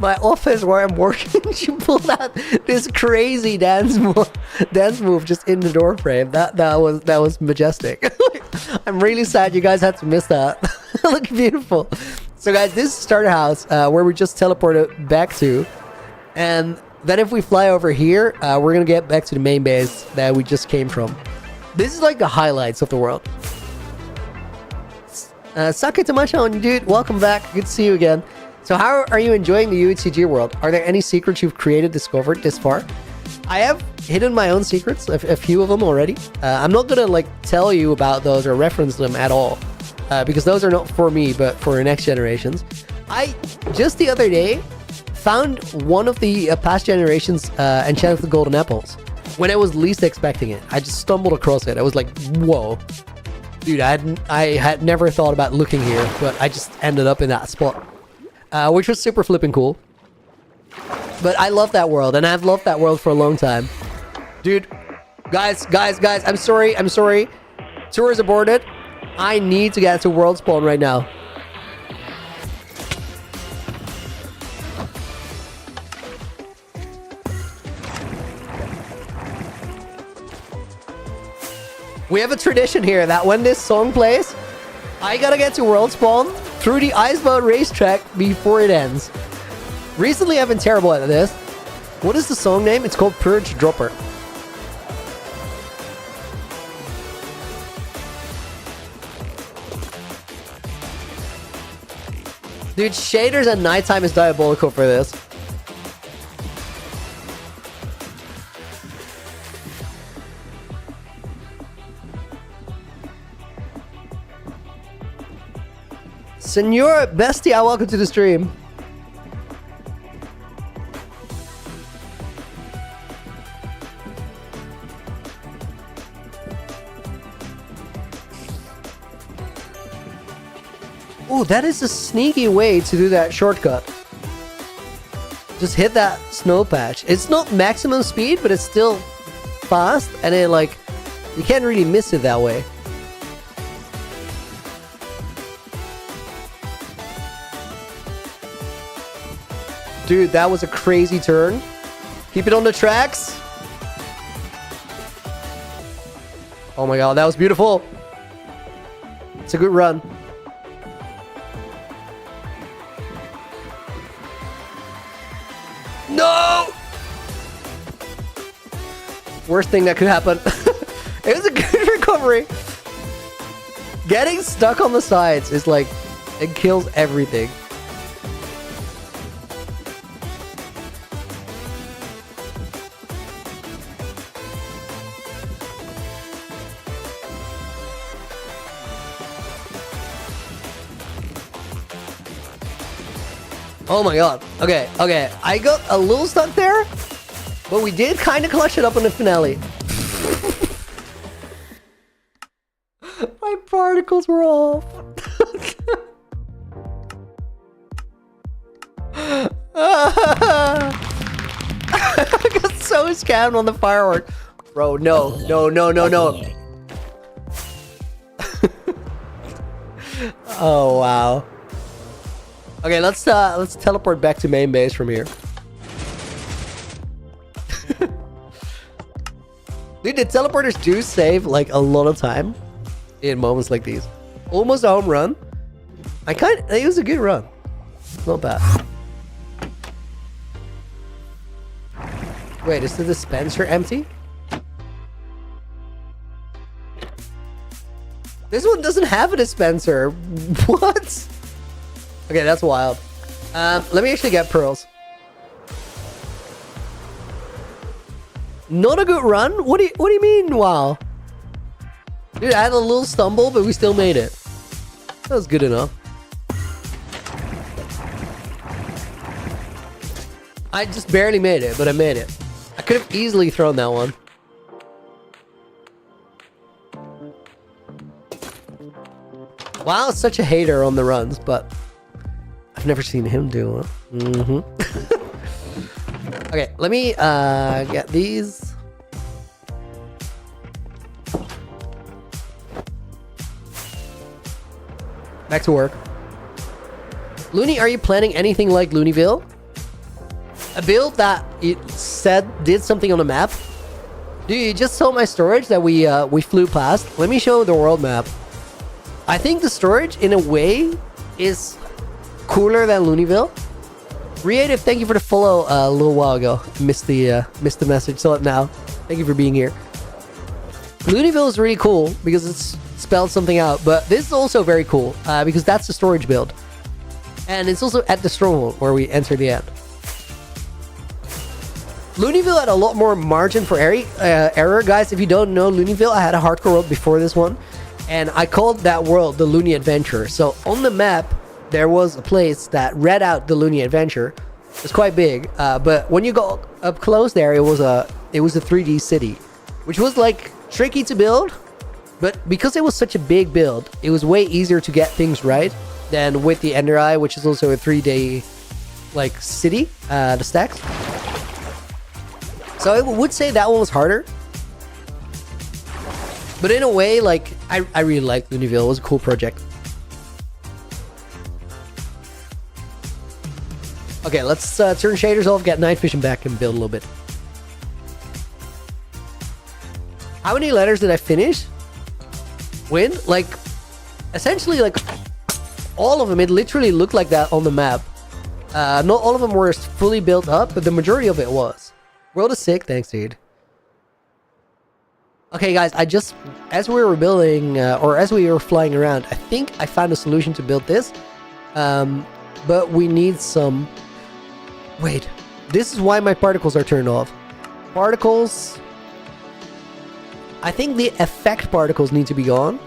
my office where I'm working. She pulled out this crazy dance move just in the door frame. That was majestic. I'm really sad you guys had to miss that. Look beautiful. So guys, this is starter house where we just teleported back to, and then if we fly over here, we're gonna get back to the main base that we just came from. This is like the highlights of the world. Sake Tamasha, dude, welcome back. Good to see you again. So how are you enjoying the UHCG world? Are there any secrets you've discovered this far? I have hidden my own secrets, a few of them already. I'm not gonna like tell you about those or reference them at all. Because those are not for me, but for next generations. I, just the other day, found one of the past generations enchanted golden apples. When I was least expecting it. I just stumbled across it. I was like, whoa. Dude, I had never thought about looking here, but I just ended up in that spot. Which was super flipping cool. But I love that world, and I've loved that world for a long time. Dude, guys, I'm sorry. Tour is aborted. I need to get to world spawn right now. We have a tradition here that when this song plays, I gotta get to world spawn through the iceboat racetrack before it ends. Recently, I've been terrible at this. What is the song name? It's called Purge Dropper. Dude, shaders at nighttime is diabolical for this. Senor Bestia, welcome to the stream. Oh, that is a sneaky way to do that shortcut. Just hit that snow patch. It's not maximum speed, but it's still fast, and it like, you can't really miss it that way. Dude, that was a crazy turn. Keep it on the tracks. Oh my god, that was beautiful. It's a good run. No! Worst thing that could happen. It was a good recovery. Getting stuck on the sides is like, it kills everything. Oh my god. Okay. I got a little stuck there, but we did kind of clutch it up in the finale. My particles were off. I got so scammed on the firework. Bro, no. Oh, wow. Okay, let's teleport back to main base from here. Dude, the teleporters do save like a lot of time in moments like these. Almost a home run. It was a good run. Not bad. Wait, is the dispenser empty? This one doesn't have a dispenser. What? Okay, that's wild. Let me actually get pearls. Not a good run? What do you mean, wow? Dude, I had a little stumble, but we still made it. That was good enough. I just barely made it, but I made it. I could have easily thrown that one. Wow, such a hater on the runs, but I've never seen him do it. Okay, let me get these. Back to work. Looney, are you planning anything like Looneyville? A build that it said did something on the map? Dude, you just saw my storage that we flew past. Let me show the world map. I think the storage, in a way, is cooler than Looneyville. Creative, thank you for the follow a little while ago. Missed the message, saw it now. Thank you for being here. Looneyville is really cool because it's spelled something out, but this is also very cool because that's the storage build. And it's also at the stronghold where we enter the end. Looneyville had a lot more margin for error. Guys, if you don't know Looneyville, I had a hardcore world before this one. And I called that world the Looney Adventure. So on the map, there was a place that read out the Looney Adventure. It's quite big. But when you go up close there, it was a 3D city. Which was like tricky to build. But because it was such a big build, it was way easier to get things right than with the Ender Eye, which is also a 3D like city, the stacks. So I would say that one was harder. But in a way, like, I really liked Looneyville. It was a cool project. Okay, let's turn shaders off, get night vision back, and build a little bit. How many letters did I finish? Win? Like, essentially, like, all of them. It literally looked like that on the map. Not all of them were fully built up, but the majority of it was. World is sick. Thanks, dude. Okay, guys, as we were building, or as we were flying around, I think I found a solution to build this. But we need some... Wait, this is why my particles are turned off. Particles... I think the effect particles need to be gone.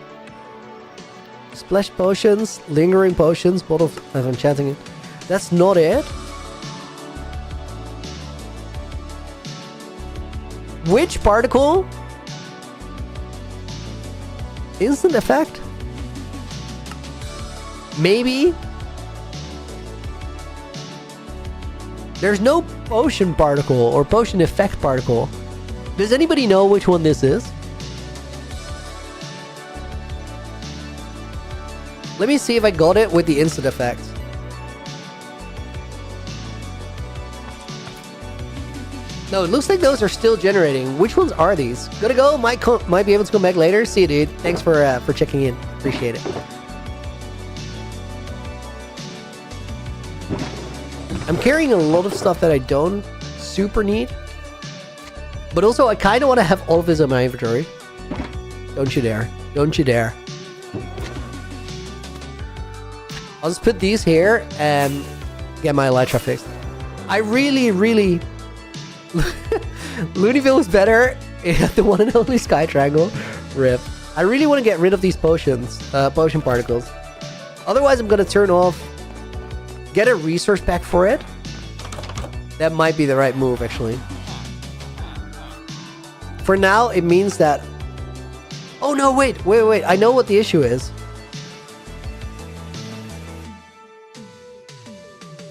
Splash potions, lingering potions, bottle of enchanting. That's not it. Which particle? Instant effect? Maybe? There's no potion particle or potion effect particle. Does anybody know which one this is? Let me see if I got it with the instant effect. No, it looks like those are still generating. Which ones are these? Gotta go. Might be able to come back later. See you, dude. Thanks for checking in. Appreciate it. I'm carrying a lot of stuff that I don't super need. But also, I kind of want to have all of this in my inventory. Don't you dare. Don't you dare. I'll just put these here and get my elytra fixed. I really... Looneyville is better. The one and only Sky Triangle. RIP. I really want to get rid of these potions. Potion particles. Otherwise, I'm going to turn off... Get a resource pack for it. That might be the right move, actually. For now, it means that... Oh, no, wait. I know what the issue is.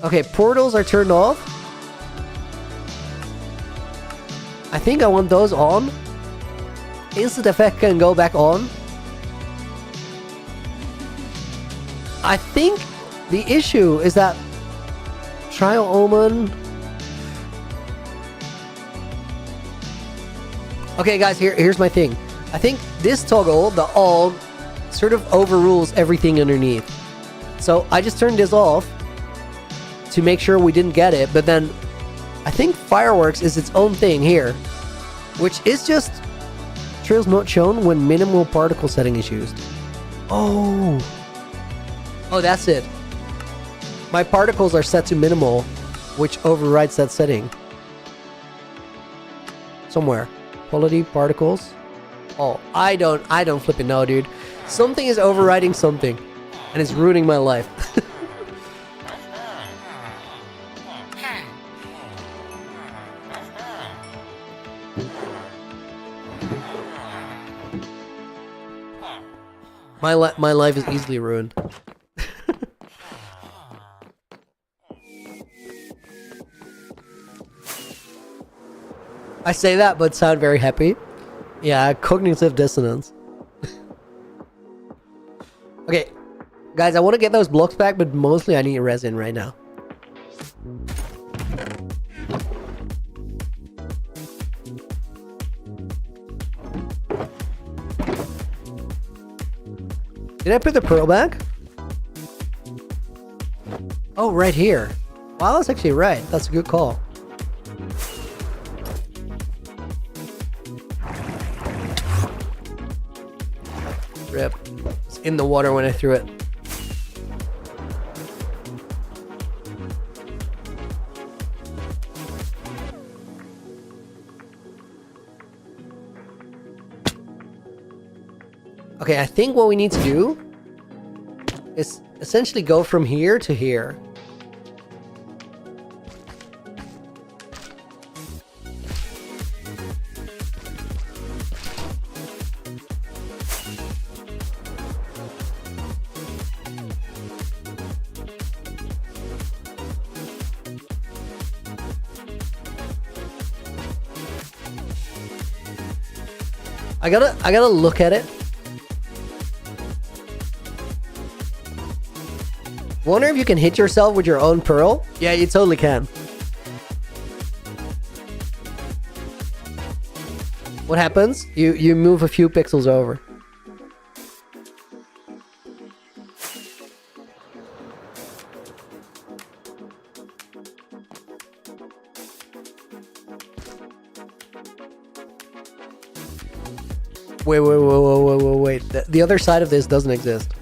Okay, portals are turned off. I think I want those on. Instant effect can go back on. I think the issue is that Trial Omen... Okay, guys, here's my thing. I think this toggle, the all, sort of overrules everything underneath. So I just turned this off to make sure we didn't get it, but then I think fireworks is its own thing here, which is just trails not shown when minimal particle setting is used. Oh. Oh, that's it. My particles are set to minimal, which overrides that setting. Somewhere. Quality particles. Oh, I don't flipping know, dude. Something is overriding something, and it's ruining my life. My life is easily ruined. I say that, but sound very happy. Yeah, cognitive dissonance. Okay, guys, I want to get those blocks back, but mostly I need resin right now. Did I put the pearl back? Oh, right here. Wow, that's actually right. That's a good call. Rip. It's in the water when I threw it. Okay, I think what we need to do is essentially go from here to here. I gotta look at it. Wonder if you can hit yourself with your own pearl? Yeah, you totally can. What happens? You move a few pixels over. Wait. The other side of this doesn't exist.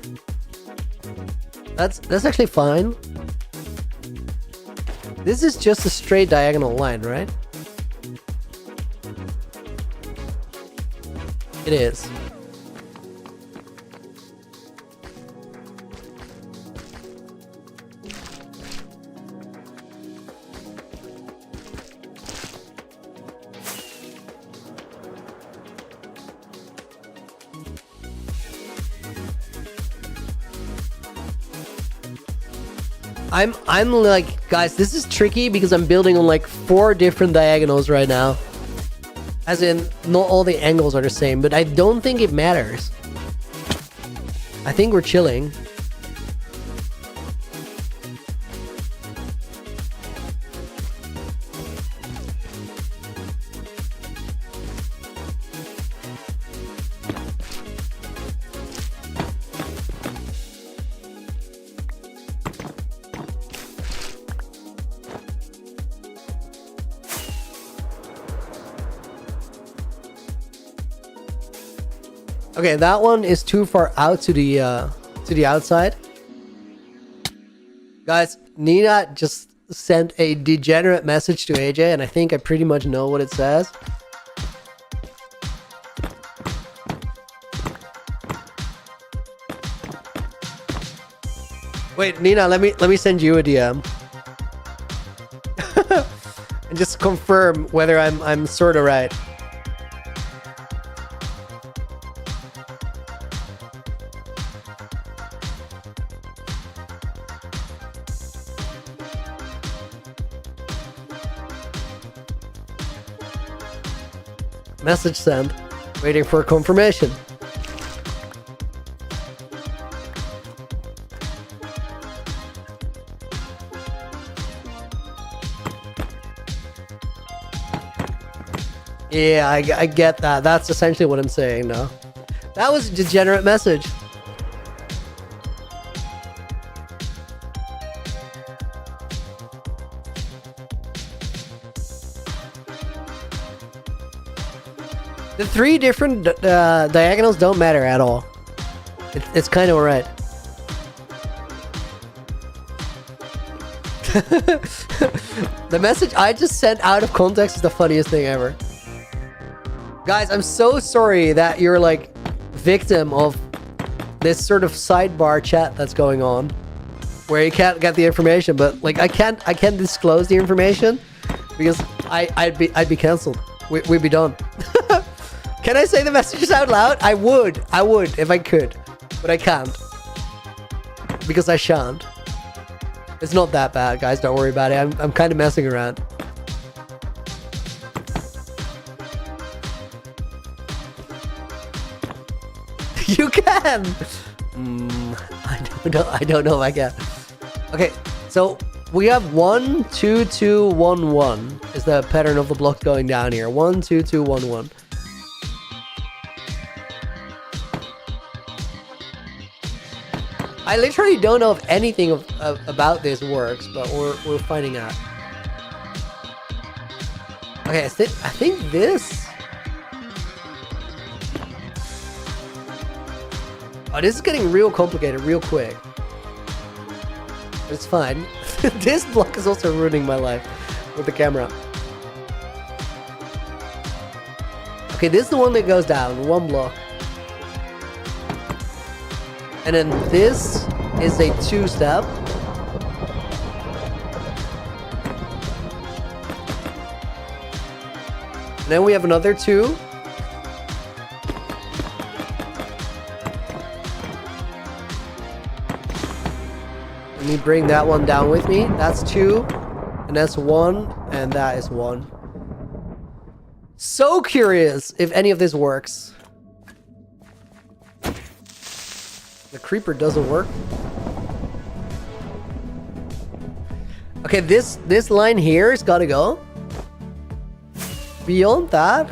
That's actually fine. This is just a straight diagonal line, right? It is. I'm like, guys, this is tricky because I'm building on like 4 different diagonals right now. As in, not all the angles are the same, but I don't think it matters. I think we're chilling. Okay, that one is too far out to the outside. Guys, Nina just sent a degenerate message to AJ, and I think I pretty much know what it says. Wait, Nina, let me send you a DM. And just confirm whether I'm sort of right. Message sent. Waiting for confirmation. Yeah, I get that. That's essentially what I'm saying now. That was a degenerate message. The 3 different diagonals don't matter at all. It's kind of alright. The message I just sent out of context is the funniest thing ever. Guys, I'm so sorry that you're like victim of this sort of sidebar chat that's going on where you can't get the information, but like I can't disclose the information because I'd be cancelled. We'd be done. Can I say the messages out loud? I would if I could, but I can't because I shan't. It's not that bad, guys. Don't worry about it. I'm kind of messing around. You can. I don't know if I can. Okay, so we have 1 2 2 1 1 is the pattern of the blocks going down here. 1 2 2 1 1. I literally don't know if anything about this works, but we're finding out. Okay, I think this. Oh, this is getting real complicated real quick. But it's fine. This block is also ruining my life with the camera. Okay, this is the one that goes down. One block. And then this is a 2-step. And then we have another 2. Let me bring that one down with me. That's 2. And that's 1. And that is 1. So curious if any of this works. The creeper doesn't work. Okay, this line here has got to go. Beyond that.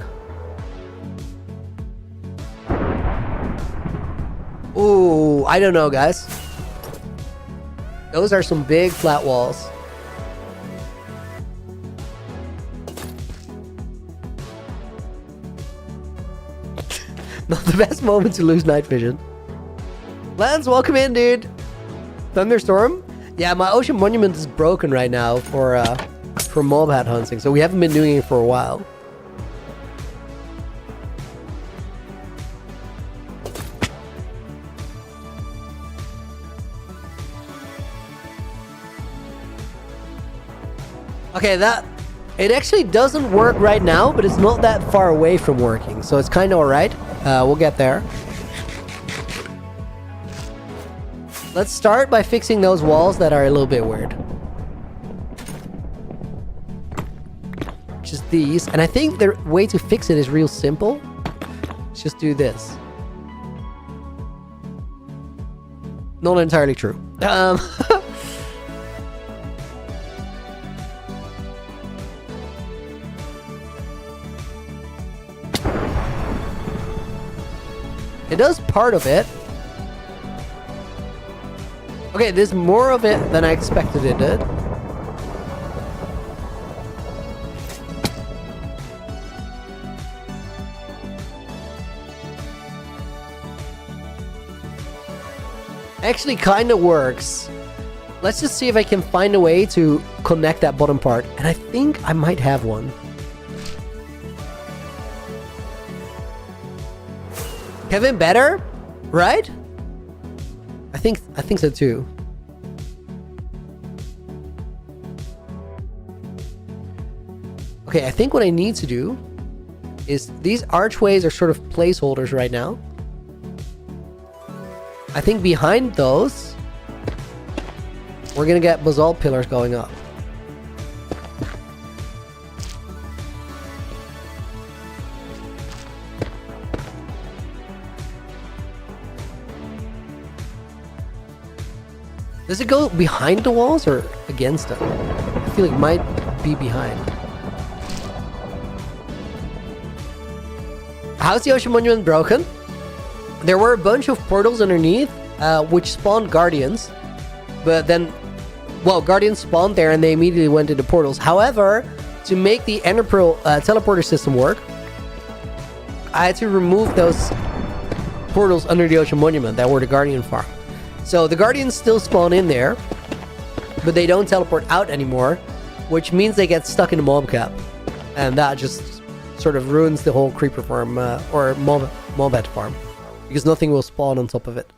Ooh, I don't know, guys. Those are some big flat walls. Not the best moment to lose night vision. Lance, welcome in, dude. Thunderstorm? Yeah, my ocean monument is broken right now for mob hat hunting, so we haven't been doing it for a while. Okay, it actually doesn't work right now, but it's not that far away from working, so it's kind of alright. We'll get there. Let's start by fixing those walls that are a little bit weird. Just these. And I think the way to fix it is real simple. Let's just do this. Not entirely true. It does part of it. Okay, there's more of it than I expected it did. Actually kind of works. Let's just see if I can find a way to connect that bottom part. And I think I might have one. Kevin, better? Right? I think so too. Okay, I think what I need to do is these archways are sort of placeholders right now. I think behind those, we're gonna get basalt pillars going up. Does it go behind the walls or against them? I feel like it might be behind. How's the ocean monument broken? There were a bunch of portals underneath, which spawned guardians. But then, well, guardians spawned there and they immediately went into portals. However, to make the Ender Pearl teleporter system work, I had to remove those portals under the Ocean Monument that were the Guardian farm. So the Guardians still spawn in there, but they don't teleport out anymore, which means they get stuck in the mob cap. And that just sort of ruins the whole creeper farm, or mobet farm, because nothing will spawn on top of it.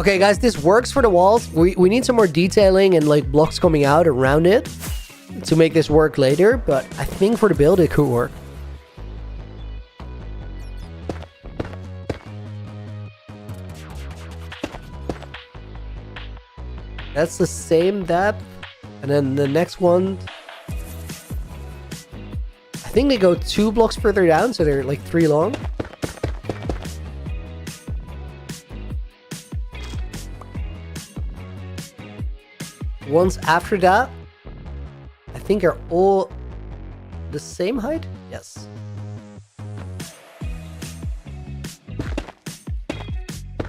Okay, guys, this works for the walls. We need some more detailing and like blocks coming out around it to make this work later, but I think for the build it could work. That's the same depth, and then the next one, I think they go 2 blocks further down, so they're like 3 long. Ones after that, I think are all the same height? Yes.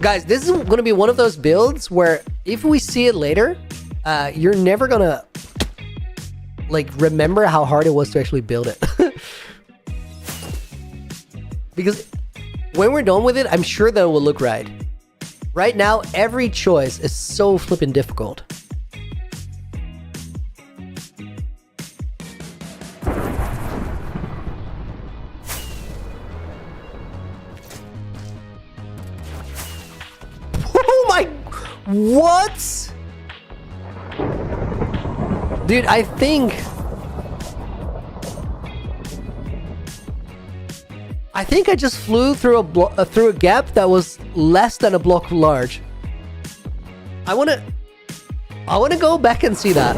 Guys, this is going to be one of those builds where if we see it later, you're never going to like remember how hard it was to actually build it. Because when we're done with it, I'm sure that it will look right. Right now, every choice is so flippin' difficult. What? Dude, I think I just flew through a gap that was less than a block large. I wanna go back and see that.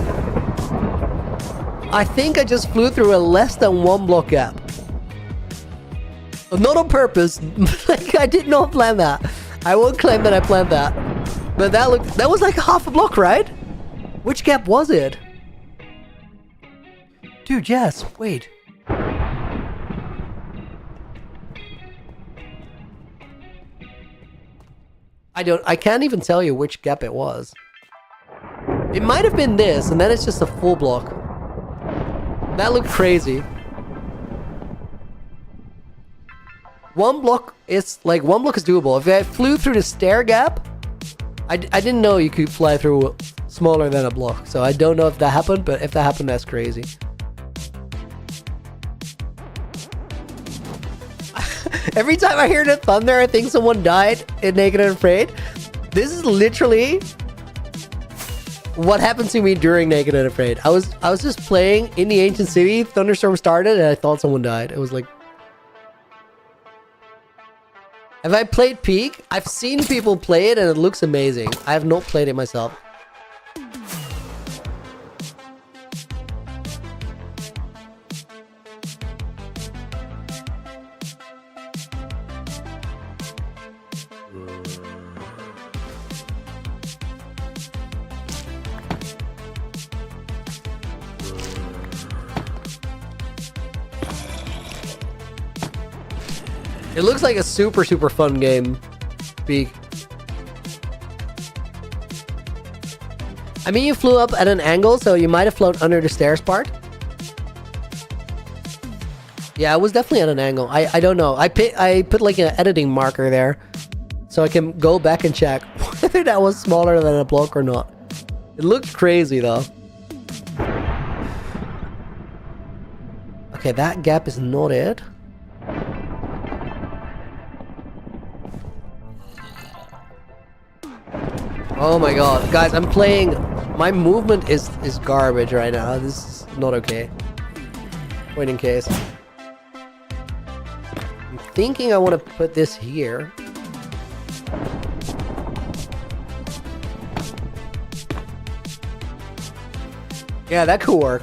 I think I just flew through a less than 1 block gap. Not on purpose. Like, I did not plan that. I won't claim that I planned that. But that was like half a block, right? Which gap was it? Dude, yes, wait. I can't even tell you which gap it was. It might have been this, and then it's just a full block. That looked crazy. 1 block is doable. If I flew through the stair gap, I didn't know you could fly through smaller than a block, so I don't know if that happened, but if that happened, that's crazy. Every time I hear the thunder, I think someone died in Naked and Afraid. This is literally what happened to me during Naked and Afraid. I was just playing in the ancient city, thunderstorm started, and I thought someone died. It was like... Have I played Peak? I've seen people play it and it looks amazing. I have not played it myself. It looks like a super fun game, Peak. I mean, you flew up at an angle, so you might have flown under the stairs part. Yeah, it was definitely at an angle. I don't know. I put like an editing marker there, so I can go back and check whether that was smaller than a block or not. It looked crazy though. Okay, that gap is not it. Oh my god, guys, I'm playing. My movement is garbage right now. This is not okay. Wait in case. I'm thinking I want to put this here. Yeah, that could work.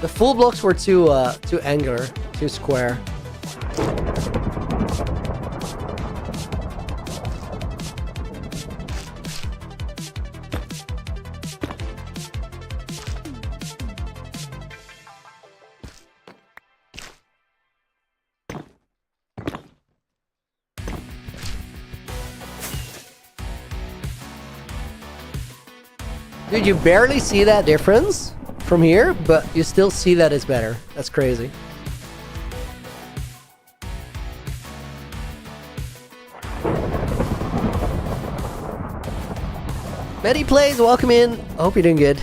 The full blocks were too angular, too square. Dude, you barely see that difference from here, but you still see that it's better. That's crazy. Medi plays, welcome in. I hope you're doing good.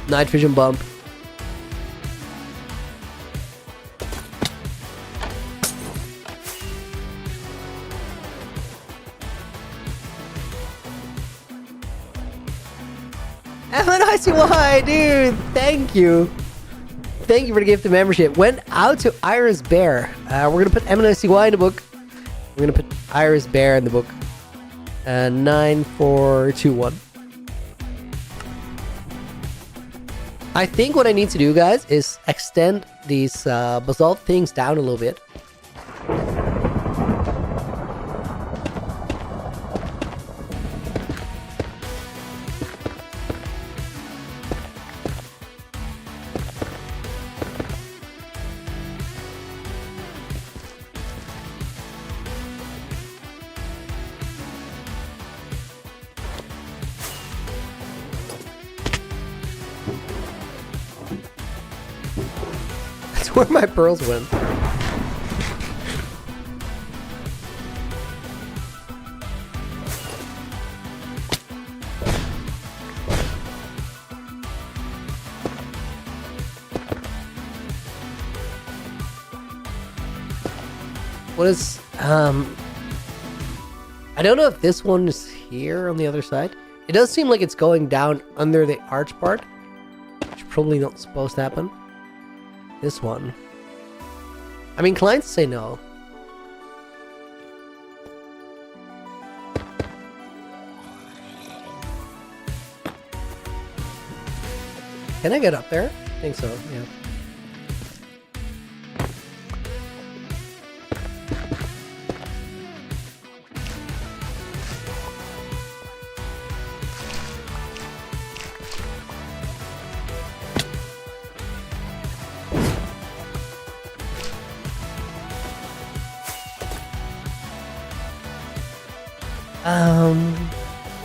Night vision bump. MNICY, dude, thank you. Thank you for the gift of membership. Went out to Iris Bear. We're going to put MNICY in the book. We're going to put Iris Bear in the book. 9421. I think what I need to do, guys, is extend these basalt things down a little bit. Where my pearls went. What is I don't know if this one is here on the other side. It does seem like it's going down under the arch part, which probably not supposed to happen. This one. I mean, clients say no. Can I get up there? I think so, yeah.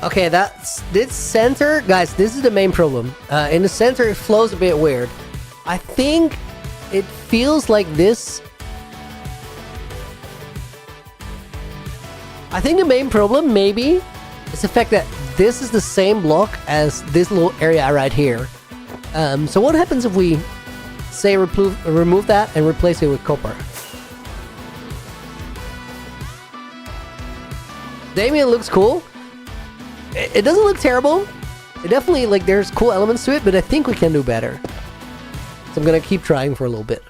Okay, this center, guys, this is the main problem. In the center, it flows a bit weird. I think it feels like this. I think the main problem, maybe, is the fact that this is the same block as this little area right here. So what happens if we, say, remove that and replace it with copper? Damien looks cool. It doesn't look terrible. It definitely, like, there's cool elements to it, but I think we can do better. So I'm gonna keep trying for a little bit.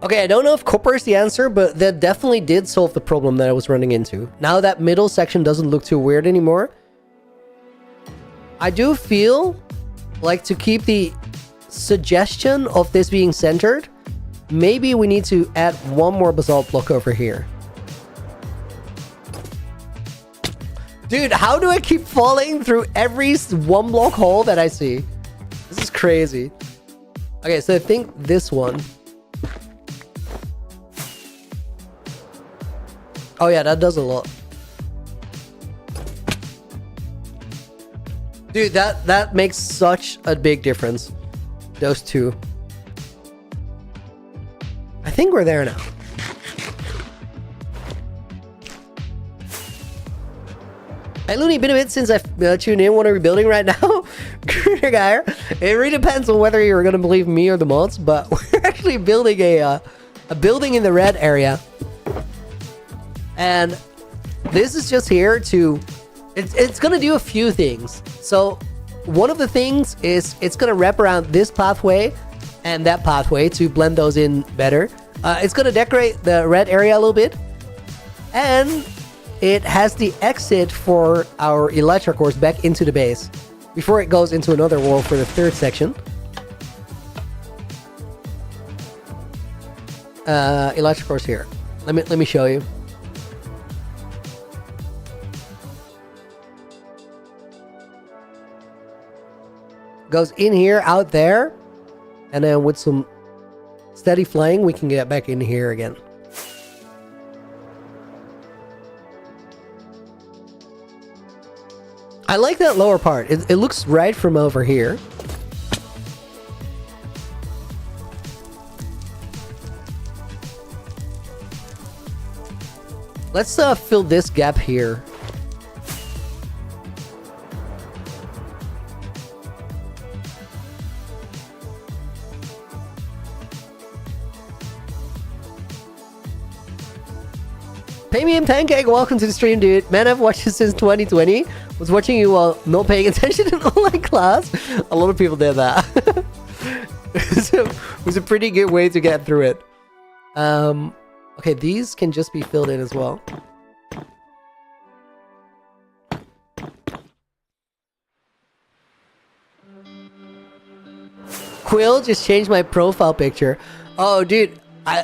Okay, I don't know if copper is the answer, but that definitely did solve the problem that I was running into. Now that middle section doesn't look too weird anymore. I do feel like, to keep the suggestion of this being centered, maybe we need to add one more basalt block over here. Dude, how do I keep falling through every one block hole that I see? This is crazy. Okay, so I think this one. Oh yeah, that does a lot. Dude, that makes such a big difference. Those two. I think we're there now. Hey Looney, been a bit since I've tuned in. What are we building right now? Guy, it really depends on whether you're gonna believe me or the mods, but we're actually building a building in the red area. And this is just here to, it's going to do a few things. So one of the things is it's going to wrap around this pathway and that pathway to blend those in better. It's going to decorate the red area a little bit. And it has the exit for our Elytra course back into the base before it goes into another wall for the third section. Elytra course here. Let me show you. Goes in here, out there, and then with some steady flying, we can get back in here again. I like that lower part. It looks right from over here. Let's fill this gap here. Pay me in Pancake, welcome to the stream, dude. Man, I've watched you since 2020. Was watching you while not paying attention in online class. A lot of people did that. It was a pretty good way to get through it. Okay, these can just be filled in as well. Quill just changed my profile picture. Oh, dude.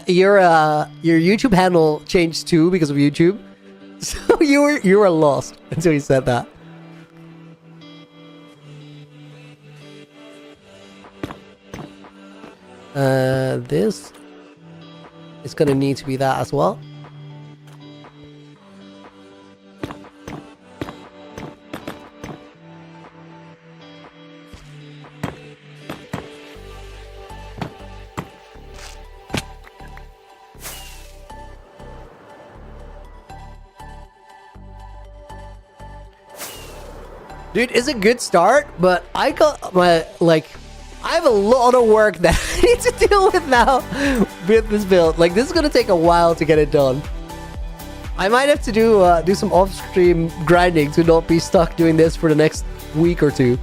Your YouTube handle changed too because of YouTube, so you were lost until you said that. This is gonna need to be that as well. Dude, it's a good start, but I got my, I have a lot of work that I need to deal with now with this build. Like, this is gonna take a while to get it done. I might have to do some off-stream grinding to not be stuck doing this for the next week or two.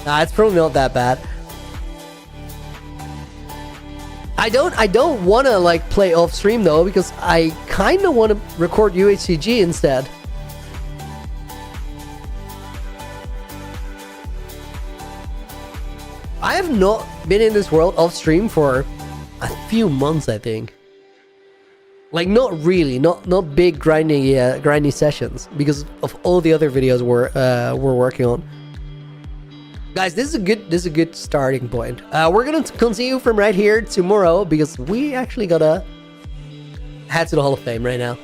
Nah, it's probably not that bad. I don't want to, play off-stream, though, because I kind of want to record UHCG instead. I have not been in this world off stream for a few months, I think. Like, not really, not big grindy sessions because of all the other videos we're working on. Guys, this is a good starting point. We're gonna continue from right here tomorrow because we actually gotta head to the Hall of Fame right now.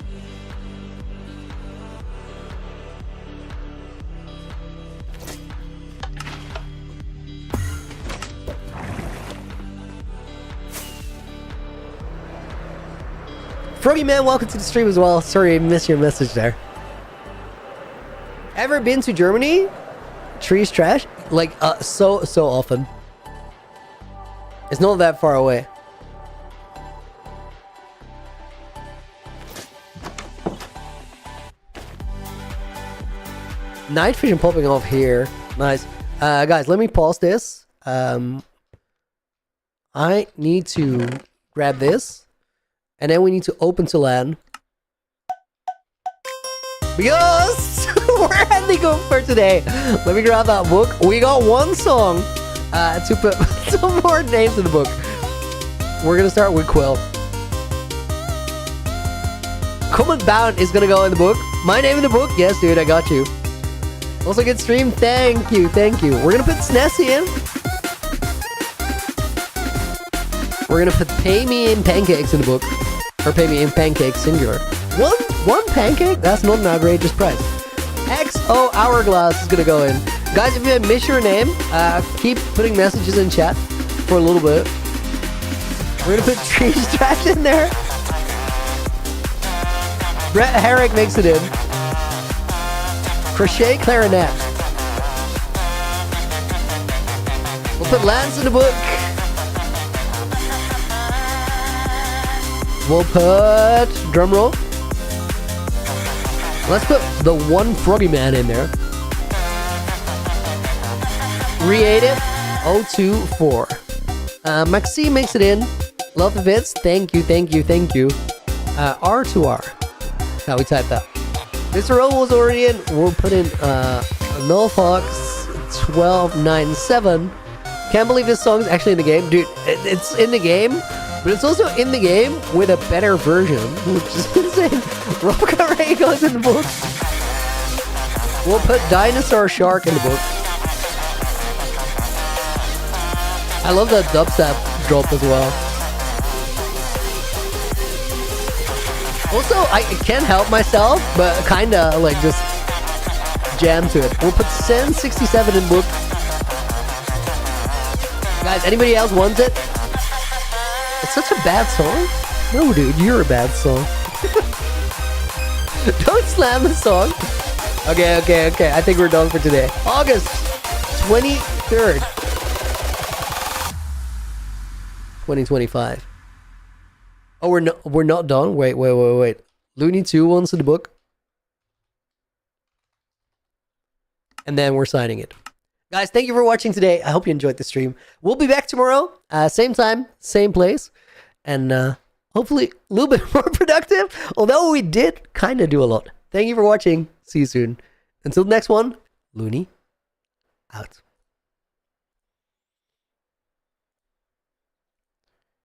Froggy Man, welcome to the stream as well. Sorry I missed your message there. Ever been to Germany? Trees trash? So often. It's not that far away. Night vision popping off here. Nice. Guys, let me pause this. I need to grab this. And then we need to open to LAN. Because we're ending up for today. Let me grab that book. We got one song to put some more names in the book. We're going to start with Quill. Comment Bound is going to go in the book. My name in the book? Yes, dude, I got you. Also, good stream. Thank you. We're going to put Snessie in. We're going to put Pay Me in Pancakes in the book. Or Pay Me in Pancakes singular. One pancake? That's not an outrageous price. XO Hourglass is gonna go in. Guys, if you miss your name, keep putting messages in chat for a little bit. We're gonna put Trees Trash in there. Brett Herrick makes it in. Crochet Clarinet. We'll put Lance in the book. We'll put drumroll. Let's put the one Froggy Man in there. Create it. 024. Maxime makes it in. Love the vids. Thank you, thank you, thank you. R2R. How we type that. Mr. O was already in. We'll put in Null Fox 1297. Can't believe this song's actually in the game. Dude, it's in the game, but it's also in the game with a better version, which is insane. Roka Ray goes in the book. We'll put Dinosaur Shark in the book. I love that dubstep drop as well. Also, I can't help myself, but kinda like just jam to it. We'll put Sen 67 in book. Guys, anybody else wants it? It's such a bad song. No, dude, you're a bad song. Don't slam the song. Okay. I think we're done for today. August 23rd, 2025. Oh, we're not done. Wait. Looney 2 wants in the book. And then we're signing it. Guys, thank you for watching today. I hope you enjoyed the stream. We'll be back tomorrow. Same time, same place. And hopefully a little bit more productive. Although we did kind of do a lot. Thank you for watching. See you soon. Until the next one, Looney out.